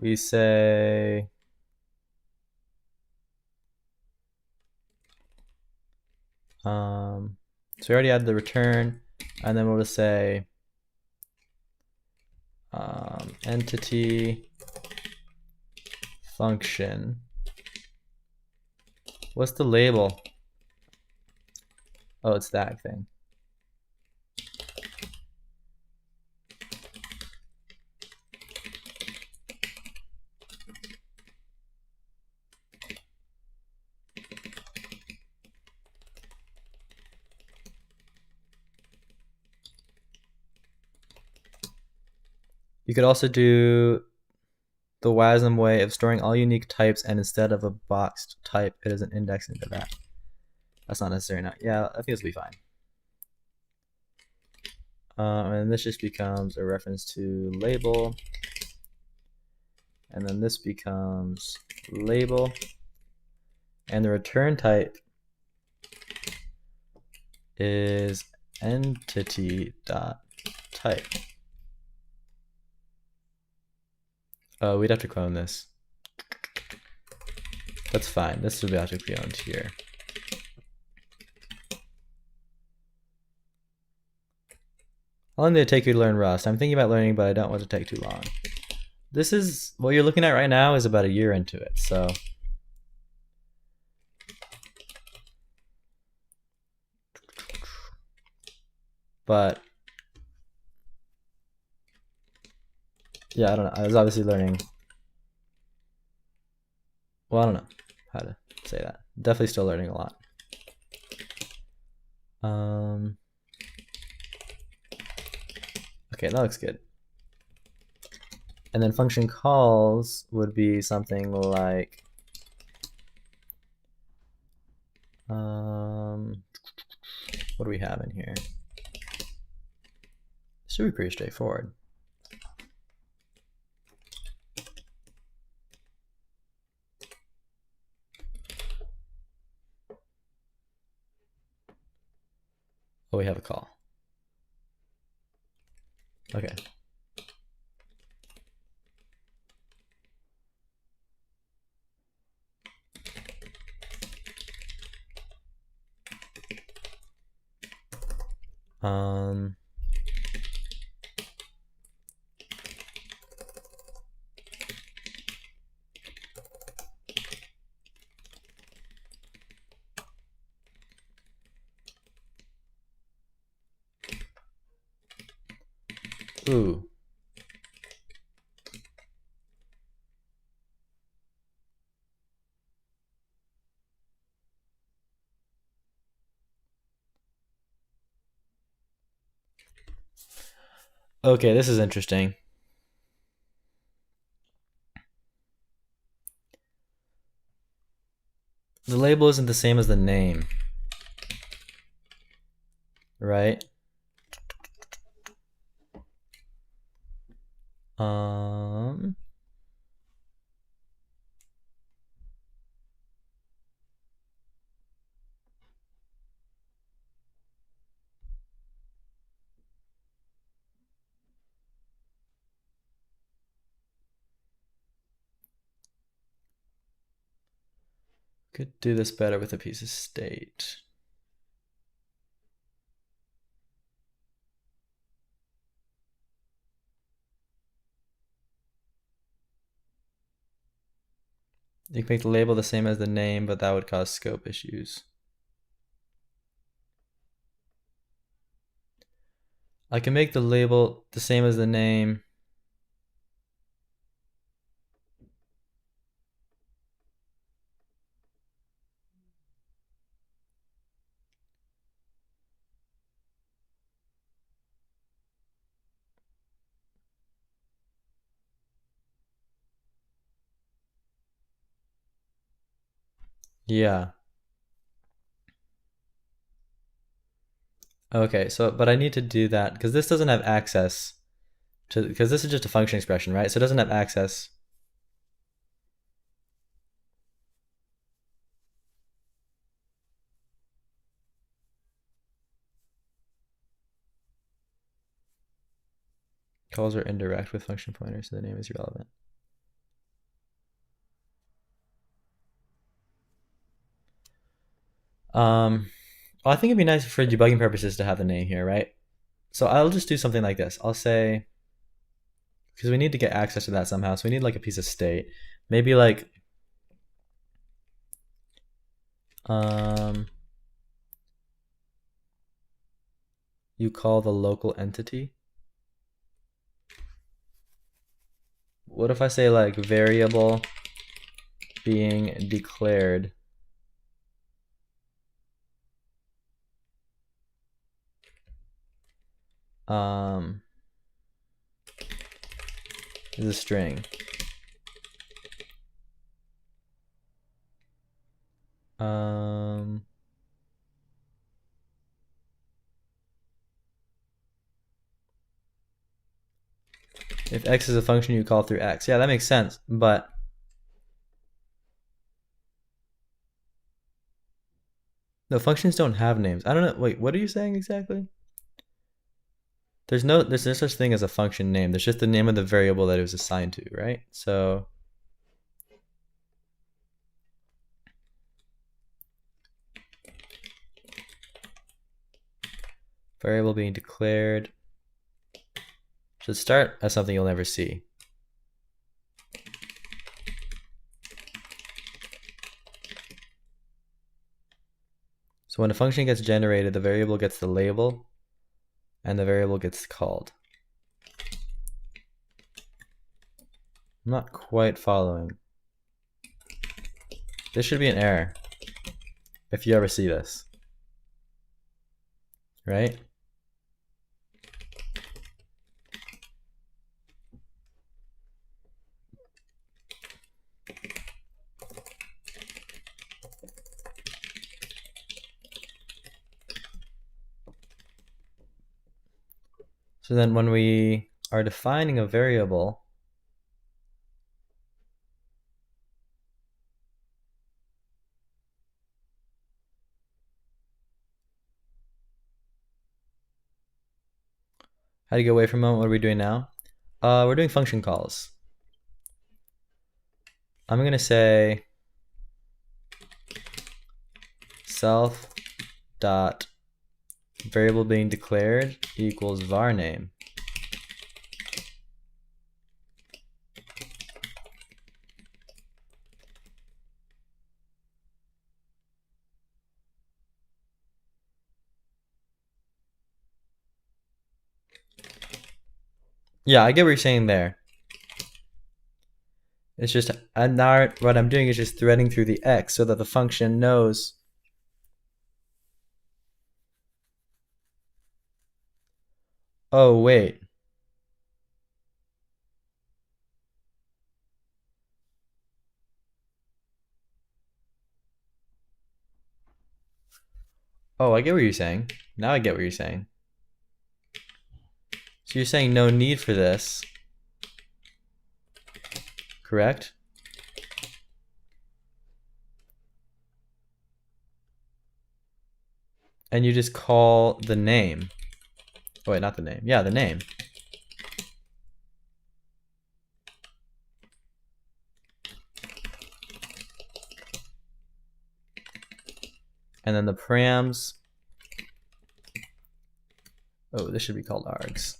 we say so we already had the return, and then we'll just say entity function. What's the label? Oh, it's that thing. You could also do the WASM way of storing all unique types, and instead of a boxed type, it is an index into that. That's not necessary now. Yeah, I think this will be fine. And this just becomes a reference to label. And then this becomes label. And the return type is entity.type. Oh, we'd have to clone this. That's fine. This will be automatically owned here. How long did it take you to learn Rust? I'm thinking about learning, but I don't want it to take too long. This is what you're looking at right now is about a year into it, so. But yeah, I don't know. I was obviously learning. Well, I don't know how to say that. Definitely still learning a lot. Okay, that looks good. And then function calls would be something like what do we have in here? Should be pretty straightforward. Oh, we have a call. Okay. Ooh. Okay, this is interesting. The label isn't the same as the name, right? Could do this better with a piece of state. You can make the label the same as the name, but that would cause scope issues. I can make the label the same as the name. Yeah. Okay, so but I need to do that because this doesn't have access to, because this is just a function expression, right? So it doesn't have access. Calls are indirect with function pointers, so the name is irrelevant. Well, I think it'd be nice for debugging purposes to have the name here, right? So I'll just do something like this. I'll say, because we need to get access to that somehow, so we need like a piece of state. Maybe like you call the local entity. What if I say like variable being declared is a string. If x is a function you call through x. Yeah, that makes sense, but no, functions don't have names. I don't know. Wait, what are you saying exactly? There's no such thing as a function name. There's just the name of the variable that it was assigned to, right? So variable being declared should start as something you'll never see. So when a function gets generated, the variable gets the label and the variable gets called. I'm not quite following. This should be an error if you ever see this, right? So then when we are defining a variable, how do you get away from a moment? What are we doing now? We're doing function calls. I'm going to say self dot variable being declared equals var name. Yeah, I get what you're saying there. It's just, and now what I'm doing is just threading through the x so that the function knows. Oh, wait. Oh, I get what you're saying. Now I get what you're saying. So you're saying no need for this, correct? And you just call the name. Oh, wait, not the name. Yeah, the name. And then the params. Oh, this should be called args.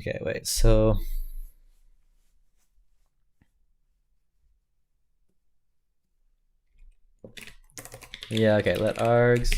Okay, wait, so yeah, okay, let args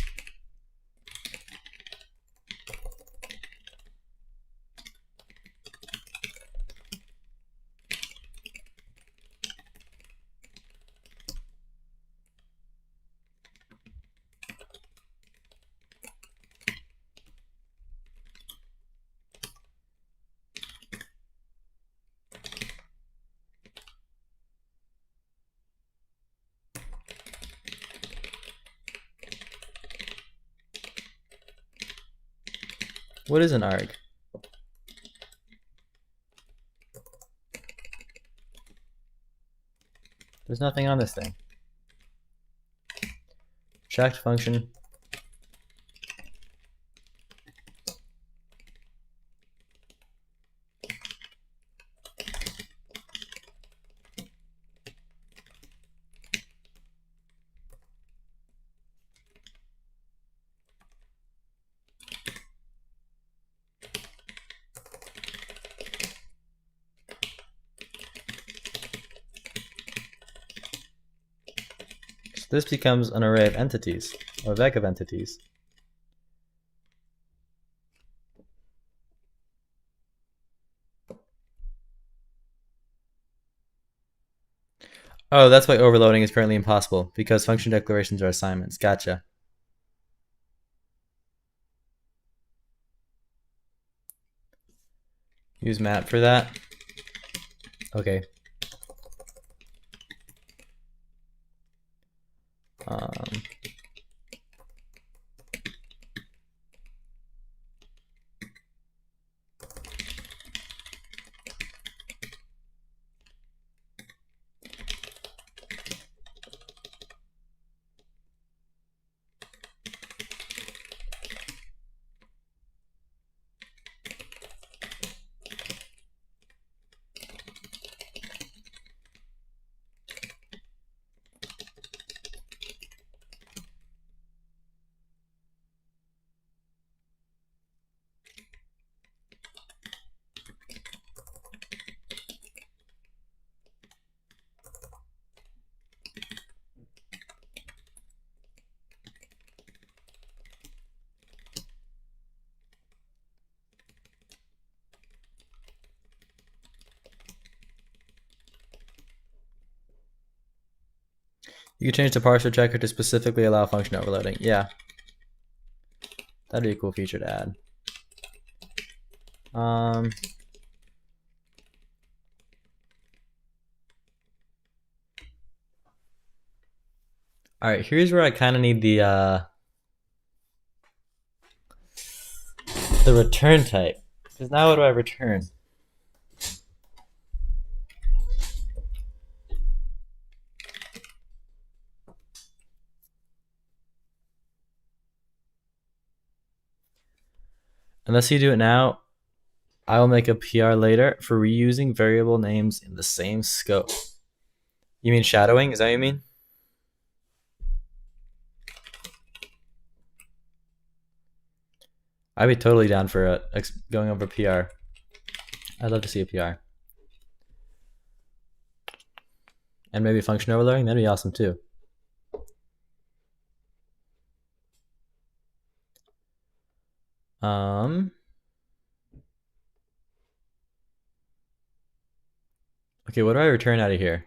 what is an arg? There's nothing on this thing. Checked function. So this becomes an array of entities, or vec of entities. Oh, that's why overloading is currently impossible, because function declarations are assignments. Gotcha. Use map for that. Okay. You can change the parser checker to specifically allow function overloading. Yeah. That'd be a cool feature to add. All right, here's where I kind of need the return type. Because now what do I return? Unless you do it now, I will make a PR later for reusing variable names in the same scope. You mean shadowing? Is that what you mean? I'd be totally down for going over PR. I'd love to see a PR. And maybe function overloading, that'd be awesome too. Okay, what do I return out of here?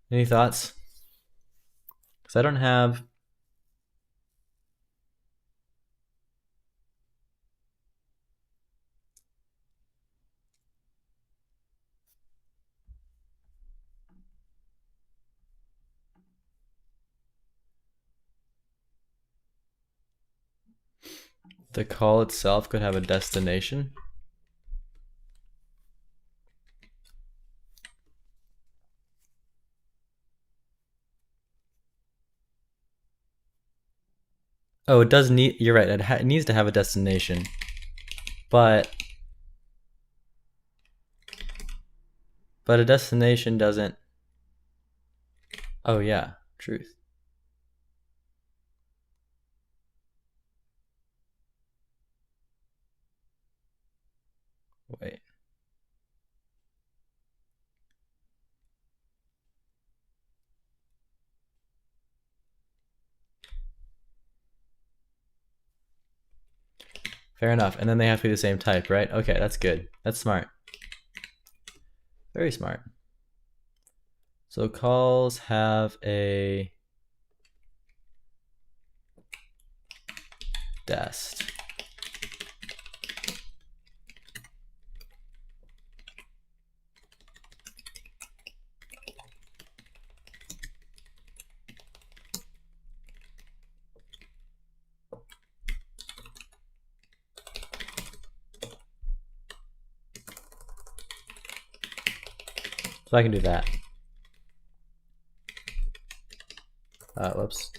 Any thoughts? Because I don't have... The call itself could have a destination. Oh, it does need. You're right. It needs to have a destination, but a destination doesn't. Oh yeah, truth. Wait. Fair enough. And then they have to be the same type, right? Okay, that's good. That's smart. Very smart. So calls have a dest. So I can do that. Whoops.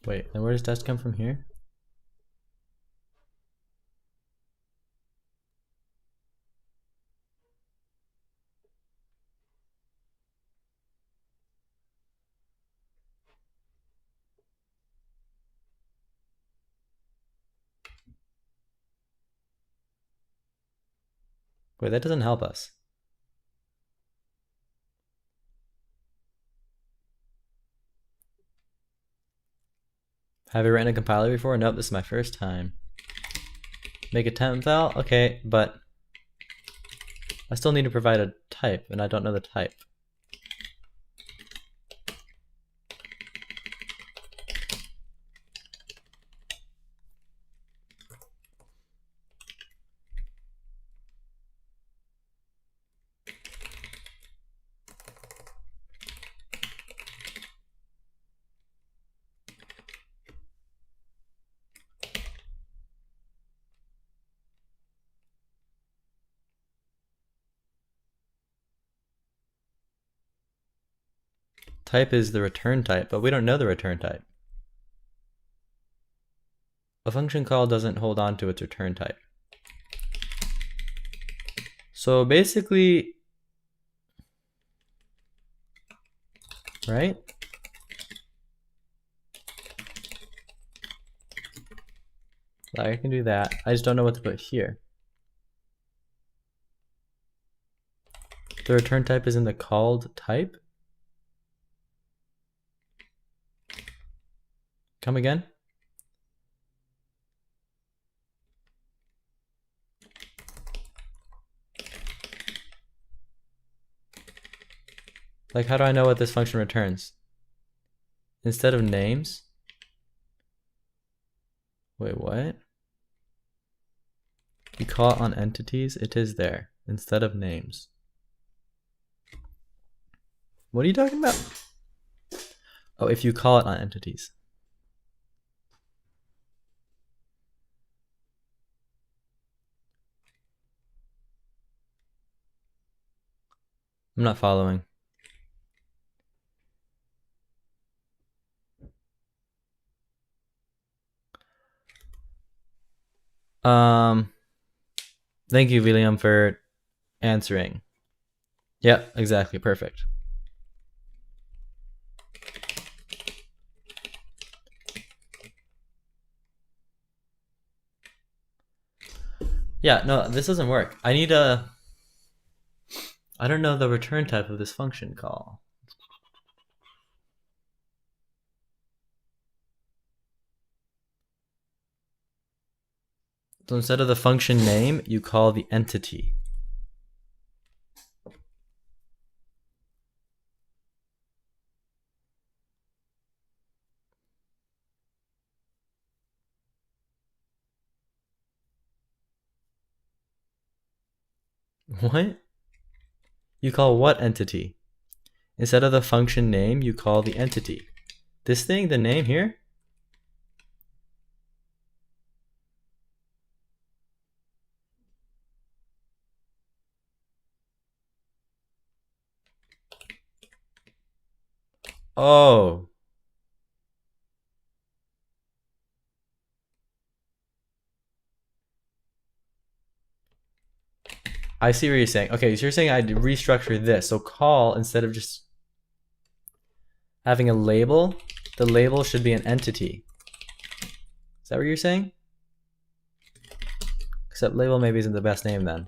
Wait, and where does dest come from here? Wait, that doesn't help us. Have you written a compiler before? Nope, this is my first time. Make a temp val? Okay, but I still need to provide a type, and I don't know the type. Type is the return type, but we don't know the return type. A function call doesn't hold on to its return type. So basically, right? I can do that. I just don't know what to put here. The return type is in the called type. Come again? Like, how do I know what this function returns? Instead of names? Wait, what? You call it on entities, it is there, instead of names. What are you talking about? Oh, if you call it on entities. I'm not following. Thank you, William, for answering. Yep, exactly, perfect. Yeah, no, this doesn't work. I need a... I don't know the return type of this function call. So instead of the function name, you call the entity. What? You call what entity? Instead of the function name, you call the entity. This thing, the name here, oh, I see what you're saying. Okay, so you're saying I'd restructure this. So call, instead of just having a label, the label should be an entity. Is that what you're saying? Except label maybe isn't the best name then.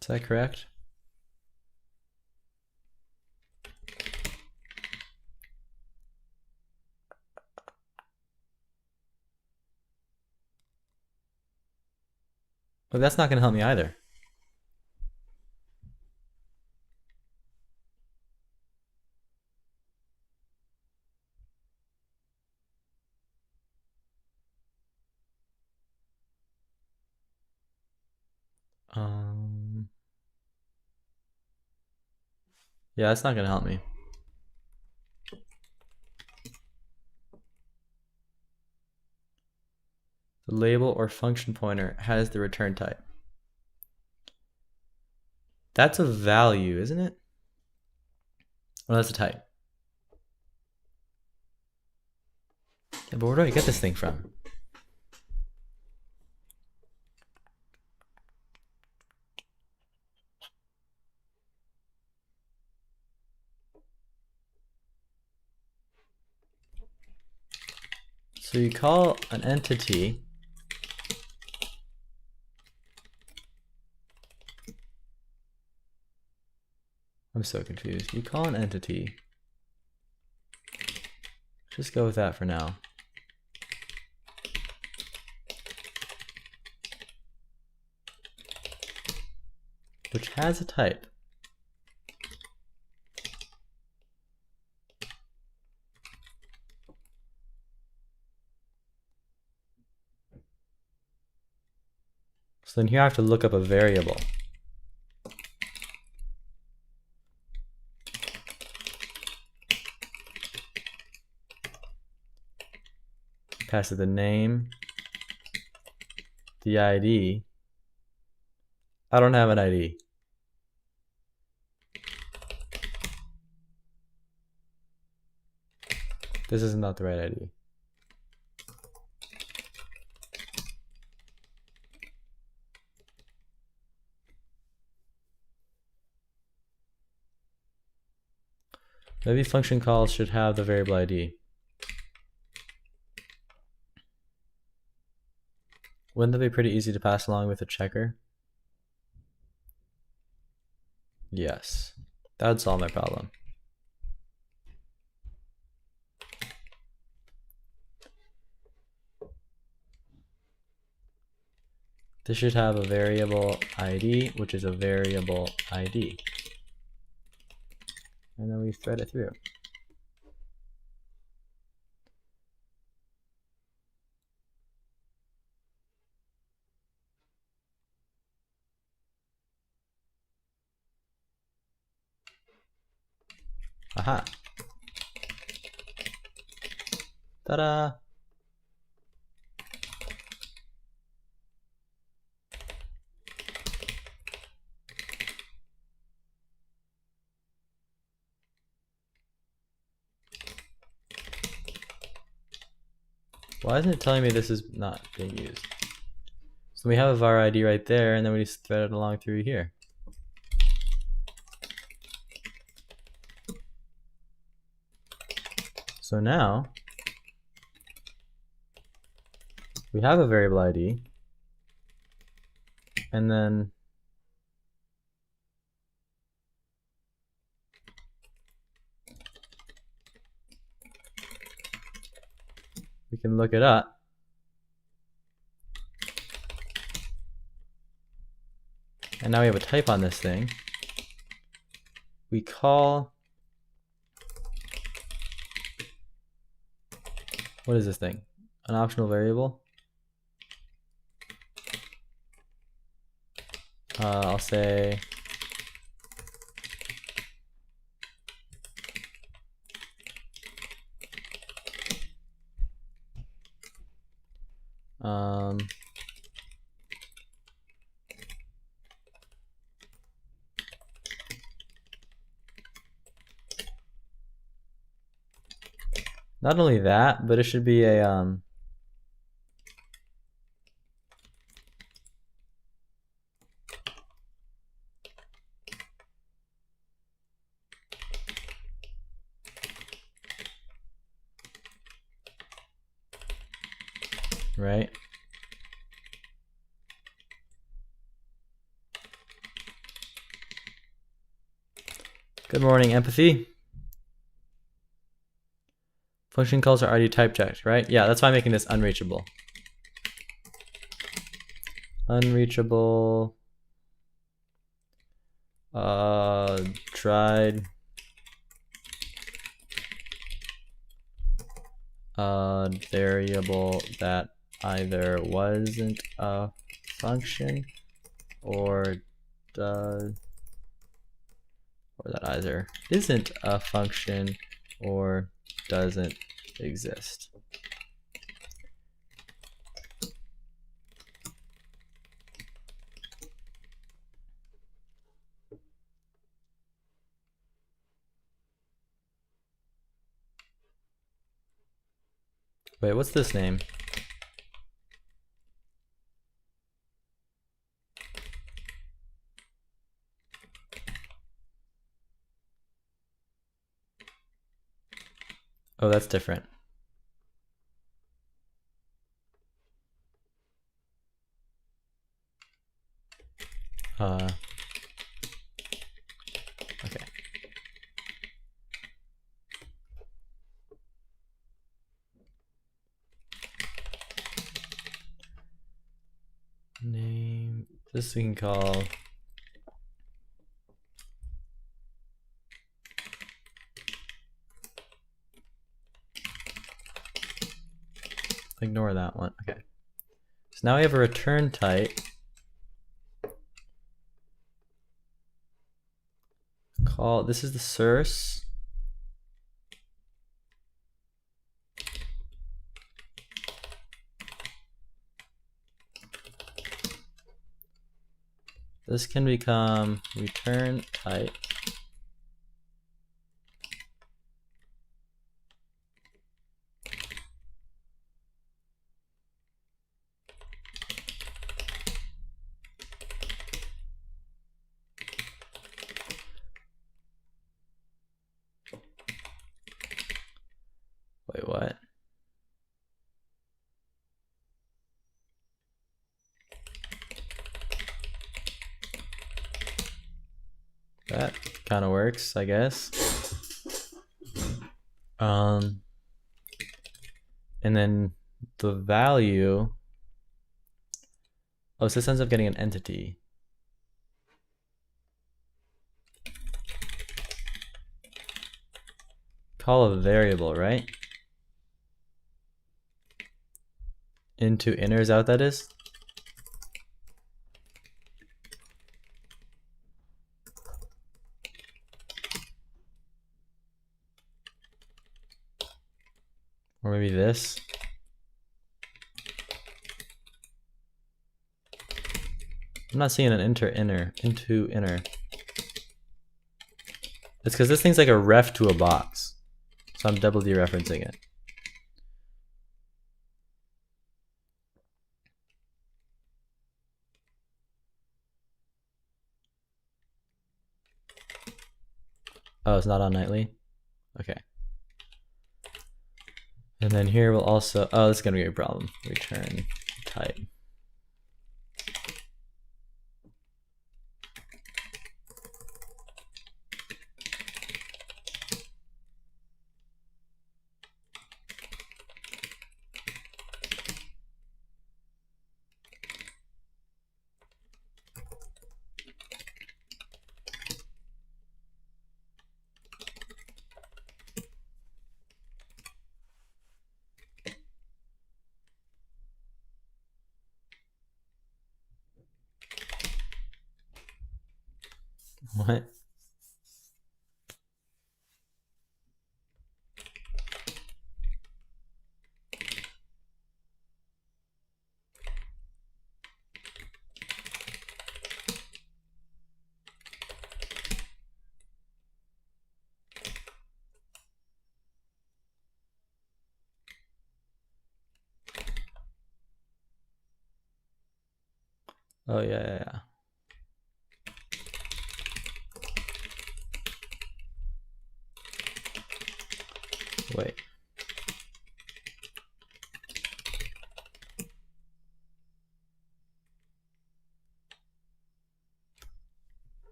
Is that correct? But that's not going to help me either. Yeah, that's not going to help me. The label or function pointer has the return type. That's a value, isn't it? Well, that's a type. Yeah, but where do I get this thing from? So you call an entity I'm so confused. You call an entity. Just go with that for now. Which has a type. So then here I have to look up a variable. Pass it the name, the ID. I don't have an ID. This is not the right ID. Maybe function calls should have the variable ID. Wouldn't that be pretty easy to pass along with a checker? Yes, that would solve my problem. This should have a variable ID, which is a variable ID. And then we thread it through. Aha. Ta-da! Why isn't it telling me this is not being used? So we have a var ID right there, and then we just thread it along through here. So now we have a variable ID, and then we can look it up. And now we have a type on this thing. we call, what is this thing? An optional variable. I'll say not only that, but it should be a right? Good morning, empathy. Function calls are already type checked, right? Yeah, that's why I'm making this unreachable. Unreachable. Tried. Variable that either wasn't a function or does, or that either isn't a function or doesn't exist. Wait, what's this name? Oh, that's different. Okay. Name, this we can call ignore that one. Okay. So now we have a return type call, this is the source. This can become return type. Wait, what? That kind of works, I guess. And then the value, oh, so this ends up getting an entity. Call a variable, right? Into inner, is that what that is? Or maybe this. I'm not seeing an into inner. It's because this thing's like a ref to a box. So I'm double dereferencing it. Oh, it's not on nightly? Okay. And then here we'll also, oh, this is gonna be a problem. Return type. What? Oh yeah. Wait.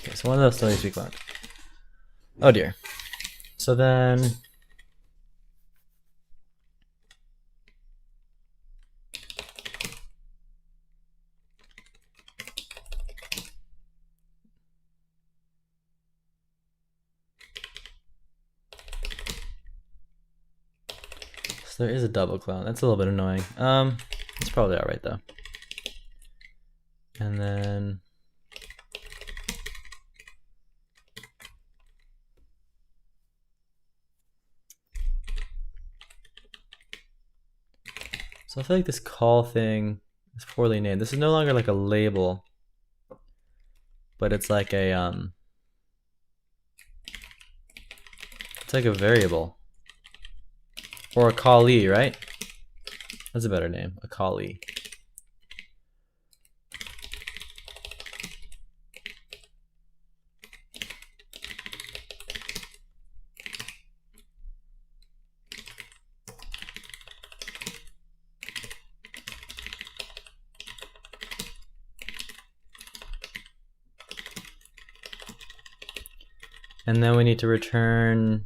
Okay, so one of those still needs to be cloned. Oh dear. So then there is a double clone. That's a little bit annoying. It's probably all right though. And then so I feel like this call thing is poorly named. This is no longer like a label, but it's like a it's like a variable or a callee, right? That's a better name, a callee. And then we need to return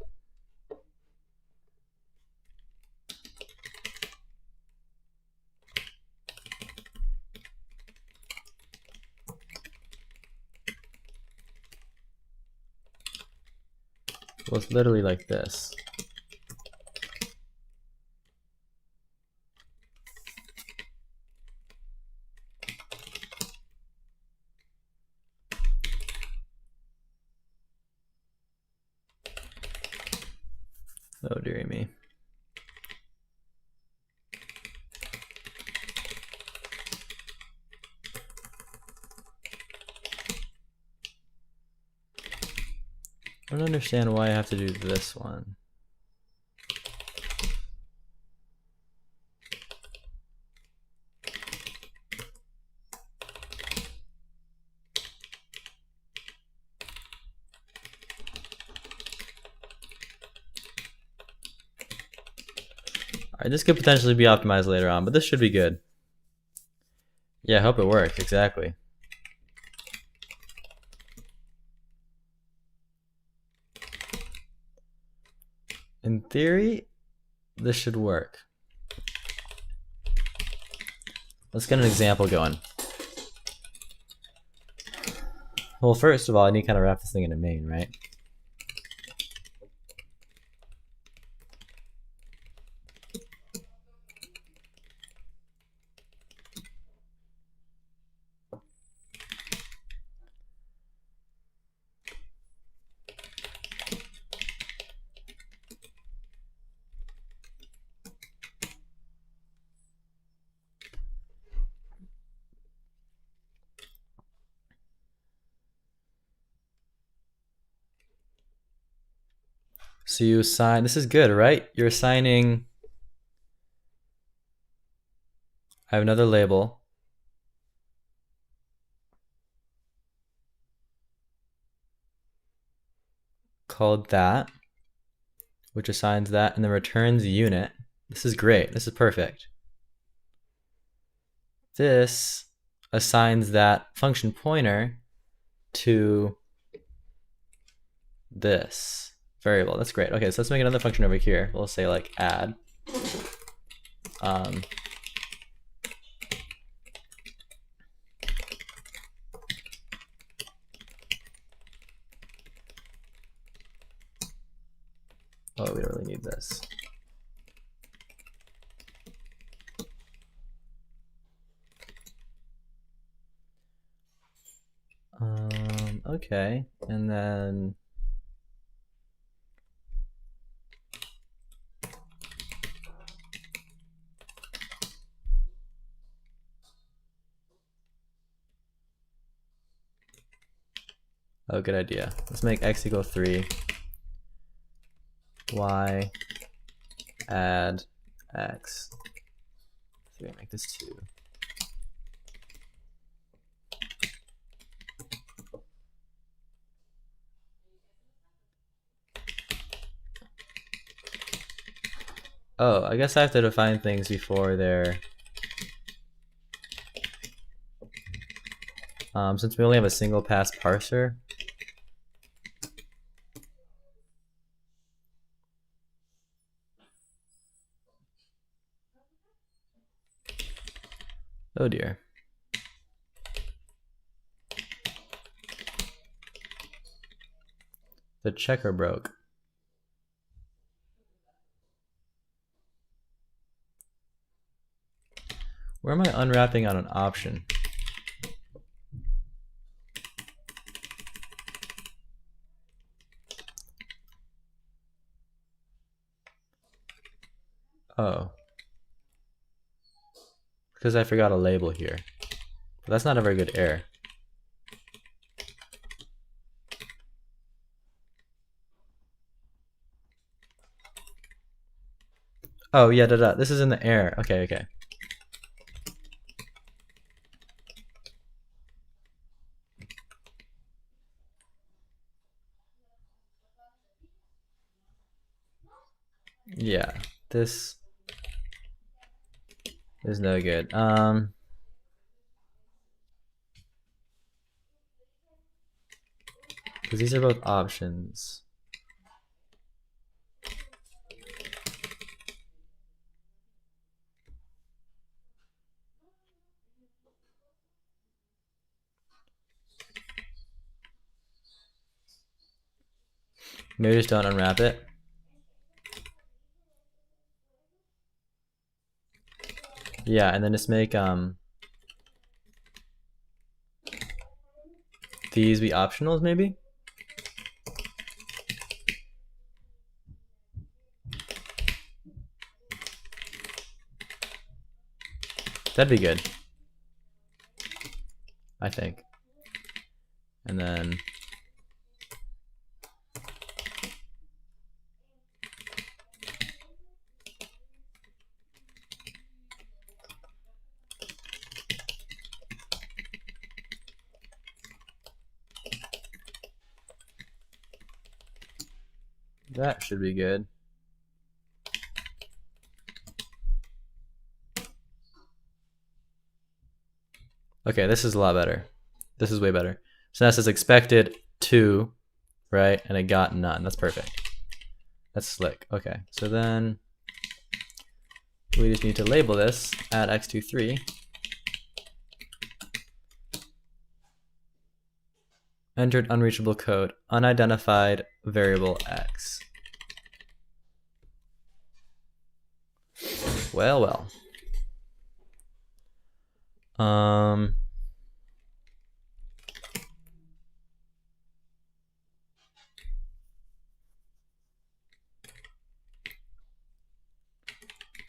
well, it's literally like this. Oh dearie me. I don't understand why I have to do this one. Alright, this could potentially be optimized later on, but this should be good. Yeah, I hope it works, exactly. In theory, this should work. Let's get an example going. Well, first of all, I need to kind of wrap this thing in a main, right? So you assign, this is good, right? You're assigning, I have another label called that, which assigns that and then returns unit. This is great, this is perfect. This assigns that function pointer to this variable. That's great. Okay, so let's make another function over here. We'll say like add. Oh, we don't really need this. Okay, and then oh, good idea. Let's make x equal 3, y add x. So we make this 2. Oh, I guess I have to define things before they're... since we only have a single pass parser. Oh dear. The checker broke. Where am I unwrapping on an option? Oh. Because I forgot a label here. But that's not a very good error. Oh, yeah, this is in the error. Okay, okay. Yeah, this is no good. Because these are both options. Maybe just don't unwrap it. Yeah, and then just make these be optionals maybe? That'd be good, I think. And then that should be good. Okay, this is a lot better. This is way better. So that says expected 2, right? And it got none. That's perfect. That's slick. Okay, so then we just need to label this at x23. Entered unreachable code, unidentified variable x. Well, well.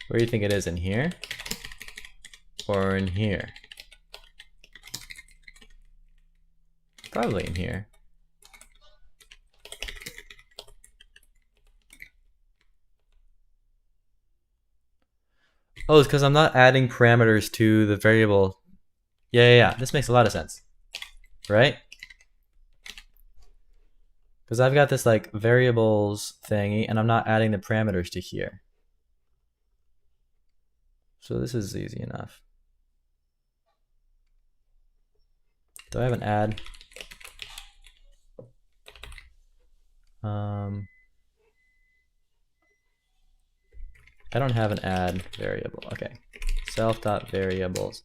Where do you think it is? In here? Or in here? Probably in here. Oh, it's because I'm not adding parameters to the variable. Yeah. This makes a lot of sense. Right? Because I've got this like variables thingy and I'm not adding the parameters to here. So this is easy enough. Do I have an add? I don't have an add variable. Okay. Self.variables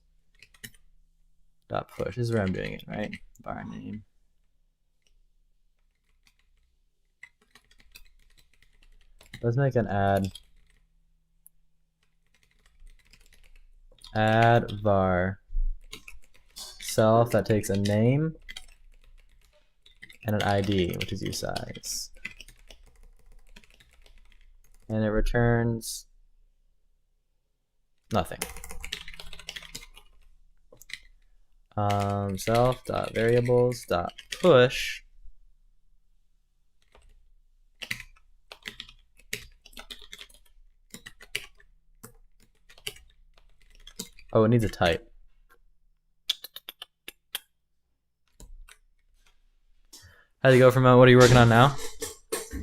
dot push. This is where I'm doing it, right? Bar name. Let's make an add var self that takes a name and an ID, which is usize. And it returns nothing. Self.variables.push. Oh, it needs a type. How'd you go from what are you working on now?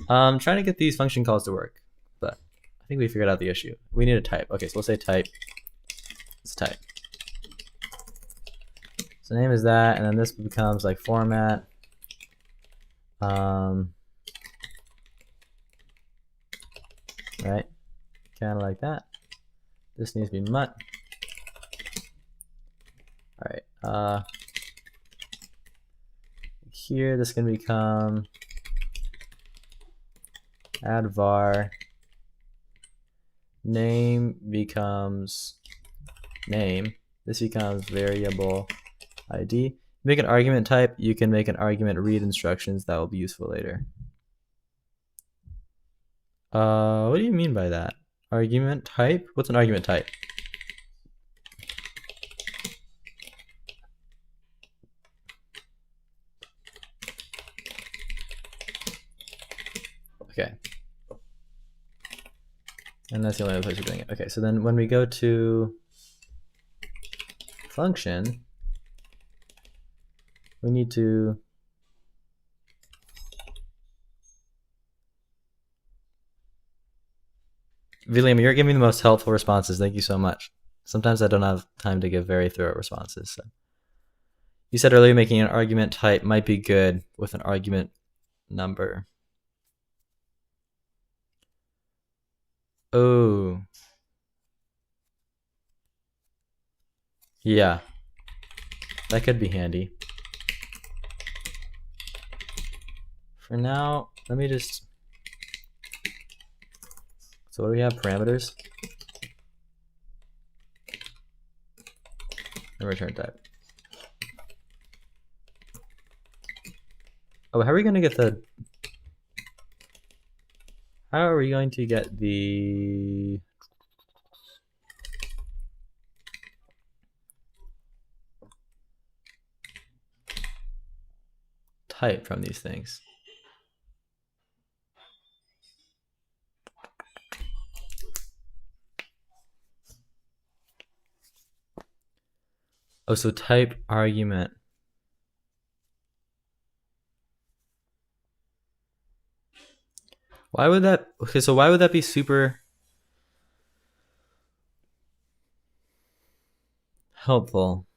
Trying to get these function calls to work, but I think we figured out the issue. We need a type. Okay, so we'll say type. It's type. So name is that, and then this becomes like format. Right? Kind of like that. This needs to be mutt. All right. Here, this can become add var. Name becomes name. This becomes variable ID. Make an argument type. You can make an argument read instructions that will be useful later. What do you mean by that? Argument type? What's an argument type? Okay. And that's the only other place we're doing it. Okay, so then when we go to function, we need to William, you're giving me the most helpful responses. Thank you so much. Sometimes I don't have time to give very thorough responses. So. You said earlier making an argument type might be good with an argument number. Oh. Yeah. That could be handy. For now, let me just... So what do we have? Parameters? And return type. Oh, how are we going to get the... How are we going to get the... type from these things? Oh, so type argument. Why would that... Okay, so why would that be super helpful?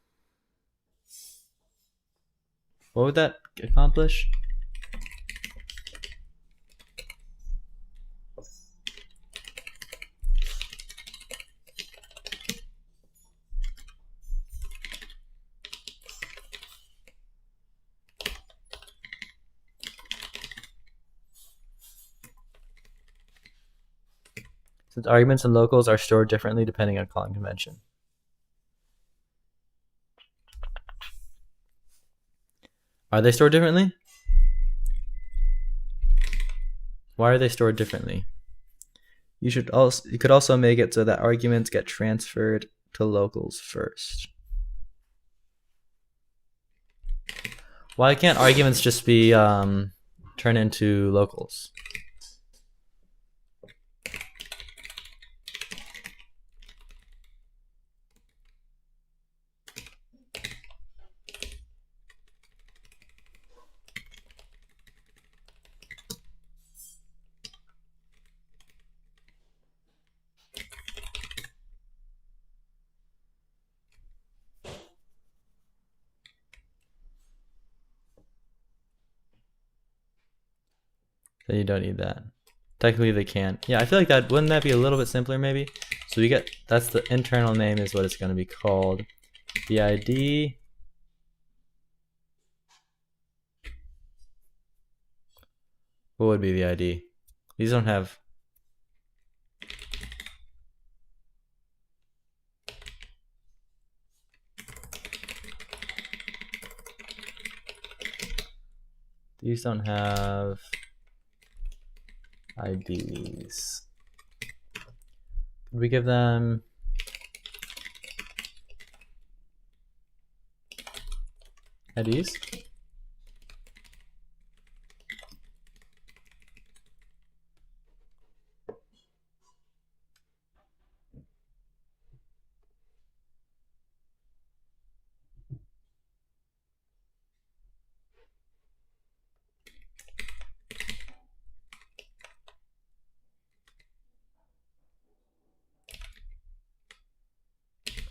What would that accomplish? Since arguments and locals are stored differently depending on calling convention. Are they stored differently? Why are they stored differently? You could also make it so that arguments get transferred to locals first. Why can't arguments just be turned into locals? Then you don't need that. Technically they can. Yeah, I feel like that, wouldn't that be a little bit simpler maybe? So we get, that's the internal name is what it's going to be called. The ID. What would be the ID? These don't have. These don't have IDs. Could we give them IDs?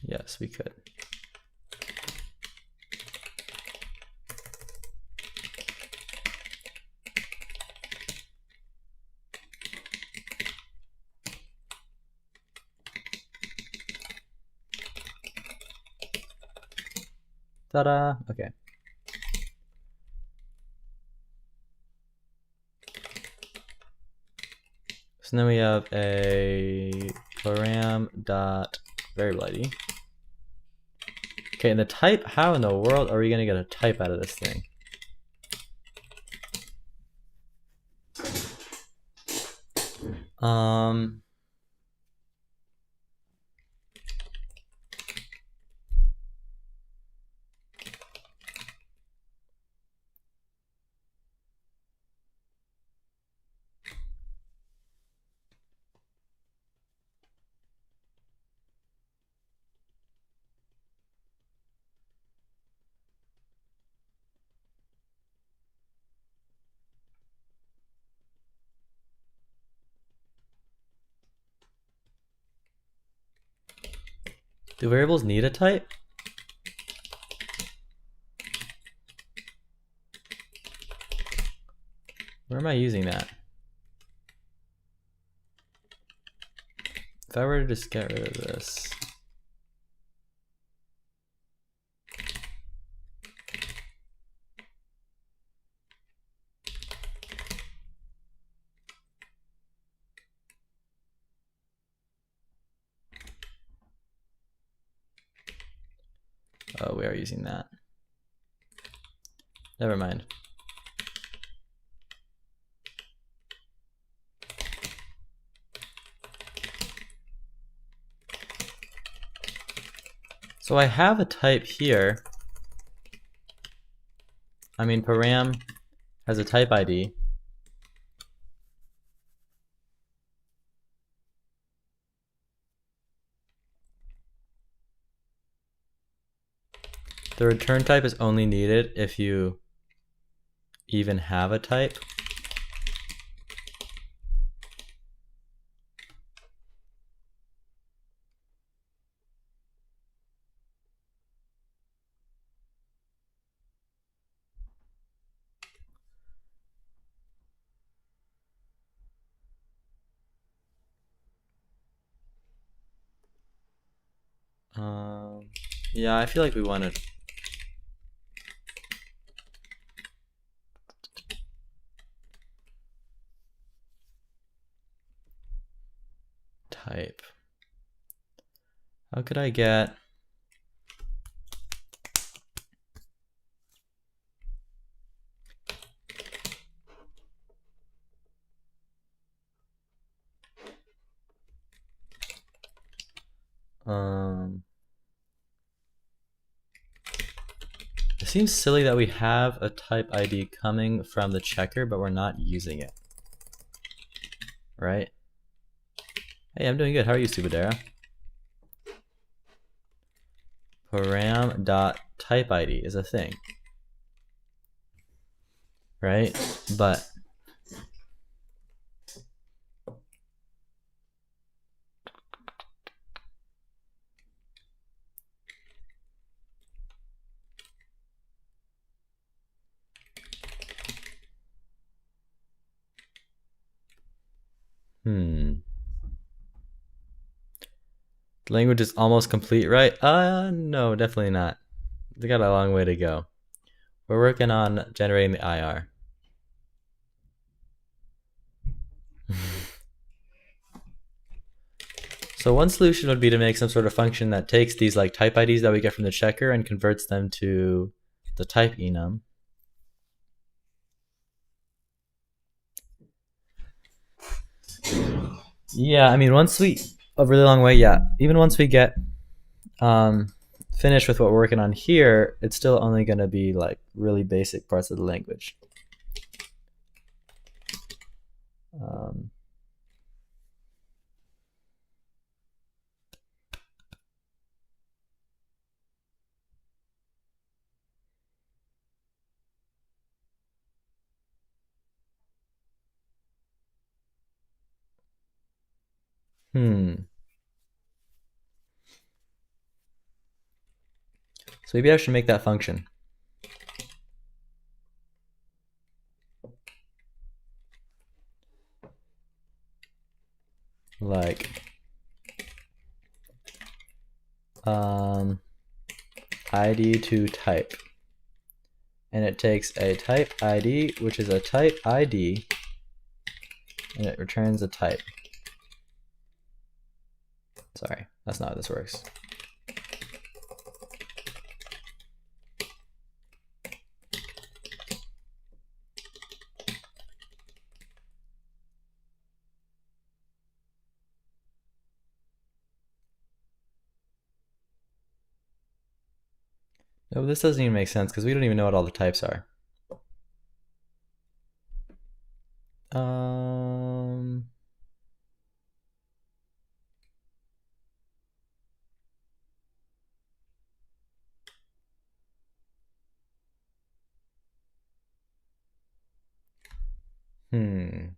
Yes, we could. Ta-da! Okay. So then we have a param dot variable ID. Okay, and the type, how in the world are we gonna get a type out of this thing? Do variables need a type? Where am I using that? If I were to just get rid of this. Oh, we are using that. Never mind. So I have a type here. I mean, param has a type ID. The return type is only needed if you even have a type. Yeah, I feel like we want to type. How could I get it seems silly that we have a type ID coming from the checker, but we're not using it. Right? Hey, I'm doing good. How are you, Subadera? Param.typeID is a thing. Right? But The language is almost complete, right? No, definitely not. We got a long way to go. We're working on generating the IR. So one solution would be to make some sort of function that takes these like type IDs that we get from the checker and converts them to the type enum. Yeah, I mean, once we a really long way, yeah. Even once we get finished with what we're working on here, it's still only going to be like really basic parts of the language. Um, hmm. So maybe I should make that function. Like ID to type. And it takes a type ID, which is a type ID, and it returns a type. Sorry, that's not how this works. No, this doesn't even make sense because we don't even know what all the types are. Um, hmm.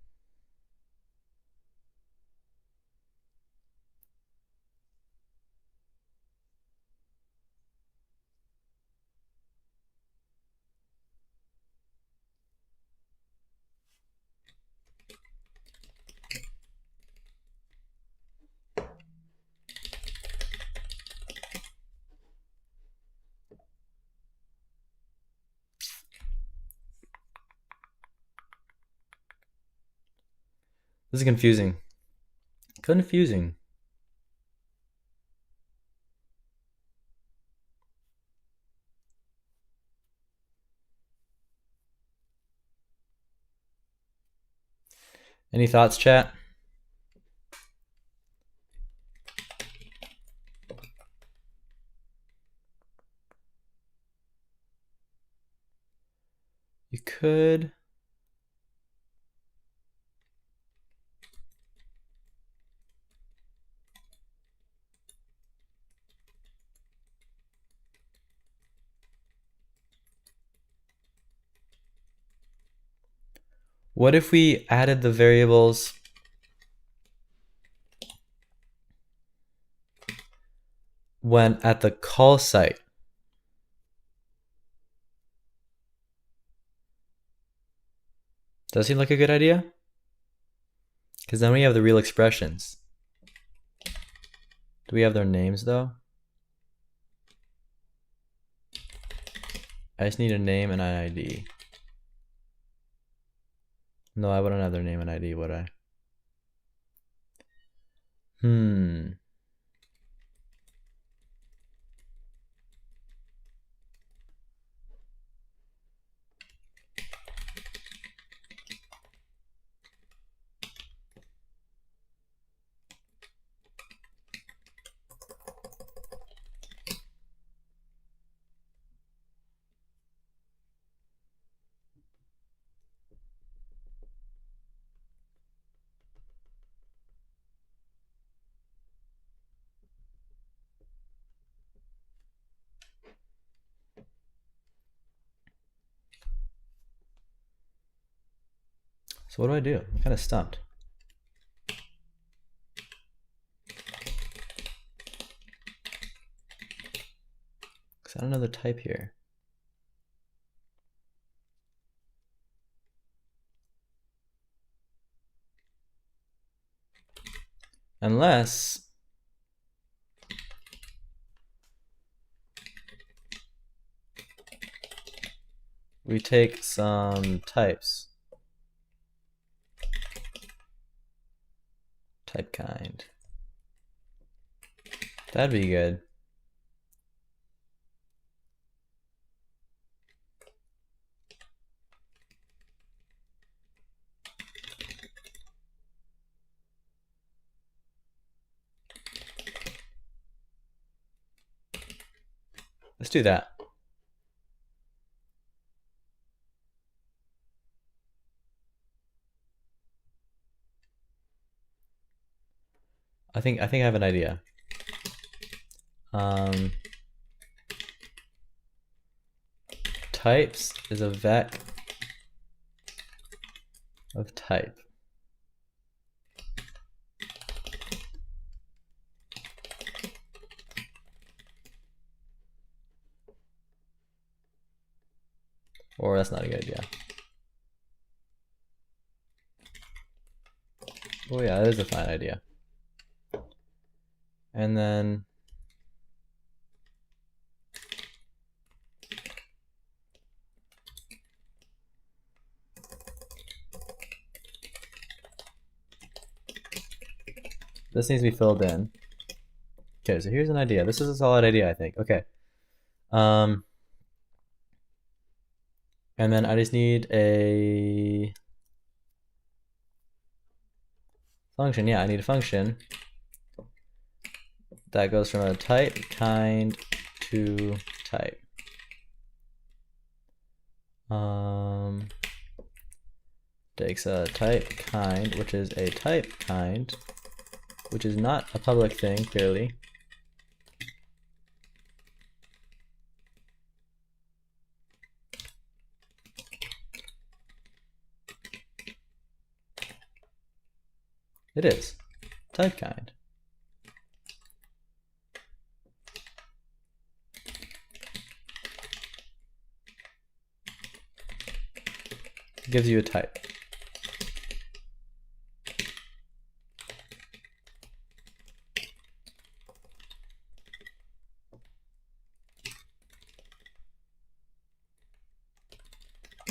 This is confusing. Confusing. Any thoughts, chat? You could. What if we added the variables when at the call site? Does that seem like a good idea? Because then we have the real expressions. Do we have their names though? I just need a name and an ID. No, I wouldn't have their name and ID, would I? So what do I do? I'm kind of stumped. Because I don't know the type here. Unless we take some types. Type kind. That'd be good. Let's do that. I think I have an idea. Types is a vec of type. Or that's not a good idea. Oh yeah, that is a fine idea. And then this needs to be filled in. Okay, so here's an idea. This is a solid idea, I think. Okay. And then I just need a function. Yeah, I need a function that goes from a type kind to type. Takes a type kind, which is a type kind, which is not a public thing, clearly. It is type kind. It gives you a type.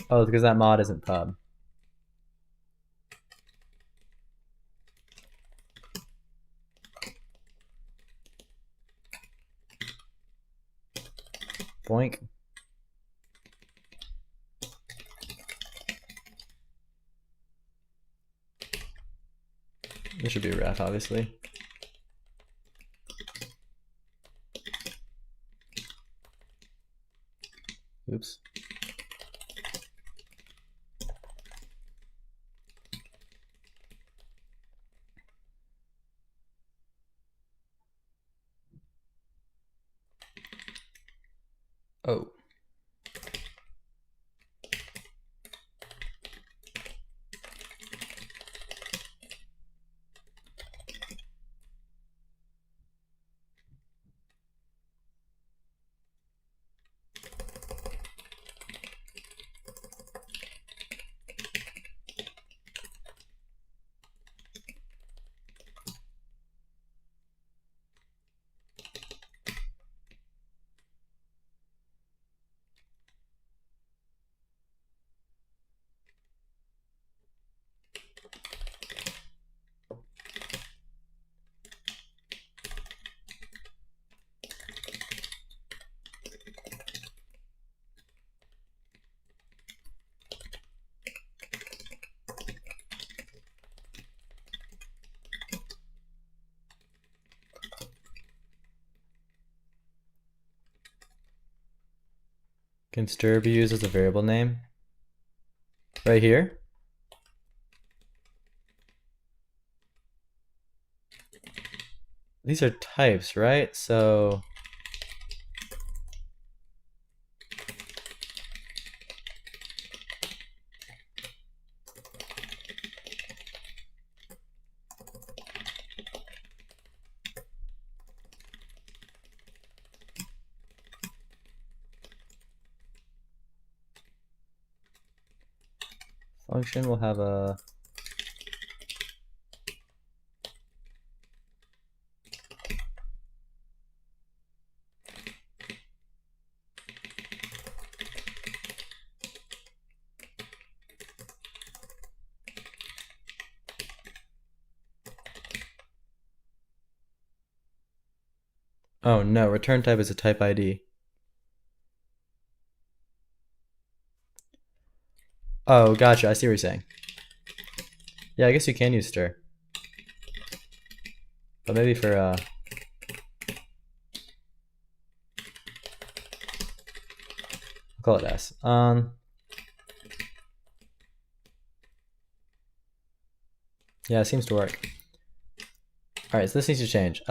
Oh, it's because that mod isn't pub. Boink. This should be a ref, obviously. Oops. Oh. Can stir be used as a variable name? Right here? These are types, right? So function will have a Oh no, return type is a type ID. Oh, gotcha. I see what you're saying. Yeah, I guess you can use stir. But maybe for, I'll call it S. Yeah, it seems to work. Alright, so this needs to change.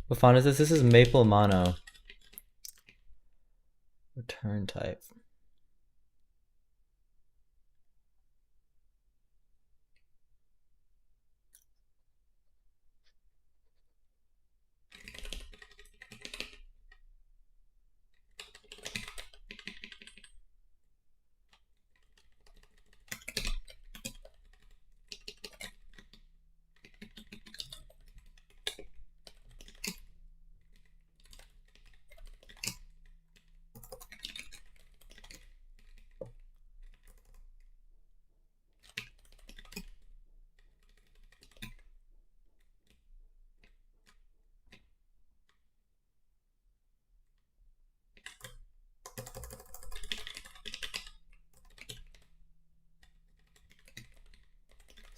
What font is this? This is Maple Mono. Return type.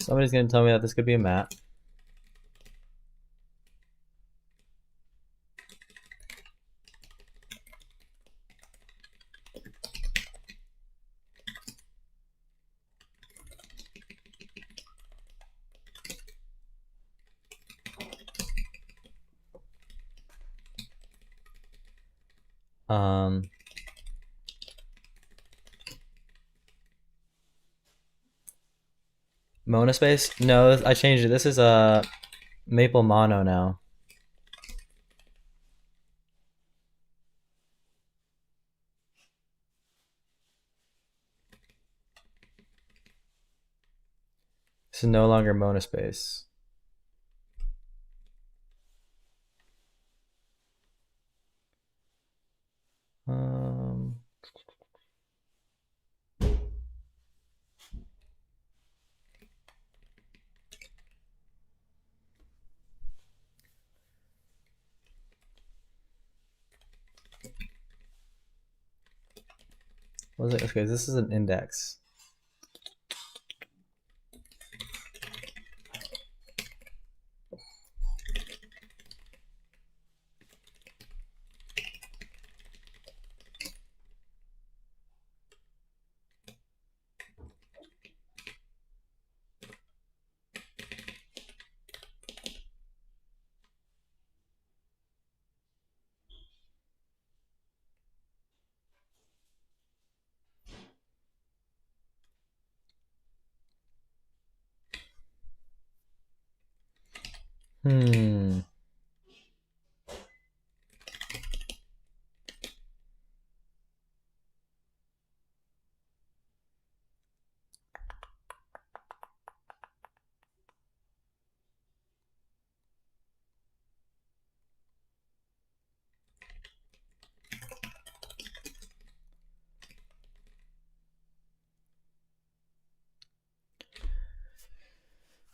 Somebody's gonna tell me that this could be a map. Monospace? No, I changed it. This is a Maple Mono now. This is no longer Monospace. What is it? Okay, this is an index. Hmm.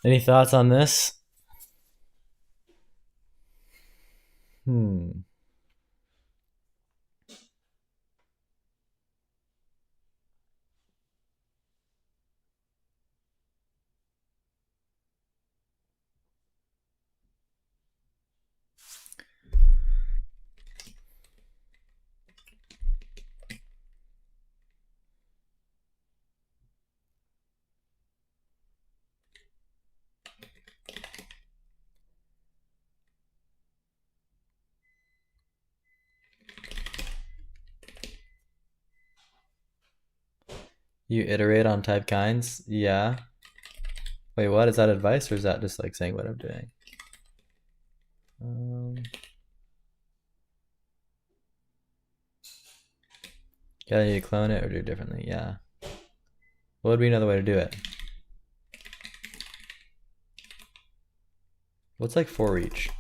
Any thoughts on this? Hmm. You iterate on type kinds? Yeah. Wait, what? Is that advice or is that just like saying what I'm doing? Yeah, you clone it or do it differently. Yeah. What would be another way to do it? What's like for each?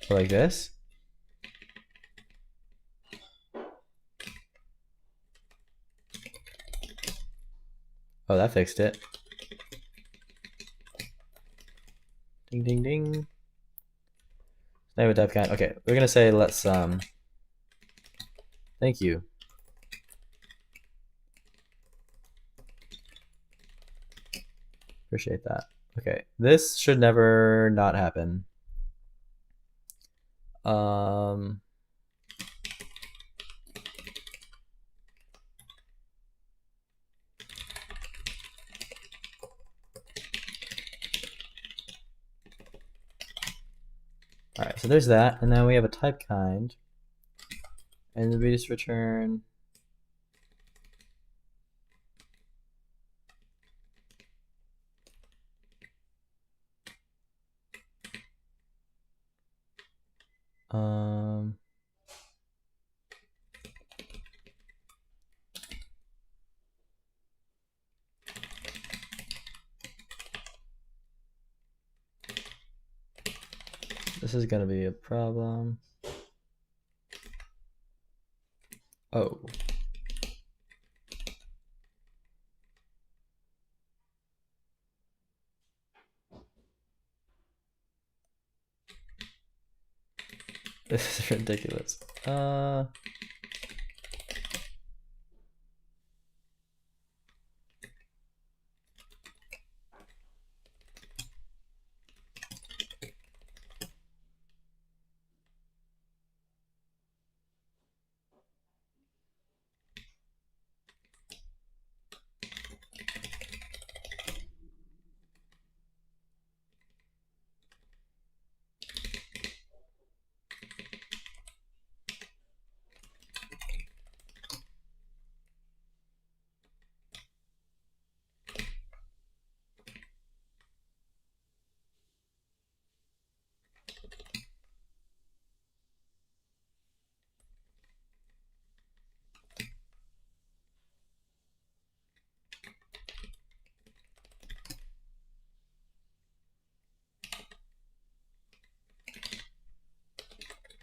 So like this? Oh, that fixed it. Ding ding ding. Name a type kind. Okay, we're gonna say let's thank you. Appreciate that. Okay, this should never not happen. All right, so there's that, and then we have a type kind, and we just return this is gonna be a problem. Oh. This is ridiculous.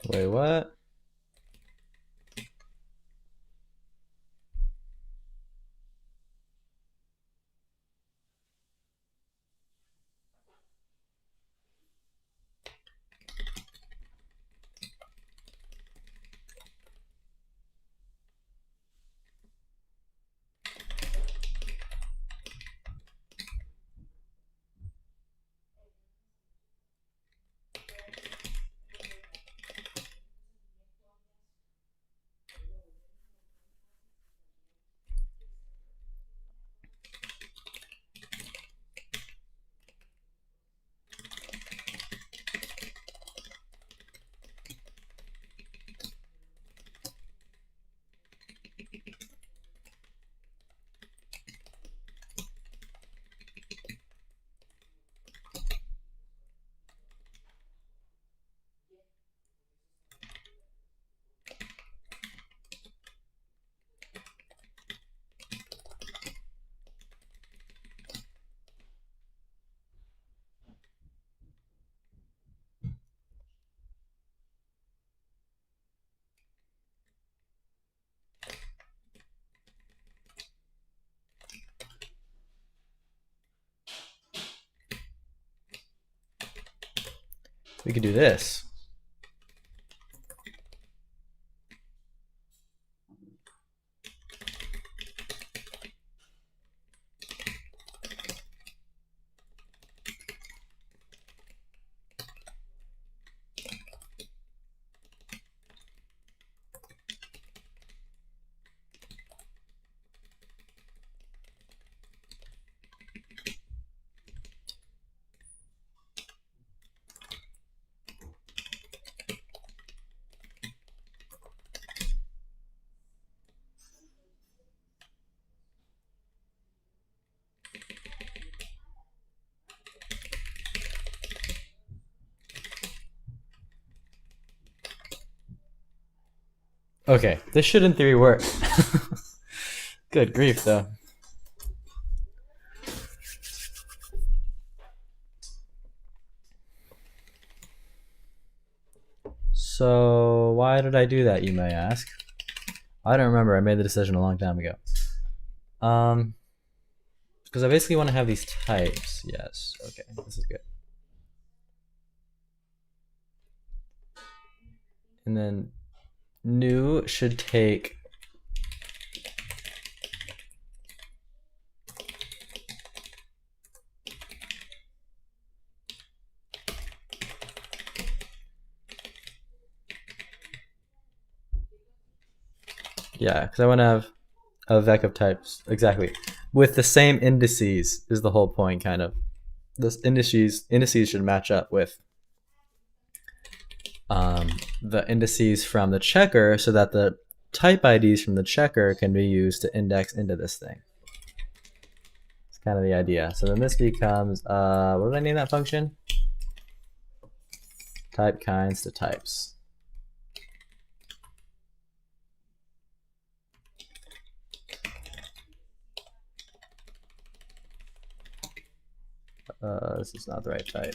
Wait, what? We could do this. Okay, this should in theory work. Good grief, though. So why did I do that, you may ask? I don't remember. I made the decision a long time ago. Because I basically want to have these types. Yes. Okay, this is good. And then new should take yeah, because I want to have a vec of types exactly with the same indices is the whole point. Kind of this indices should match up with the indices from the checker, so that the type IDs from the checker can be used to index into this thing. It's kind of the idea. So then this becomes what did I name that function? Type kinds to types. This is not the right type.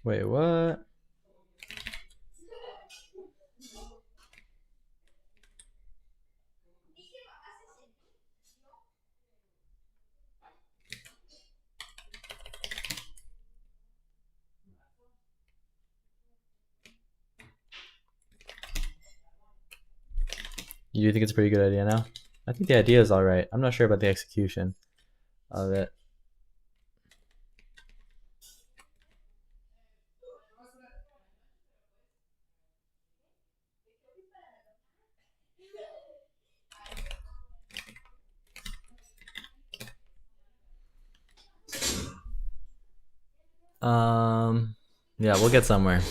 Wait, what? You think it's a pretty good idea now? I think the idea is all right. I'm not sure about the execution of it. Yeah, we'll get somewhere.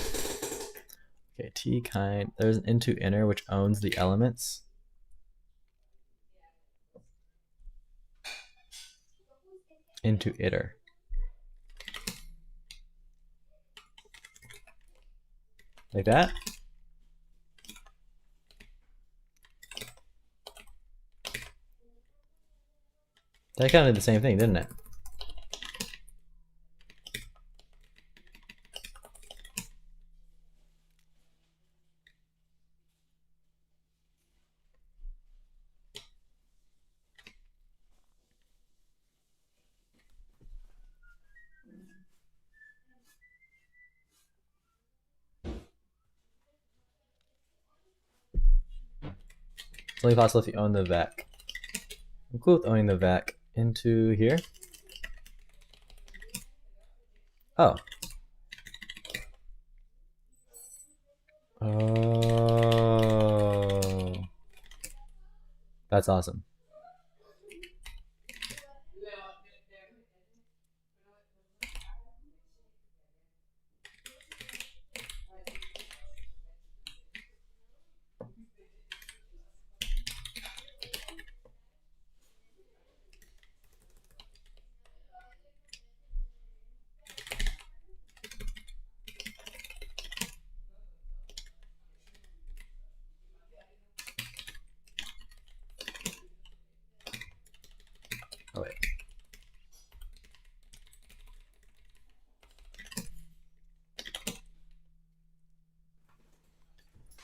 Okay, T kind. There's an into inner which owns the elements. Into iter. Like that? That kind of did the same thing, didn't it? It's only possible if you own the vec. I'm cool with owning the vec into here. Oh. Oh. That's awesome. Oh wait.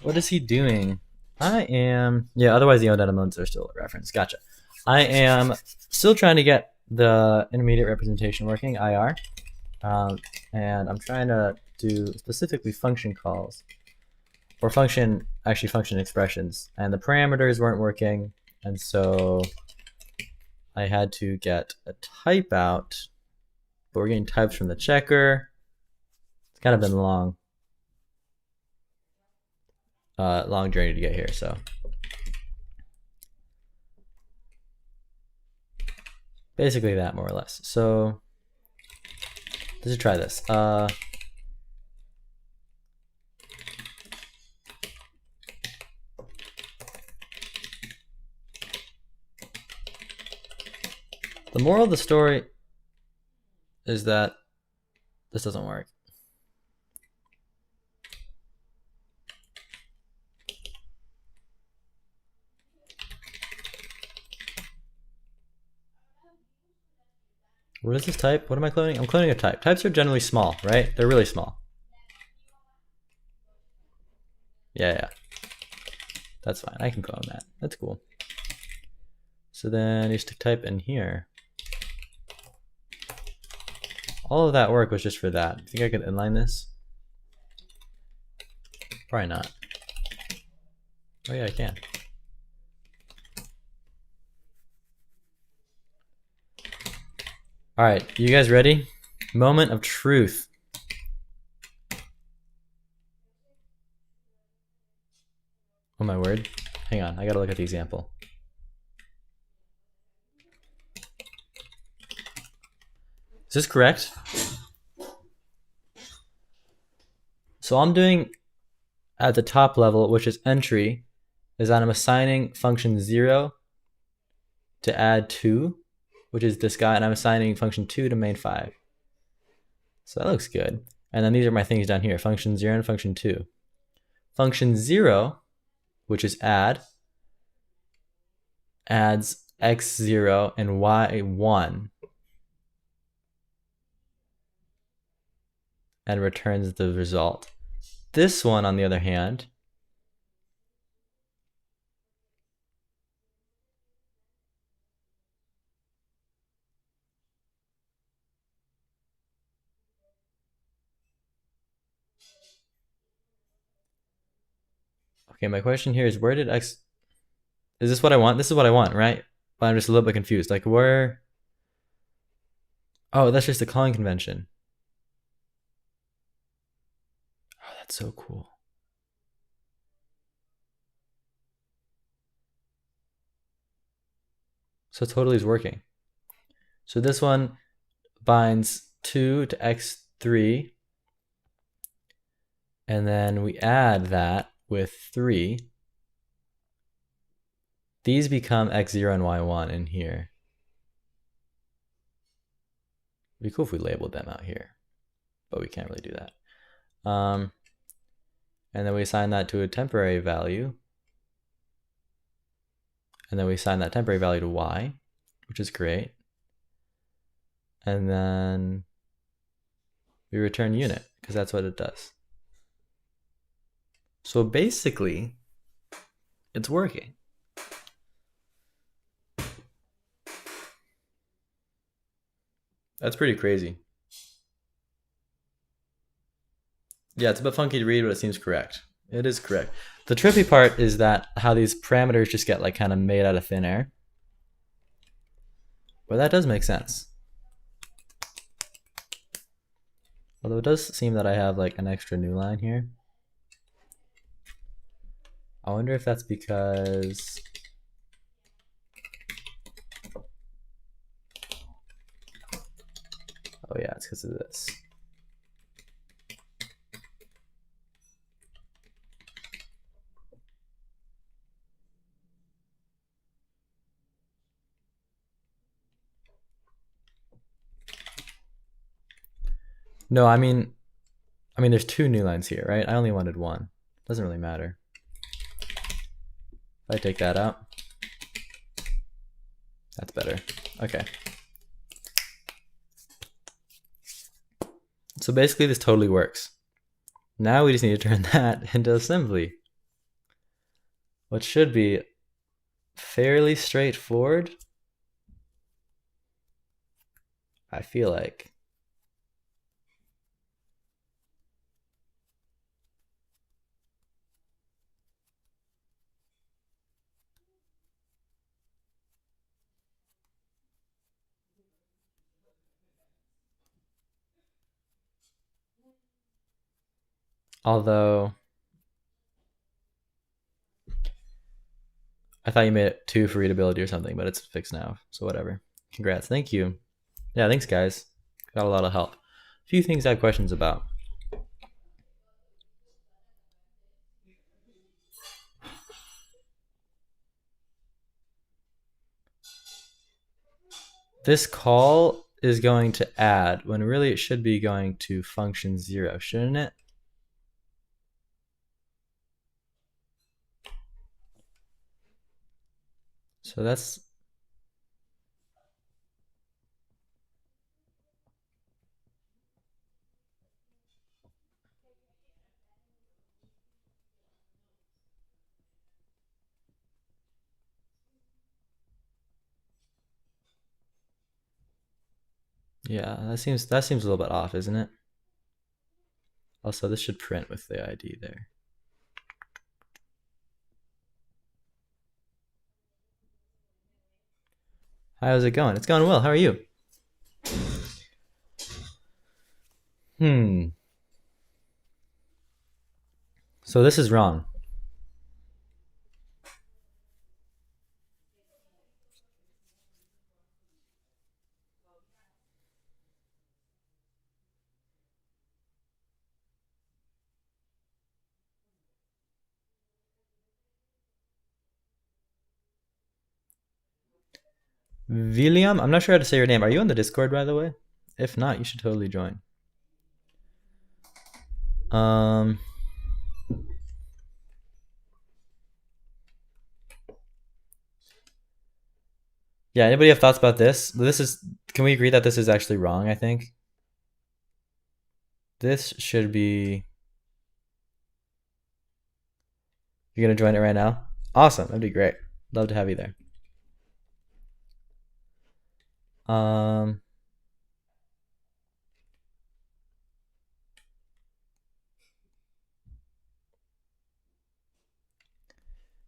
What is he doing? I am. Yeah, otherwise the owned elements are still a reference. Gotcha. I am still trying to get the intermediate representation working, IR, and I'm trying to do specifically function calls, or function expressions, and the parameters weren't working, and so I had to get a type out, but we're getting types from the checker. It's kind of been long journey to get here, so basically that, more or less. So let's try this. The moral of the story is that this doesn't work. What is this type? What am I cloning? I'm cloning a type. Types are generally small, right? They're really small. Yeah. That's fine. I can clone that. That's cool. So then you stick type in here. All of that work was just for that. You think I could inline this? Probably not. Oh yeah, I can. All right, you guys ready? Moment of truth. Oh my word. Hang on, I gotta look at the example. Is this correct? So I'm doing at the top level, which is entry, is that I'm assigning function 0 to add 2, which is this guy, and I'm assigning function 2 to main 5. So that looks good. And then these are my things down here, function 0 and function 2. Function 0, which is add, adds x0 and y1 and returns the result. This one, on the other hand, okay, my question here is, where did x, is this what I want? This is what I want, right? But I'm just a little bit confused. Like where, oh, that's just the calling convention. Oh, that's so cool. So it totally is working. So this one binds 2 to x3, and then we add that with 3. These become x0 and y1 in here. It'd be cool if we labeled them out here, but we can't really do that. And then we assign that to a temporary value. And then we assign that temporary value to y, which is great. And then we return unit, because that's what it does. So basically, it's working. That's pretty crazy. Yeah, it's a bit funky to read, but it seems correct. It is correct. The trippy part is that how these parameters just get like kind of made out of thin air. But that does make sense. Although it does seem that I have like an extra new line here. I wonder if that's because oh yeah, it's because of this. No, I mean there's 2 new lines here, right? I only wanted 1. Doesn't really matter. If I take that out, that's better. Okay. So basically this totally works. Now we just need to turn that into assembly, which should be fairly straightforward. I feel like. Although, I thought you made it 2 for readability or something, but it's fixed now, so whatever. Congrats. Thank you. Yeah, thanks, guys. Got a lot of help. A few things I have questions about. This call is going to add when really it should be going to function 0, shouldn't it? So that's... Yeah, that seems a little bit off, isn't it? Also, this should print with the ID there. How's it going? It's going well. How are you? So this is wrong. William, I'm not sure how to say your name. Are you on the Discord, by the way? If not, you should totally join. Yeah, anybody have thoughts about this? Can we agree that this is actually wrong, I think? This should be... You're going to join it right now? Awesome, that'd be great. Love to have you there.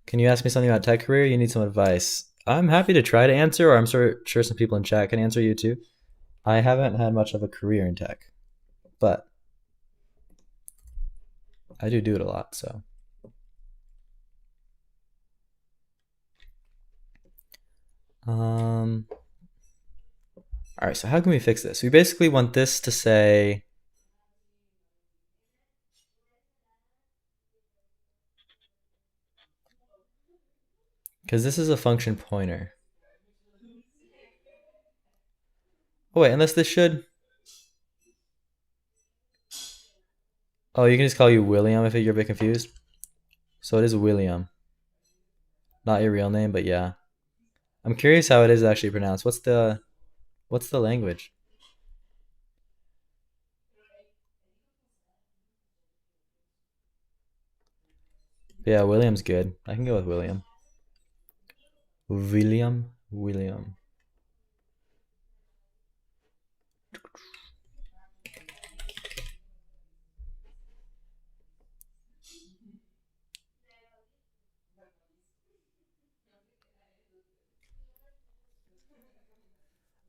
Can you ask me something about tech career? You need some advice. I'm happy to try to answer, or I'm sure some people in chat can answer you too. I haven't had much of a career in tech, but I do it a lot, so. All right, so how can we fix this? We basically want this to say, because this is a function pointer. Oh wait, unless this should... Oh, you can just call you William if you're a bit confused. So it is William. Not your real name, but yeah. I'm curious how it is actually pronounced. What's the language? Yeah, William's good. I can go with William. William.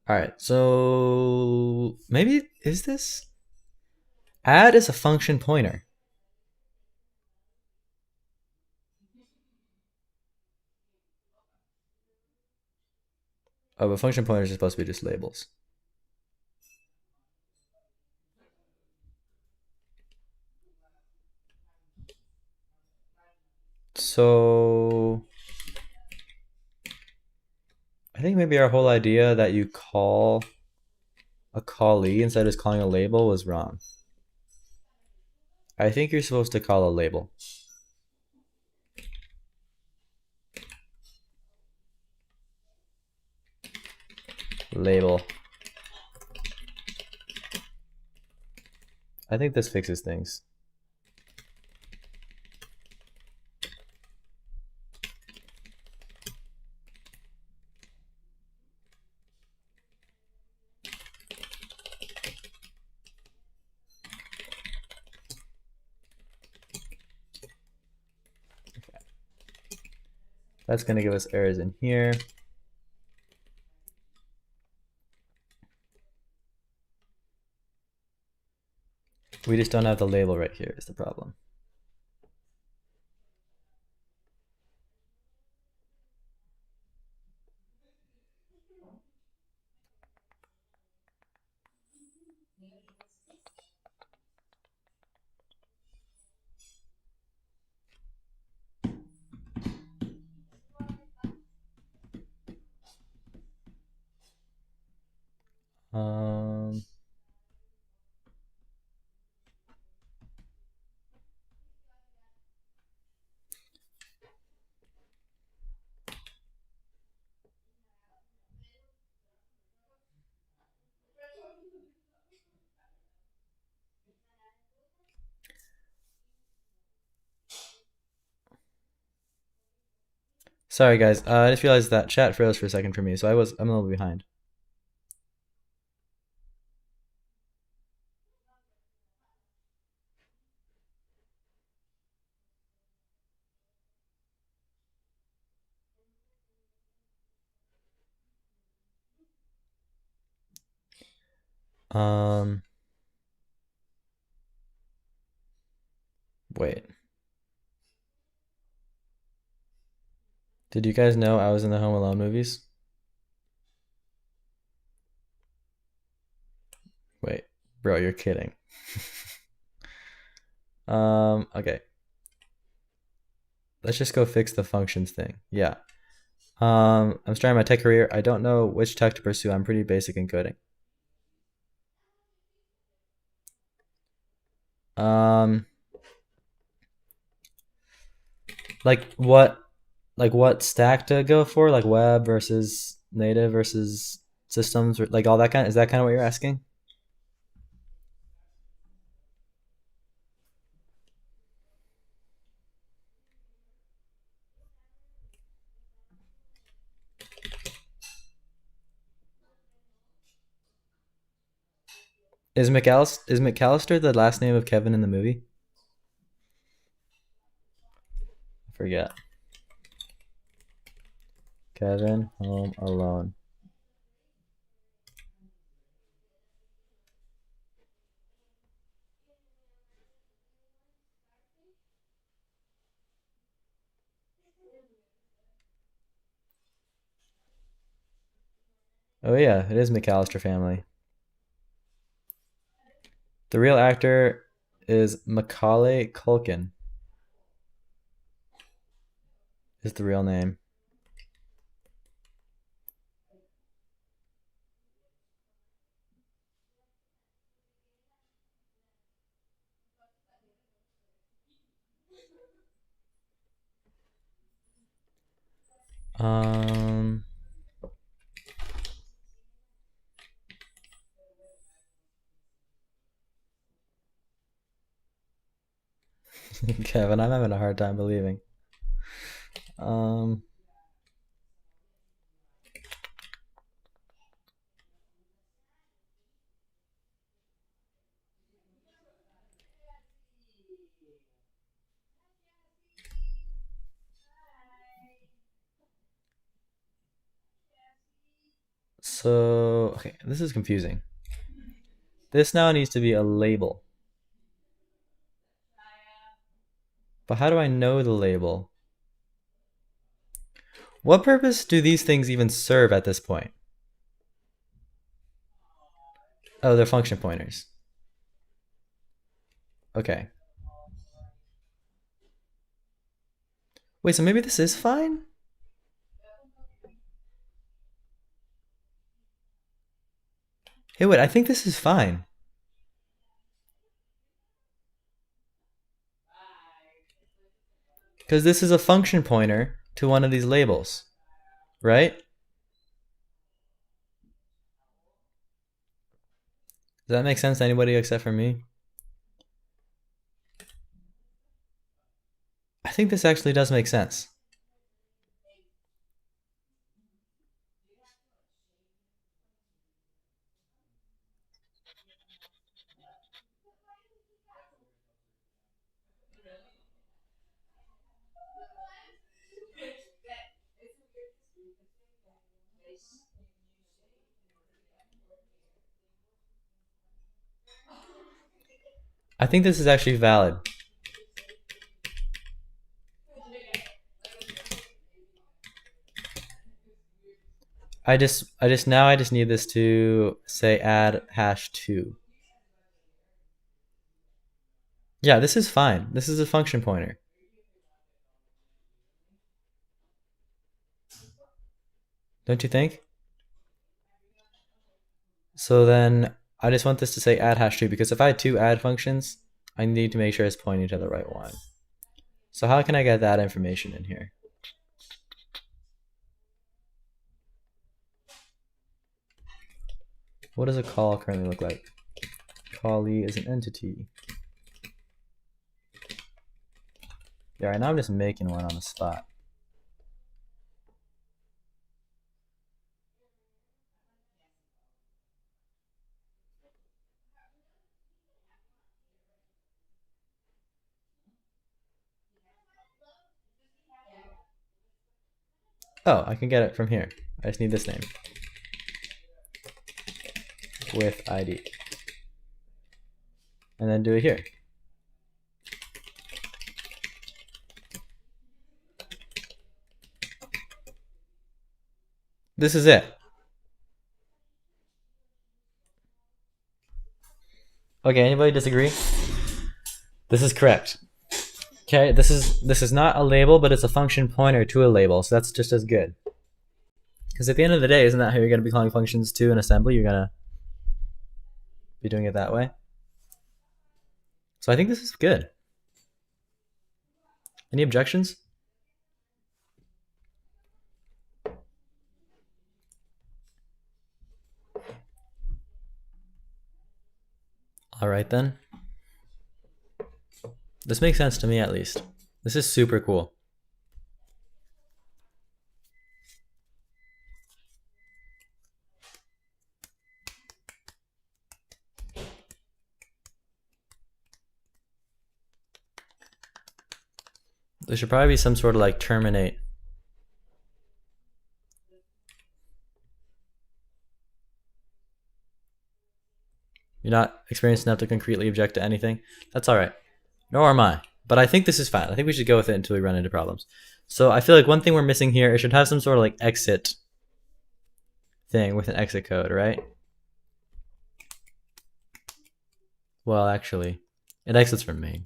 All right, so maybe is this? Add is a function pointer. Oh, but function pointers are supposed to be just labels. So I think maybe our whole idea that you call a callee instead of just calling a label was wrong. I think you're supposed to call a label. Label. I think this fixes things. That's going to give us errors in here. We just don't have the label right here is the problem. Um, Sorry guys, I just realized that chat froze for a second for me, so I'm a little behind. Um, Wait. Did you guys know I was in the Home Alone movies? Wait, bro, you're kidding. Okay. Let's just go fix the functions thing. Yeah. I'm starting my tech career. I don't know which tech to pursue. I'm pretty basic in coding. Um, like what stack to go for? Like web versus native versus systems, like all that kind. Is that kind of what you're asking? Is McAllister the last name of Kevin in the movie? I forget. Kevin Home Alone. Oh yeah, it is McAllister family. The real actor is Macaulay Culkin. Is the real name. Um, Kevin, I'm having a hard time believing. Um, so okay, this is confusing. This now needs to be a label. But how do I know the label? What purpose do these things even serve at this point? Oh, they're function pointers. Okay. Wait, so maybe this is fine? Hey, wait, I think this is fine. Because this is a function pointer to one of these labels, right? Does that make sense to anybody except for me? I think this actually does make sense. I think this is actually valid. I just need this to say add #2. Yeah, this is fine. This is a function pointer. Don't you think? So then I just want this to say add #2 because if I had two add functions, I need to make sure it's pointing to the right one. So how can I get that information in here? What does a call currently look like? Callee is an entity. Yeah, right now I'm just making one on the spot. Oh, I can get it from here. I just need this name. With ID. And then do it here. This is it. Okay, anybody disagree? This is correct. Okay, this is not a label, but it's a function pointer to a label, so that's just as good. Because at the end of the day, isn't that how you're going to be calling functions to an assembly? You're going to be doing it that way. So I think this is good. Any objections? All right then. This makes sense to me at least. This is super cool. There should probably be some sort of like terminate. You're not experienced enough to concretely object to anything. That's all right. Nor am I. But I think this is fine. I think we should go with it until we run into problems. So I feel like one thing we're missing here, it should have some sort of like exit thing with an exit code, right? Well, actually, it exits from main.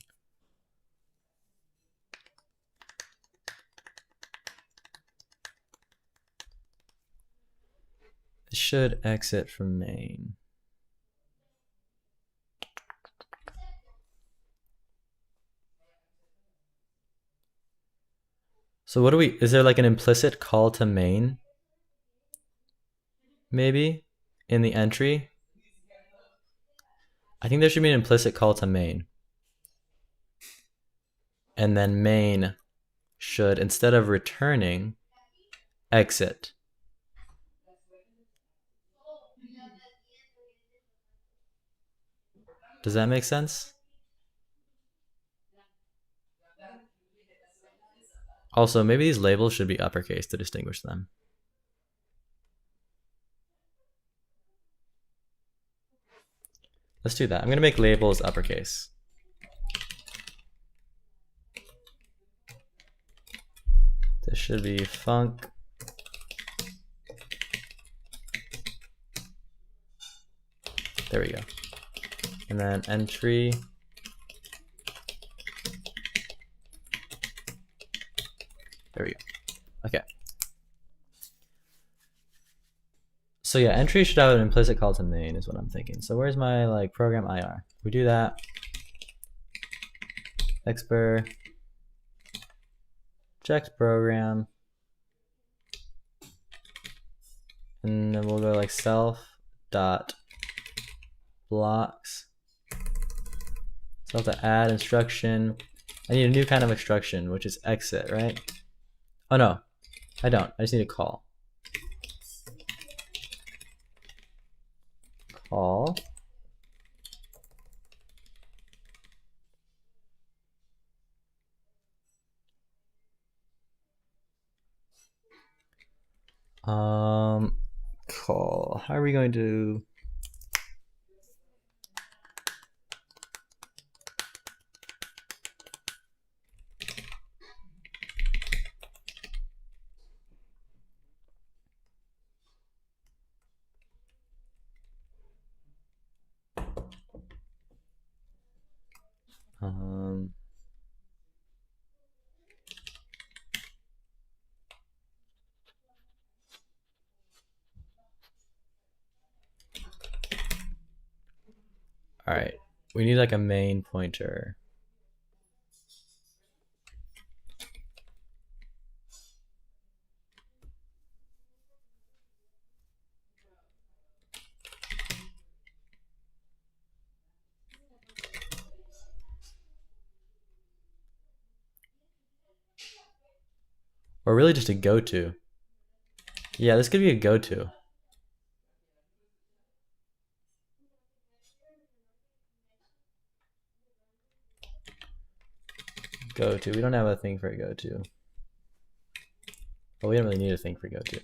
It should exit from main. So what do we, is there like an implicit call to main? Maybe in the entry? I think there should be an implicit call to main. And then main should, instead of returning, exit. Does that make sense? Also, maybe these labels should be uppercase to distinguish them. Let's do that. I'm going to make labels uppercase. This should be func. There we go. And then entry. There we go. Okay. So yeah, entry should have an implicit call to main is what I'm thinking. So where's my like program IR? We do that. Expr. Checked program. And then we'll go like self dot blocks. Self to add instruction. I need a new kind of instruction, which is exit, right? Oh no, I don't. I just need a call. Call. Call. How are we going to? Um, all right, we need like a main pointer. Or really just a go-to. Yeah, this could be a go-to. Go-to. We don't have a thing for a go-to. Well, we don't really need a thing for go-to.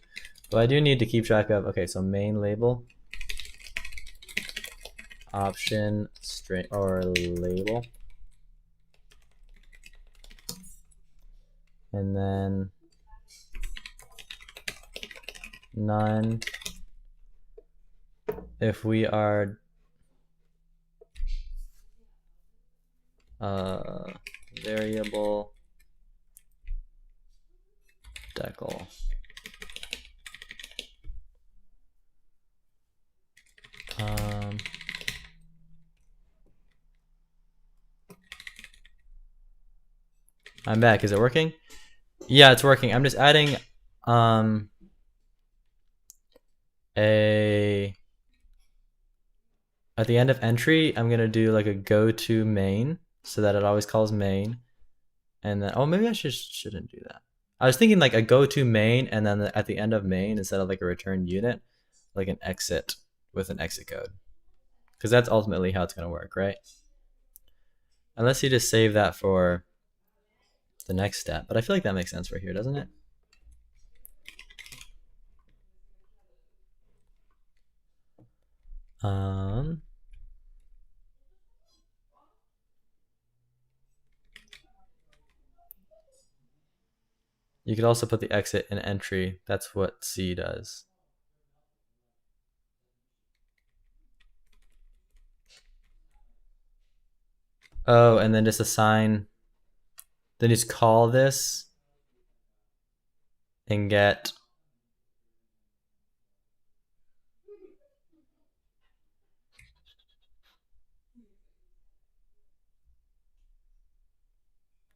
But I do need to keep track of, okay, so main label, option, string, or label. And then none if we are variable decal. I'm back. Is it working? Yeah, it's working. I'm just adding at the end of entry, I'm gonna do like a go to main so that it always calls main. And then, oh, maybe I shouldn't do that. I was thinking like a go to main, and then at the end of main, instead of like a return unit, like an exit with an exit code, because that's ultimately how it's gonna work, right? Unless you just save that for the next step, but I feel like that makes sense right here, doesn't it? You could also put the exit in entry. That's what C does. Oh, and then just assign, then just call this and get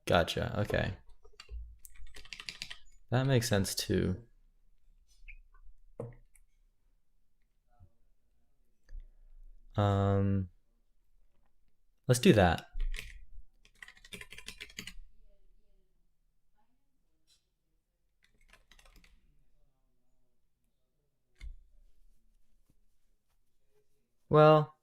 gotcha. Okay. That makes sense too. Let's do that. Well,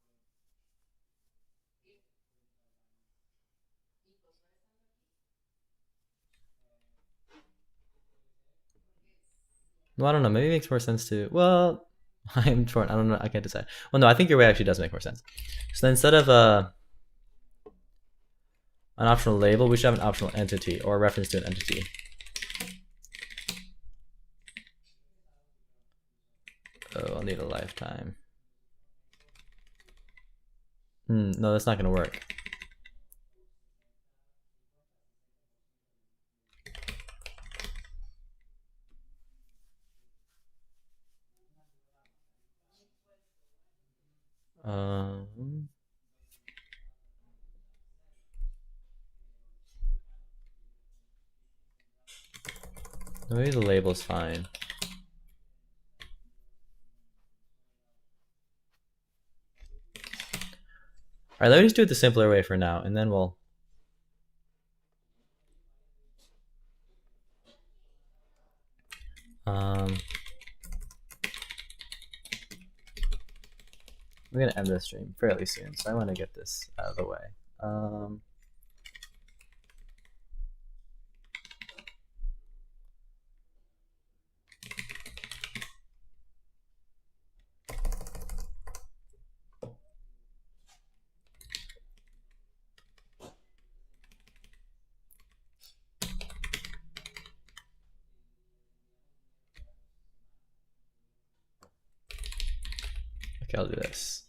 I don't know. Maybe it makes more sense to, well, I'm torn. I don't know. I can't decide. Well, no, I think your way actually does make more sense. So then instead of an optional label, we should have an optional entity or a reference to an entity. Oh, I'll need a lifetime. No, that's not going to work. Maybe the label's fine. All right, let me just do it the simpler way for now, and then we'll. We're gonna end this stream fairly soon, so I want to get this out of the way. Okay, I'll do this.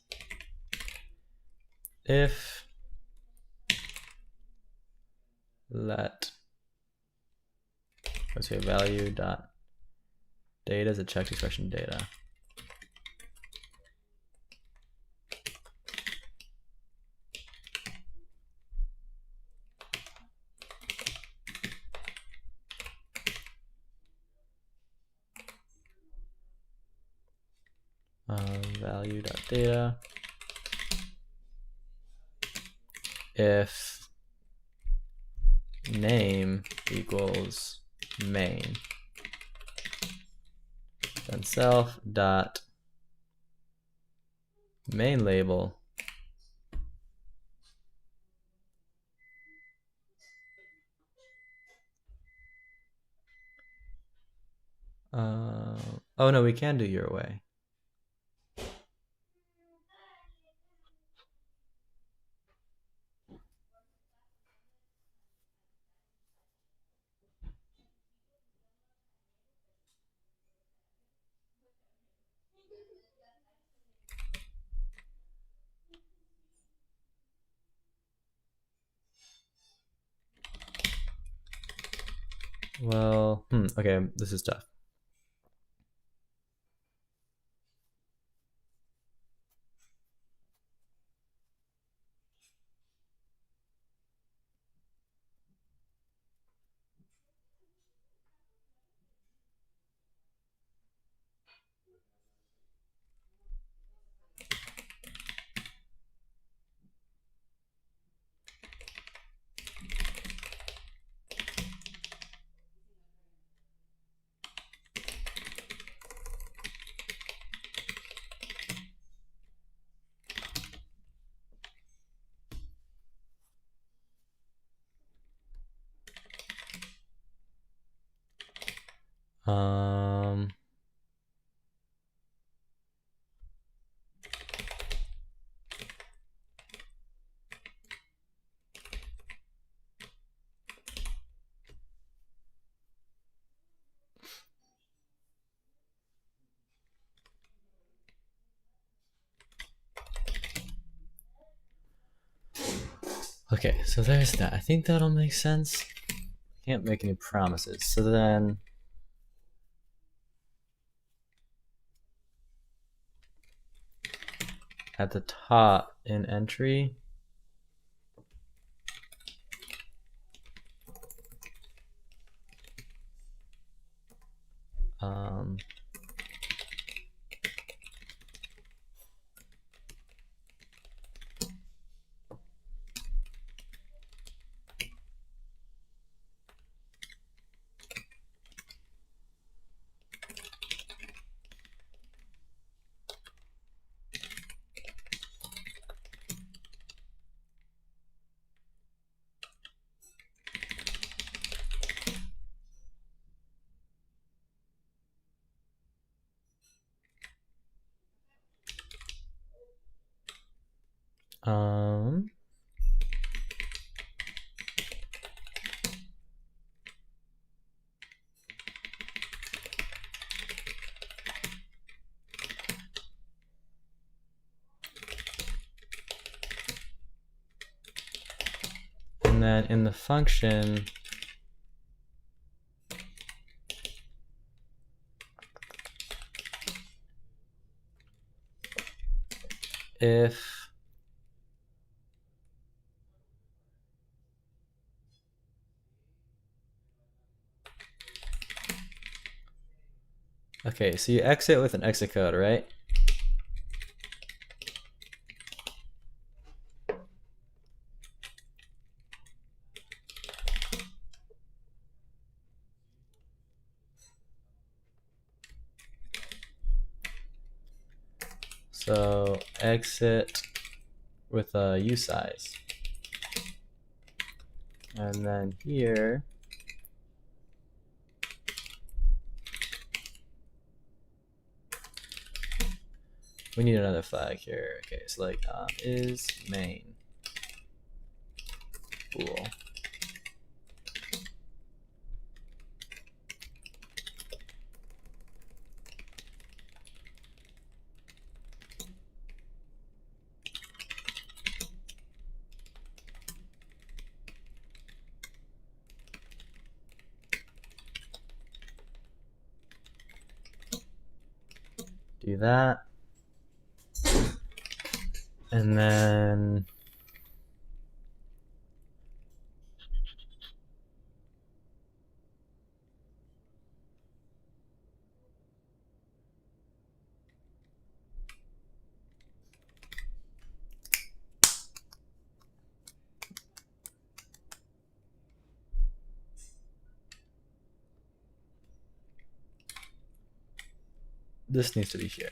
If let, let's say value dot data is a checked expression data. Value dot data if name equals main, then self dot main label oh no, we can do your way. Well, okay, this is tough. Okay, so there's that. I think that'll make sense. Can't make any promises. So then at the top in entry, and then in the function, if okay, so you exit with an exit code, right? So exit with a usize. And then here, we need another flag here. Okay, so like is main bool. Do that. And then this needs to be here.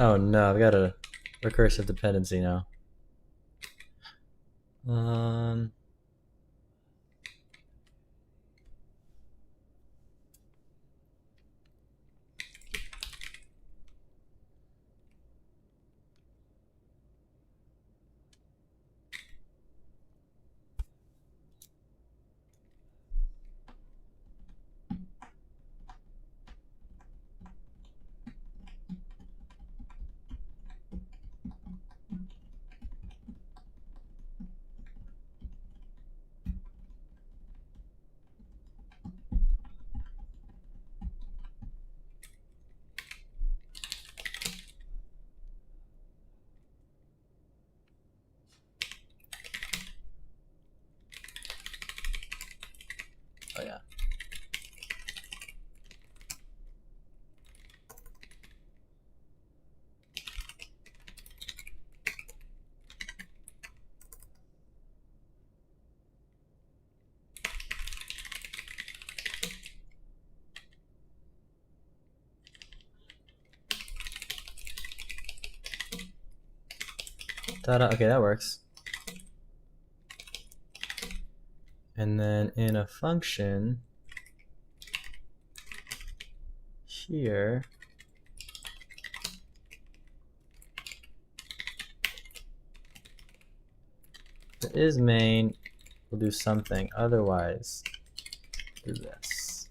Oh no, I've got a recursive dependency now. Oh yeah. Ta-da. Okay, that works. And then in a function here, if it is main, we'll do something. Otherwise, do this.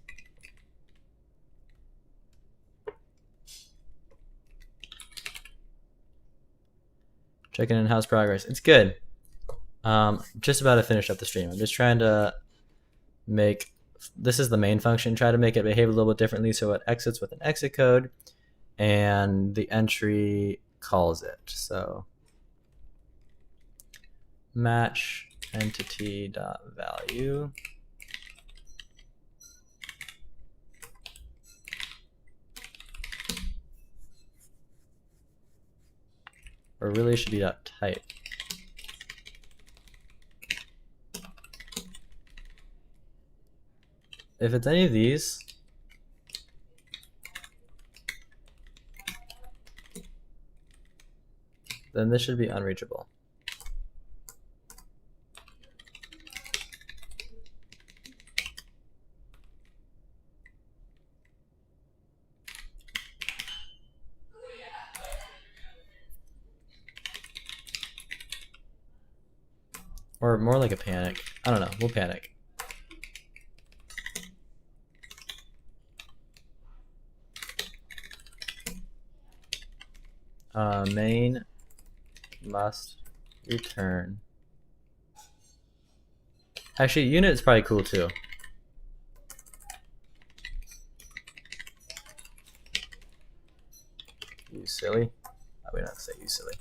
Checking in house progress. It's good. Just about to finish up the stream. I'm just trying to make, this is the main function, try to make it behave a little bit differently so it exits with an exit code and the entry calls it. So match entity.value. Or really should be .type. If it's any of these, then this should be unreachable. Or more like a panic. I don't know, we'll panic. Main must return. Actually, unit is probably cool too. You silly. Oh, we don't have to say you silly.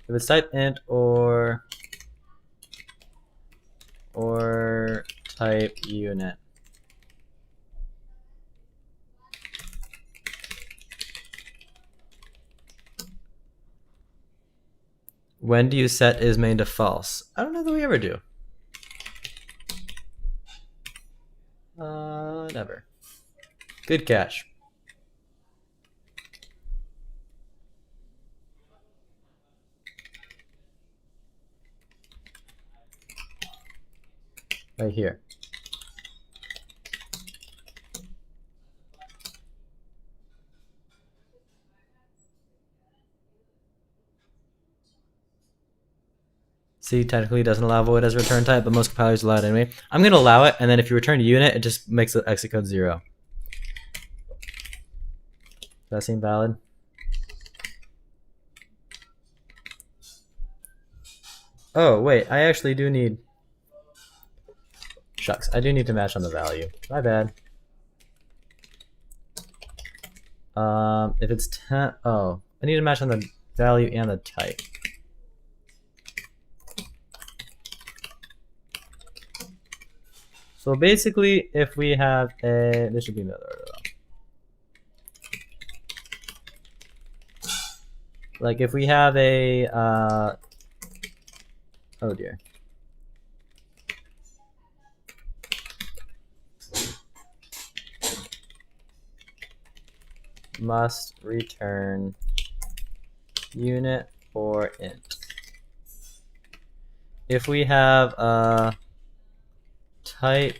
If it's type int or type unit. When do you set is main to false? I don't know that we ever do. Never. Good catch. Right here. See, technically doesn't allow void as a return type, but most compilers allow it anyway. I'm going to allow it, and then if you return unit, it just makes the exit code 0. Does that seem valid? Oh, wait, I actually do need... Shucks, I do need to match on the value. My bad. If it's 10, oh, I need to match on the value and the type. So basically, if we have a, this should be another order though. Like if we have a, oh dear. Must return unit or int. If we have a type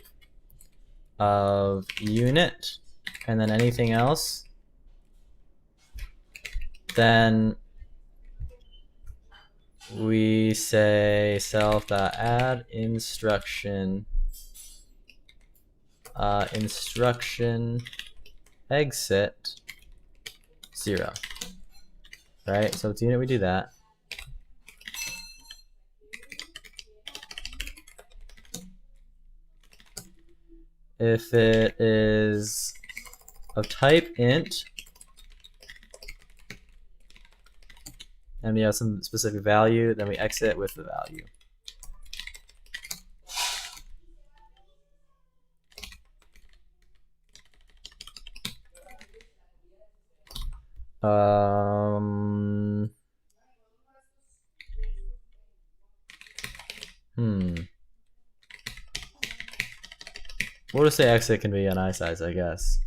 of unit and then anything else, then we say self.add instruction instruction exit 0. Right, so it's unit, we do that. If it is of type int, and we have some specific value, then we exit with the value. We'll just say exit can be an I size, I guess.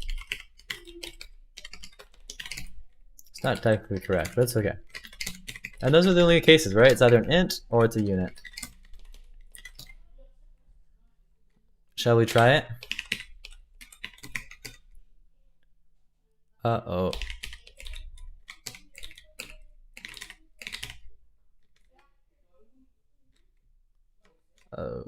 It's not technically correct, but it's okay. And those are the only cases, right? It's either an int or it's a unit. Shall we try it? Uh-oh. Oh.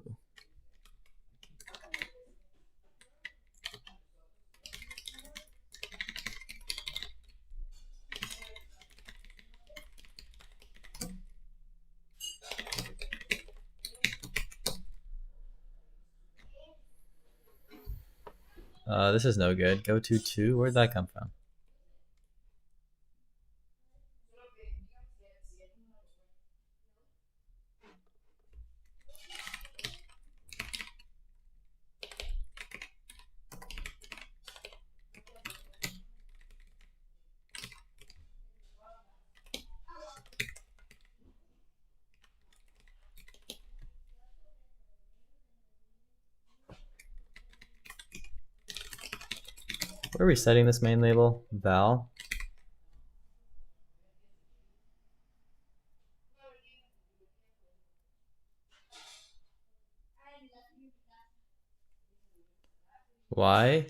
This is no good. Go to 2. Where'd that come from? Where are we setting this main label? Val. Why?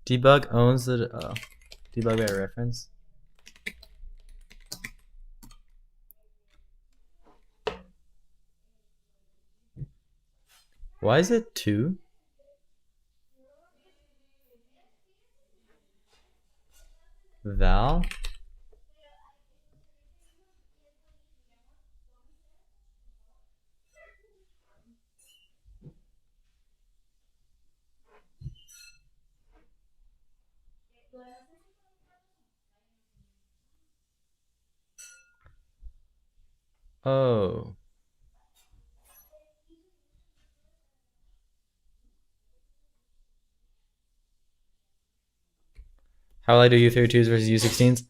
Debug owns the debug by reference. Why is it 2? Val? Oh. How will I do U32s versus U16s?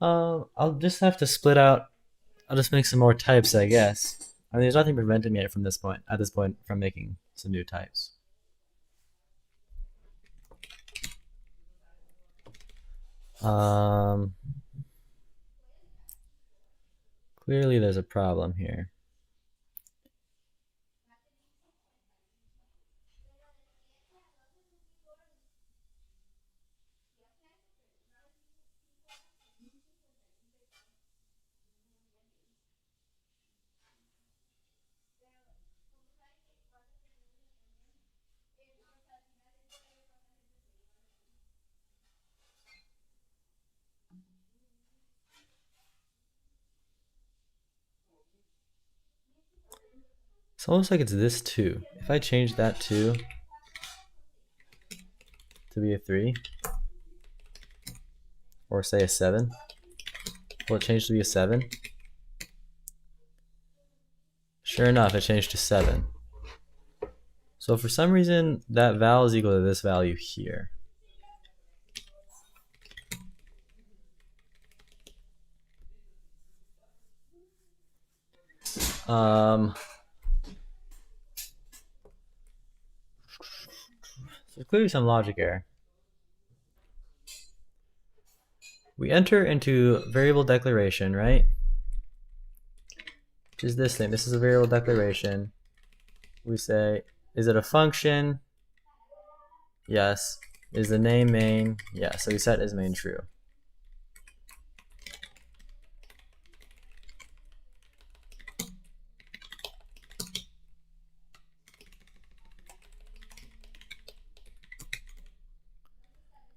I'll just have to split out. I'll just make some more types, I guess. I mean, there's nothing preventing me from this point, at this point, from making some new types. Clearly there's a problem here. It's almost like it's this 2. If I change that 2 to be a 3, or say a 7, will it change to be a 7? Sure enough, it changed to 7. So for some reason, that val is equal to this value here. So clearly some logic error. We enter into variable declaration, right? Which is this thing. This is a variable declaration. We say, is it a function? Yes. Is the name main? Yeah, so we set is main true.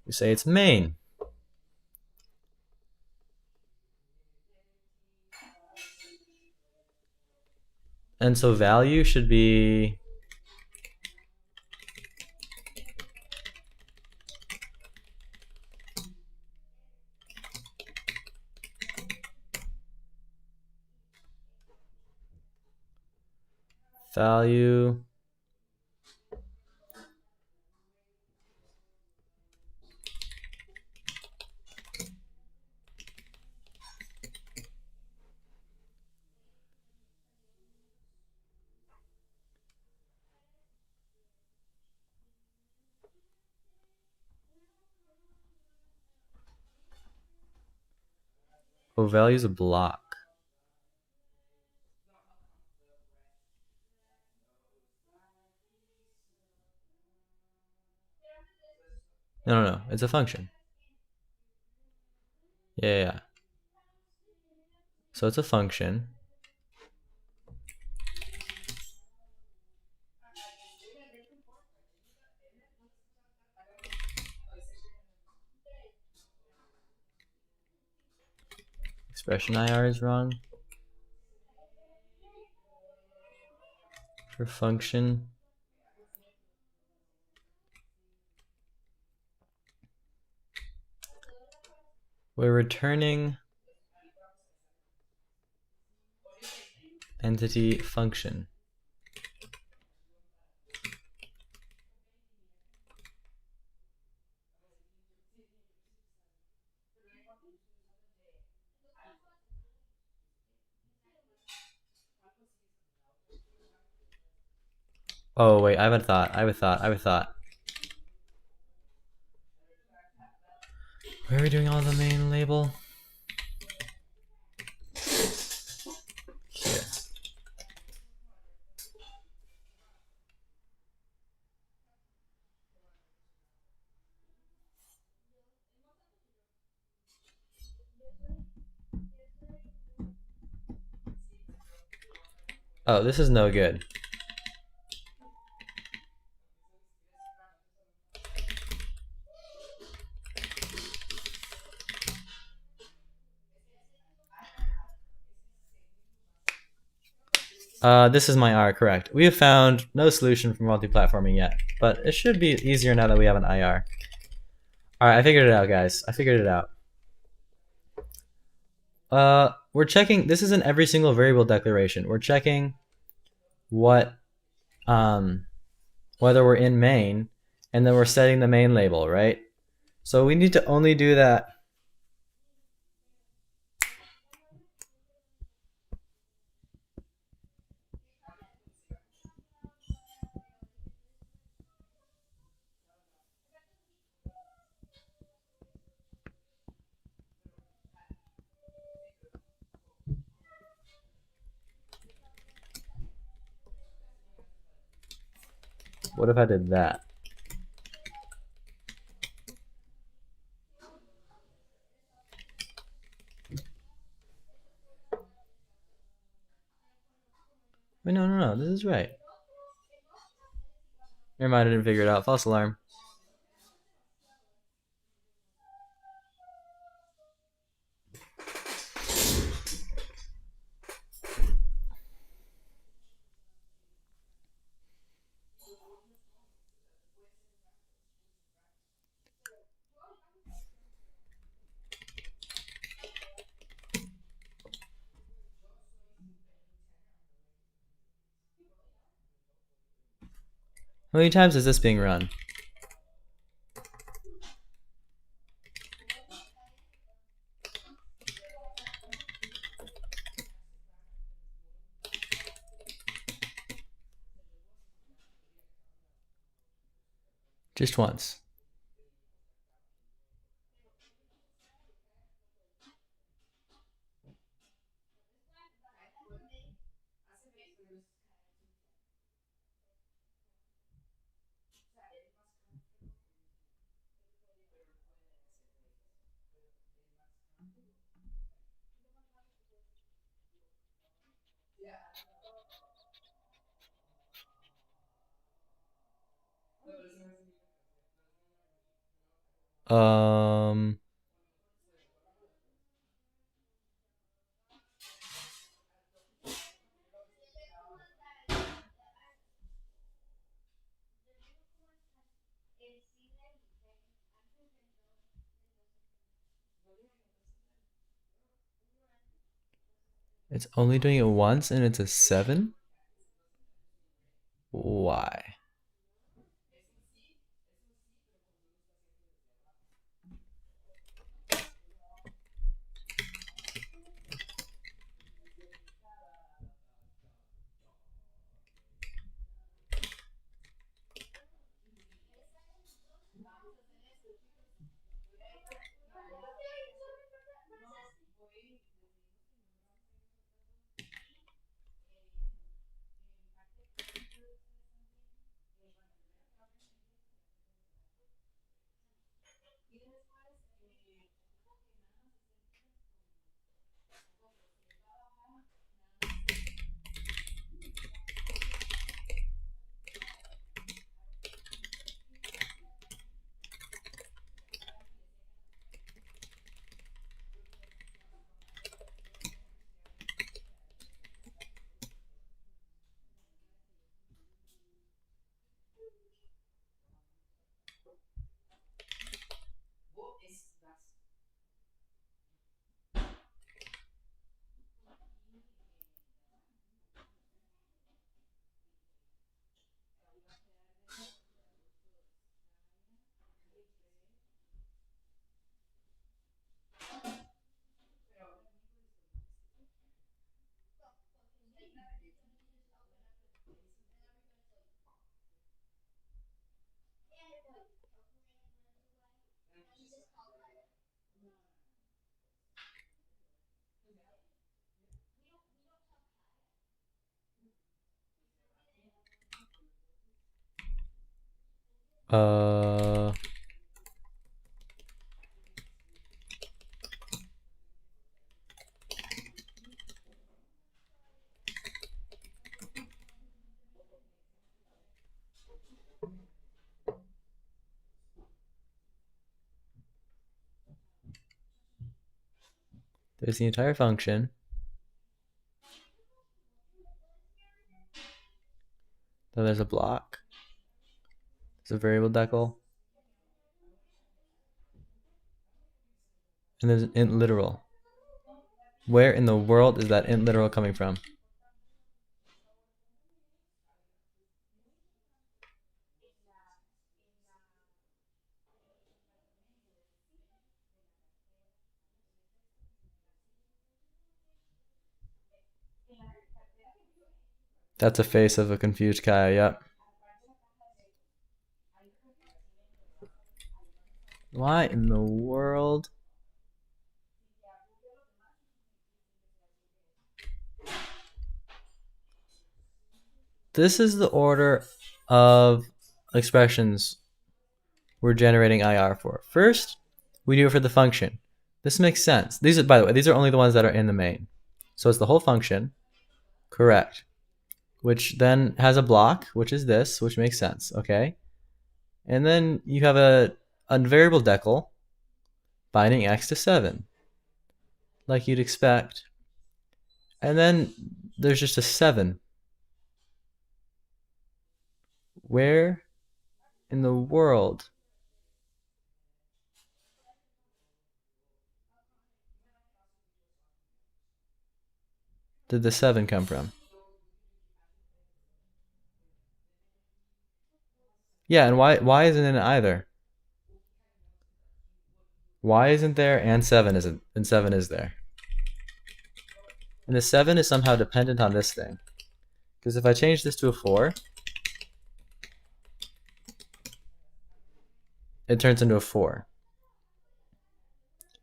We say it's main. And so value should be value value is a block. No, it's a function. Yeah. So it's a function. Expression IR is wrong. For function. We're returning entity function. Oh wait, I have a thought. Where are we doing all the main label? Here. Oh, this is no good. This is my R, correct. We have found no solution for multi-platforming yet, but it should be easier now that we have an IR. Alright, I figured it out, guys. I figured it out. We're checking, this is in every single variable declaration. We're checking what, whether we're in main, and then we're setting the main label, right? So we need to only do that. What if I did that? Wait, no, this is right. Never mind, I didn't figure it out. False alarm. How many times is this being run? Just once. Um, it's only doing it once and it's a 7? Why? Uh, there's the entire function. Then there's a block. There's a variable decal. And there's an int literal. Where in the world is that int literal coming from? That's a face of a confused Kaya, yep. Why in the world? This is the order of expressions we're generating IR for. First, we do it for the function. This makes sense. These are, by the way, these are only the ones that are in the main. So it's the whole function, correct, which then has a block, which is this, which makes sense, okay? And then you have a variable decal binding x to 7, like you'd expect. And then there's just a 7. Where in the world did the 7 come from? Yeah, and why isn't it either? Why isn't there and 7 isn't, and 7 is there? And the 7 is somehow dependent on this thing. Because if I change this to a 4, it turns into a 4.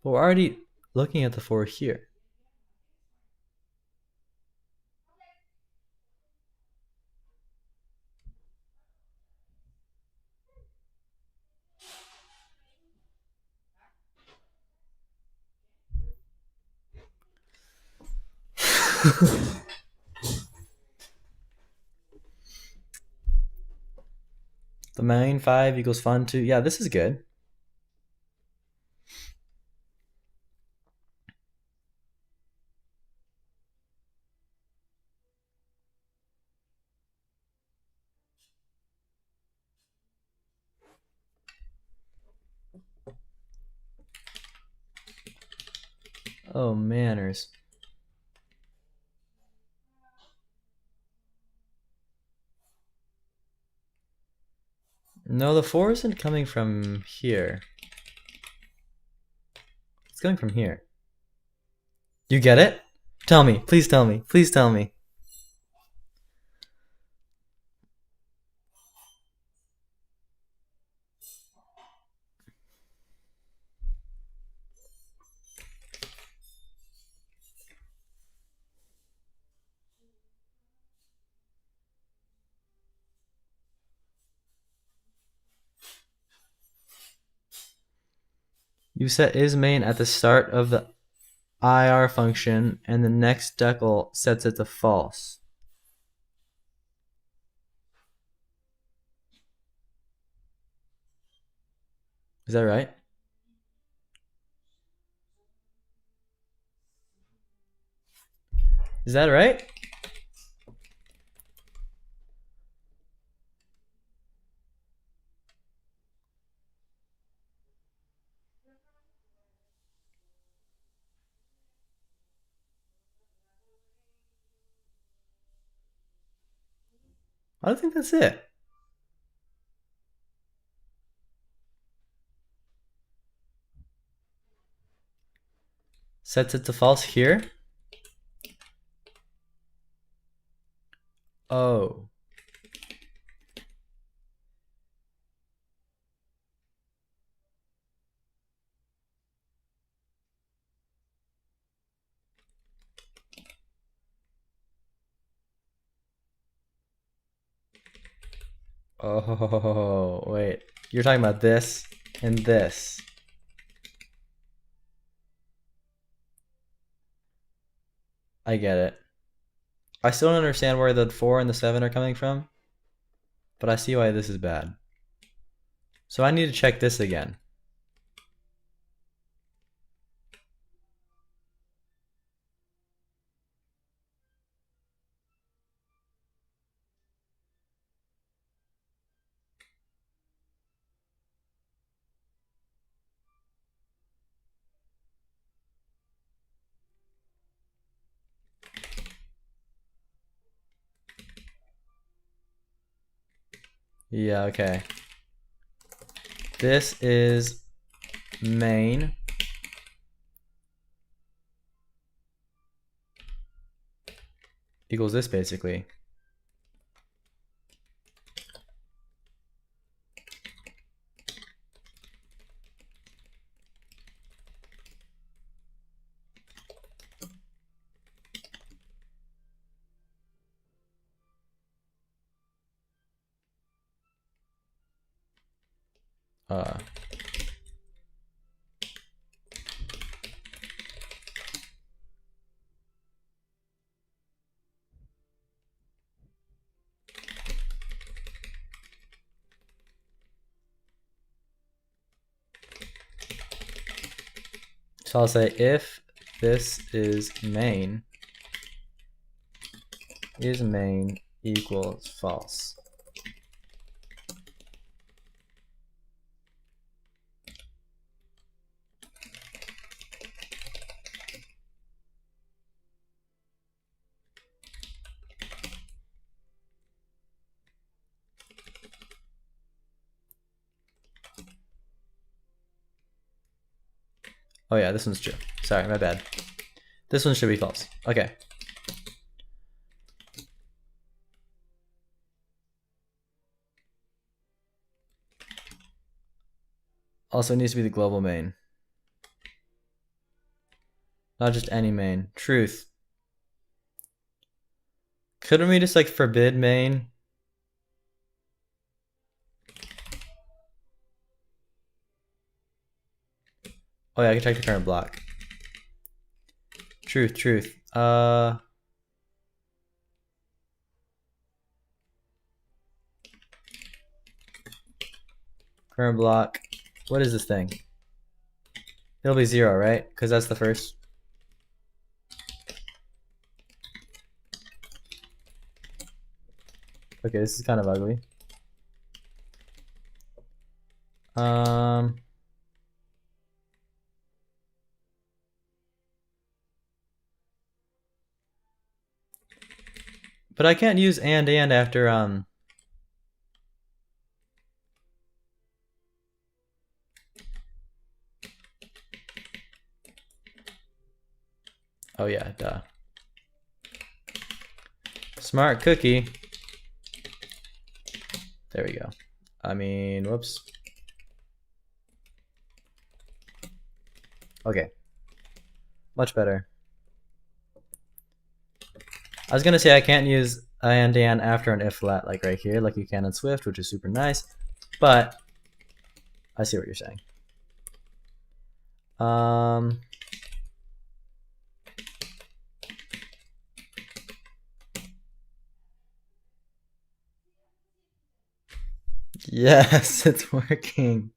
But we're already looking at the 4 here. The main 5 equals fun 2. Yeah, this is good. Oh, manners. No, the 4 isn't coming from here. It's coming from here. You get it? Tell me. Please tell me. Please tell me. You set is main at the start of the IR function, and the next decal sets it to false. Is that right? Is that right? I don't think that's it. Sets it to false here. Oh. Oh, wait. You're talking about this and this. I get it. I still don't understand where the 4 and the 7 are coming from, but I see why this is bad. So I need to check this again. Yeah, okay. This is main equals this basically. uh, so I'll say if this is main equals false. Oh yeah, this one's true. Sorry, my bad. This one should be false. Okay. Also, it needs to be the global main. Not just any main. Truth. Couldn't we just like forbid main? Oh yeah, I can check the current block. Truth. Current block. What is this thing? It'll be 0, right? Because that's the first. Okay, this is kind of ugly. But I can't use and after oh yeah, duh. Smart cookie. There we go. I mean, whoops. Okay. Much better. I was gonna say I can't use and after an if let like right here, like you can in Swift, which is super nice, but I see what you're saying. Yes, it's working.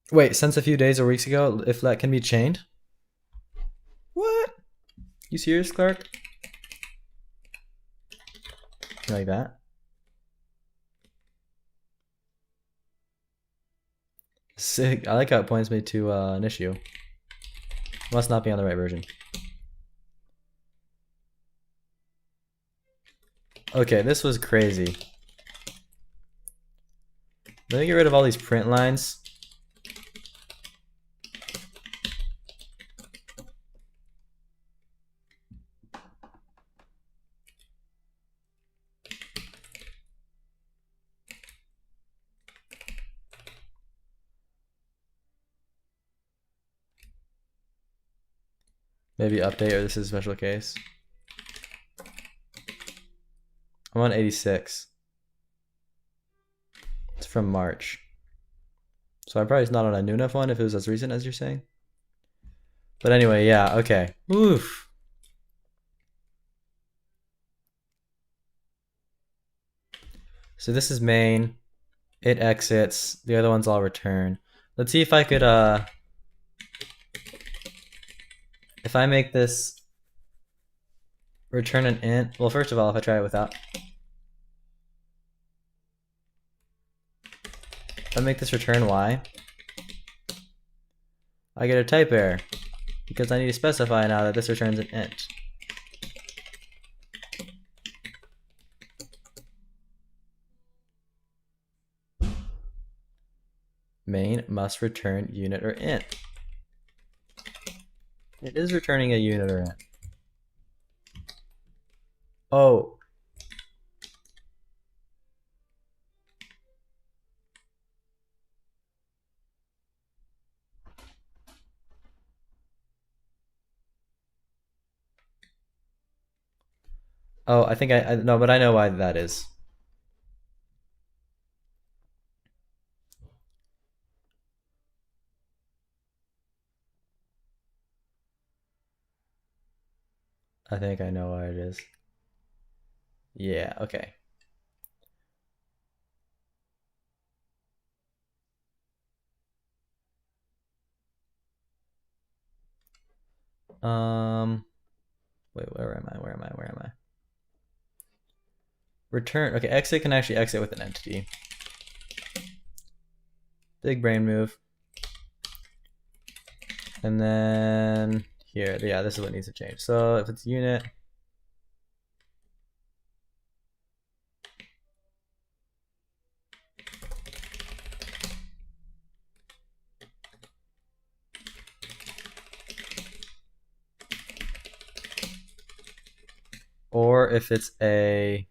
Wait, since a few days or weeks ago, if let can be chained? What? You serious, Clark? You like that? Sick. I like how it points me to an issue. Must not be on the right version. Okay, this was crazy. Let me get rid of all these print lines. Maybe update, or this is a special case. I'm on 86. It's from March. So I'm probably not on a new enough one if it was as recent as you're saying. But anyway, yeah, okay. Oof. So this is main. It exits. The other ones I'll return. Let's see if I could, if I make this return an int. Well, first of all, if I try it without. If I make this return y, I get a type error because I need to specify now that this returns an int. Main must return unit or int. It is returning a unit or int. Oh. Oh, I think I no, but I know why that is. I think I know why it is. Yeah, okay. Wait, where am I? Where am I? Where am I? Return. Okay, exit can actually exit with an entity. Big brain move. And then here, yeah, this is what needs to change. So if it's unit, or if it's a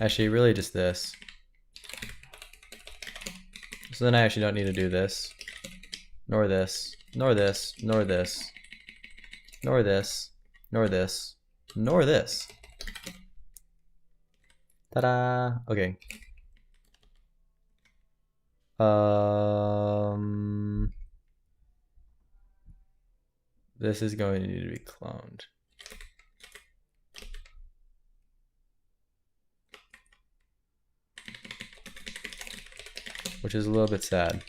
actually really just this. So then I actually don't need to do this, nor this, nor this, nor this, nor this, nor this, nor this. Ta-da! Okay. This is going to need to be cloned. Which is a little bit sad.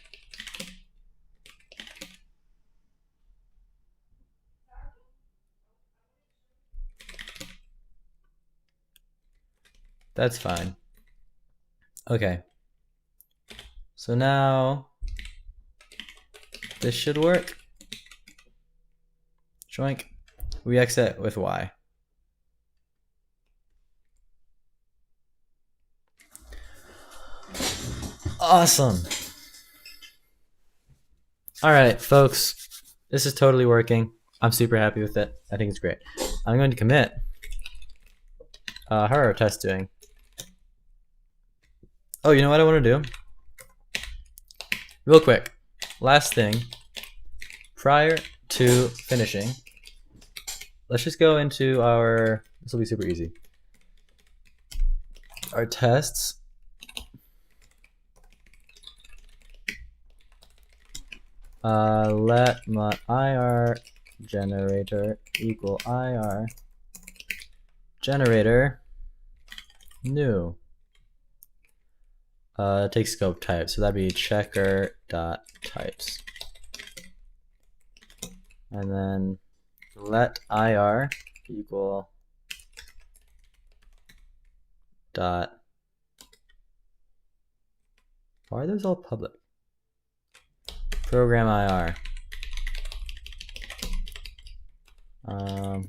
That's fine. Okay. So now this should work. Joink. We exit with Y. Awesome. All right, folks. This is totally working. I'm super happy with it. I think it's great. I'm going to commit. How are our tests doing? Oh, you know what I want to do? Real quick. Last thing. Prior to finishing, let's just go into our, this will be super easy. Our tests. Let my IR generator equal IR generator new. Take scope type, so that'd be checker dot types, and then let IR equal dot. Why are those all public? Program IR.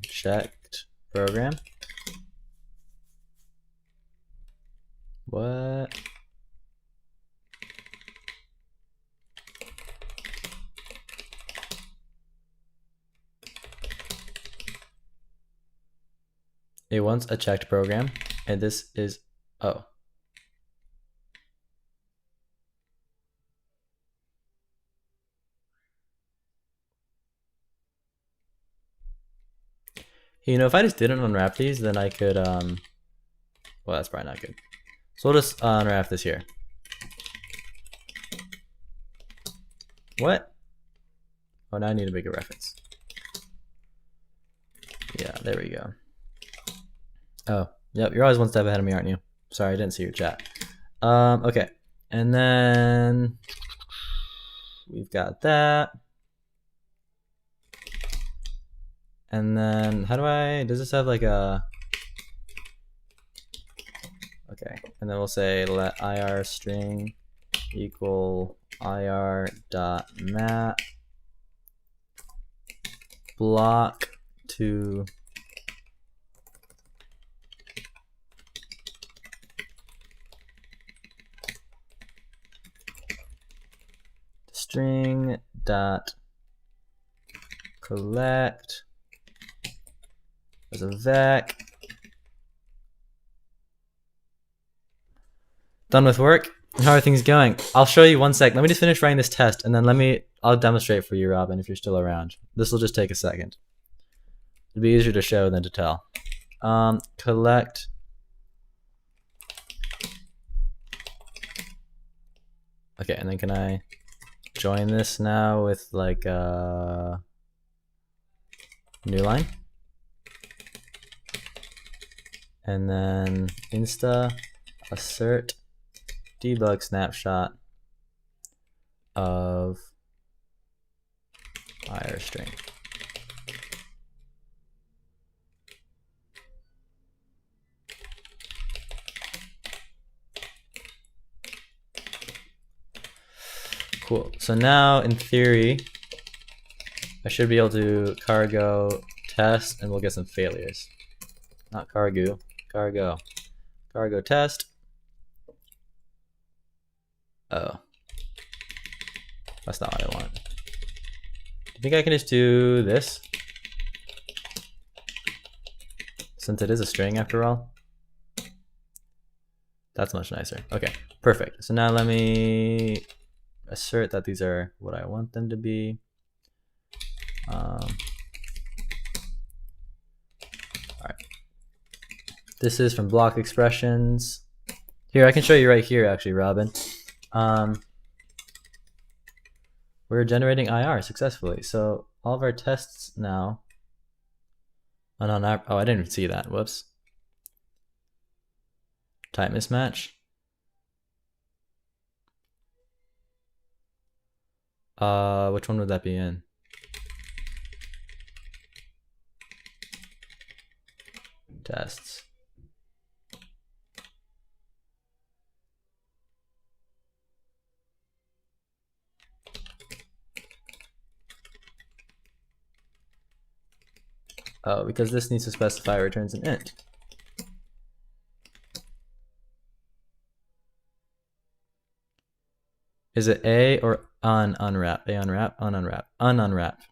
Checked program. What? It wants a checked program, and this is, oh. You know, if I just didn't unwrap these, then I could, well, that's probably not good. So we'll just unwrap this here. What? Oh, now I need a bigger reference. Yeah, there we go. Oh, yep, you're always one step ahead of me, aren't you? Sorry, I didn't see your chat. Okay, and then we've got that. And then how do I, does this have like a, okay, and then we'll say let IR string equal IR dot map block to string dot collect as a vec. Done with work. How are things going? I'll show you one sec. Let me just finish writing this test, and then I'll demonstrate for you, Robin, if you're still around. This will just take a second. It'd be easier to show than to tell. Collect. Okay, and then can I join this now with like a new line? And then insta assert debug snapshot of IR string. Cool. So now, in theory, I should be able to cargo test, and we'll get some failures. Not cargo, cargo. Cargo test. Oh. That's not what I want. I think I can just do this, since it is a string after all. That's much nicer. Okay, perfect. So now let me assert that these are what I want them to be. All right. This is from block expressions. Here, I can show you right here, actually, Robin. We're generating IR successfully. So all of our tests now. Oh, I didn't even see that. Whoops. Type mismatch. Which one would that be in? Tests. Oh, because this needs to specify returns an int. Is it A or unwrap? A unwrap, unwrap, unwrap.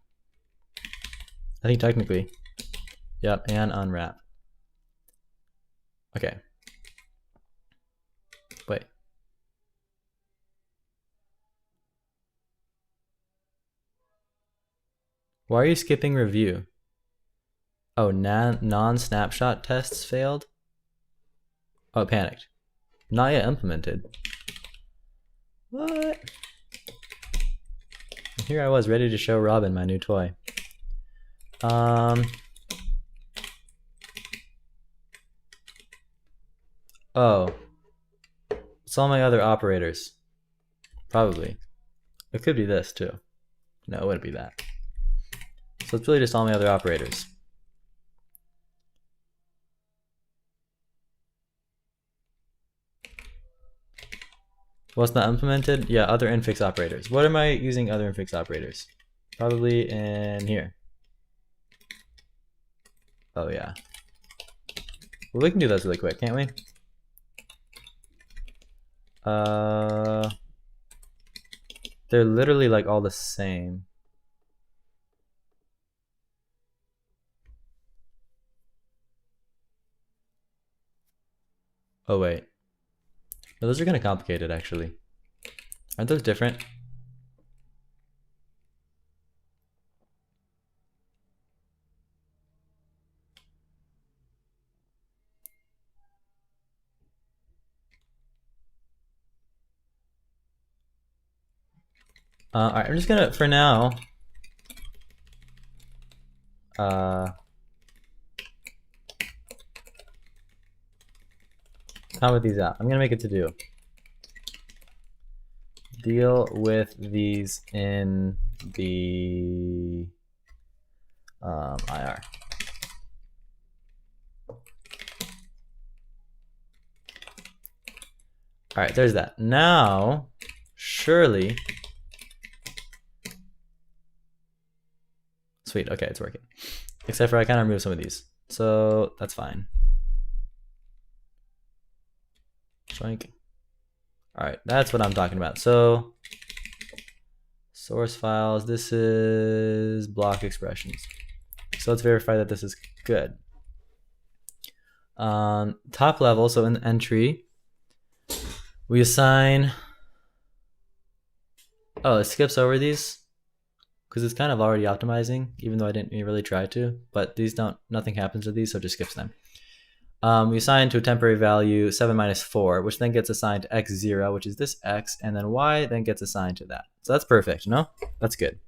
I think technically. Yep, and unwrap. Okay. Wait. Why are you skipping review? Oh, non-snapshot tests failed? Oh, panicked. Not yet implemented. What? Here I was ready to show Robin my new toy. Oh. It's all my other operators. Probably. It could be this too. No, it wouldn't be that. So it's really just all my other operators. What's not implemented? Yeah, other infix operators. What am I using other infix operators? Probably in here. Oh yeah. Well, we can do those really quick, can't we? They're literally like all the same. Oh wait. No, those are kind of complicated actually. Aren't those different? All right, I'm just gonna, for now, comment these out. I'm gonna make it to do. Deal with these in the IR. All right, there's that. Now, surely, sweet, okay, it's working. Except for I kind of removed some of these, so that's fine. Joink. All right, that's what I'm talking about. So, source files, this is block expressions. So let's verify that this is good. Top level, so in the entry, we assign, oh, it skips over these. because it's kind of already optimizing, even though I didn't really try to. But these nothing happens with these, so it just skips them. We assign to a temporary value 7 minus 4, which then gets assigned to x0, which is this x, and then y then gets assigned to that. So that's perfect, no? That's good.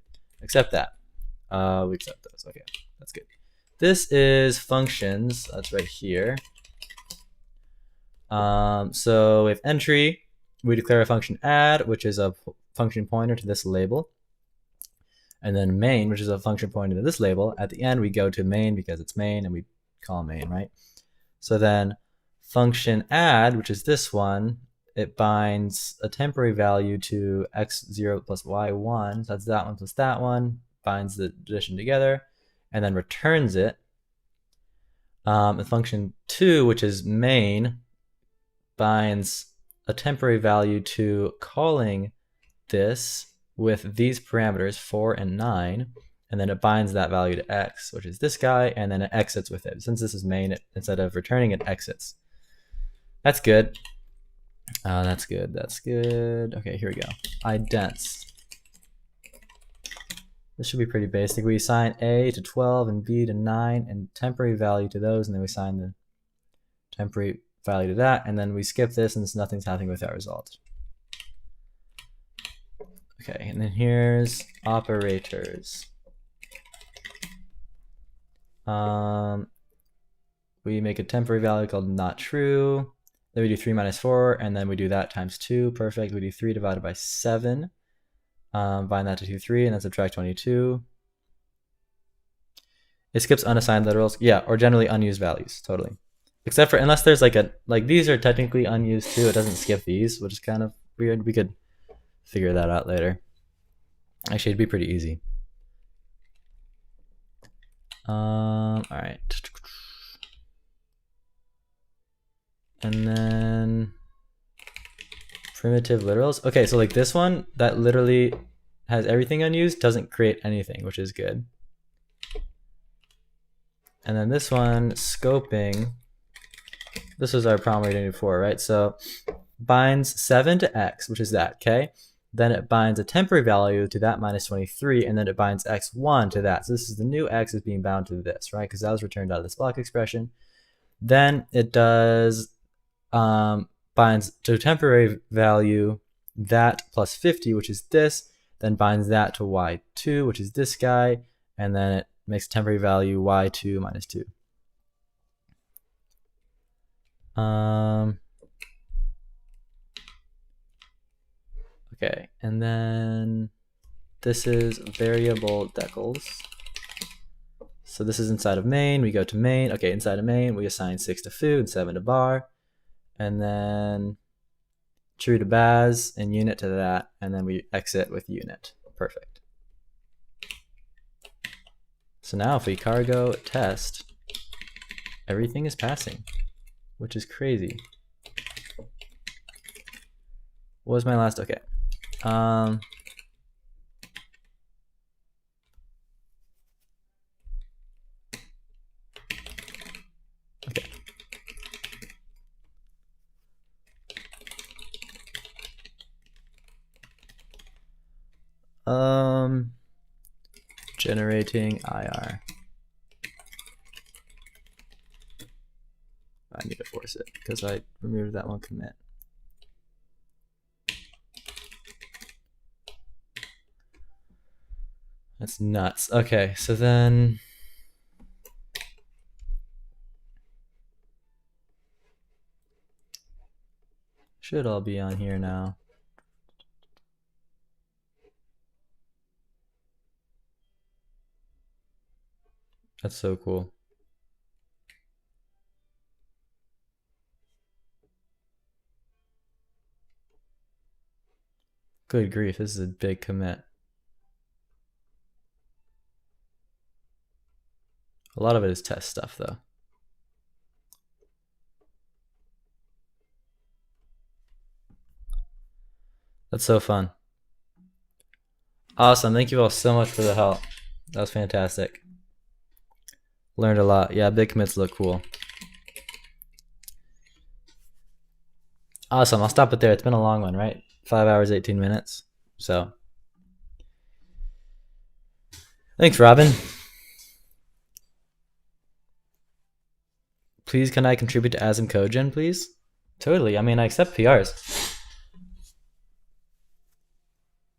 Accept that. We accept those. Okay, that's good. This is functions. That's right here. So we have entry. We declare a function add, which is a function pointer to this label. And then main, which is a function pointer to this label. At the end, we go to main because it's main, and we call main, right? So then function add, which is this one, it binds a temporary value to x0 plus y1. So that's that one plus that one, binds the addition together, and then returns it. And function 2, which is main, binds a temporary value to calling this with these parameters 4 and 9, and then it binds that value to x, which is this guy, and then it exits with it. Since this is main, instead of returning, it exits. That's good. That's good. That's good. Okay, here we go. Idents. This should be pretty basic. We assign A to 12 and B to 9 and temporary value to those, and then we assign the temporary value to that, and then we skip this and nothing's happening with our result. Okay, and then here's operators. We make a temporary value called not true. Then we do 3 minus 4, and then we do that times 2. Perfect. We do 3 divided by 7. Bind that to 2, 3, and then subtract 22. It skips unassigned literals. Yeah, or generally unused values. Totally. Except for, unless there's like these are technically unused too. It doesn't skip these, which is kind of weird. We could figure that out later. Actually, it'd be pretty easy. All right. And then primitive literals. Okay, so like this one that literally has everything unused, doesn't create anything, which is good. And then this one, scoping. This was our problem we did before, right? So binds 7 to x, which is that, okay? Then it binds a temporary value to that minus 23, and then it binds x1 to that. So this is the new x is being bound to this, right? Because that was returned out of this block expression. Then it does binds to a temporary value that plus 50, which is this, then binds that to y2, which is this guy, and then it makes a temporary value y2 minus 2. Okay, and then this is variable decals. So this is inside of main. We go to main. Okay, inside of main, we assign 6 to foo and 7 to bar, and then true to baz and unit to that, and then we exit with unit. Perfect. So now if we cargo test, everything is passing, which is crazy. What was my last? Okay. Okay. Generating IR. I need to force it because I removed that one commit. That's nuts. Okay, so then should all be on here now. That's so cool. Good grief, this is a big commit. A lot of it is test stuff though. That's so fun. Awesome, thank you all so much for the help. That was fantastic. Learned a lot. Yeah, big commits look cool. Awesome, I'll stop it there. It's been a long one, right? 5 hours, 18 minutes. So Thanks, Robin. Please, can I contribute to ASM Cogen, please? Totally. I mean, I accept PRs.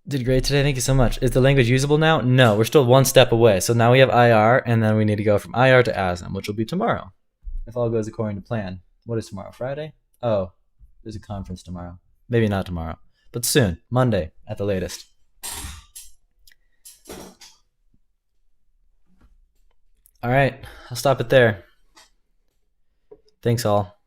Did great today. Thank you so much. Is the language usable now? No, we're still one step away. So now we have IR, and then we need to go from IR to ASM, which will be tomorrow, if all goes according to plan. What is tomorrow? Friday? Oh, there's a conference tomorrow. Maybe not tomorrow, but soon. Monday at the latest. All right, I'll stop it there. Thanks all.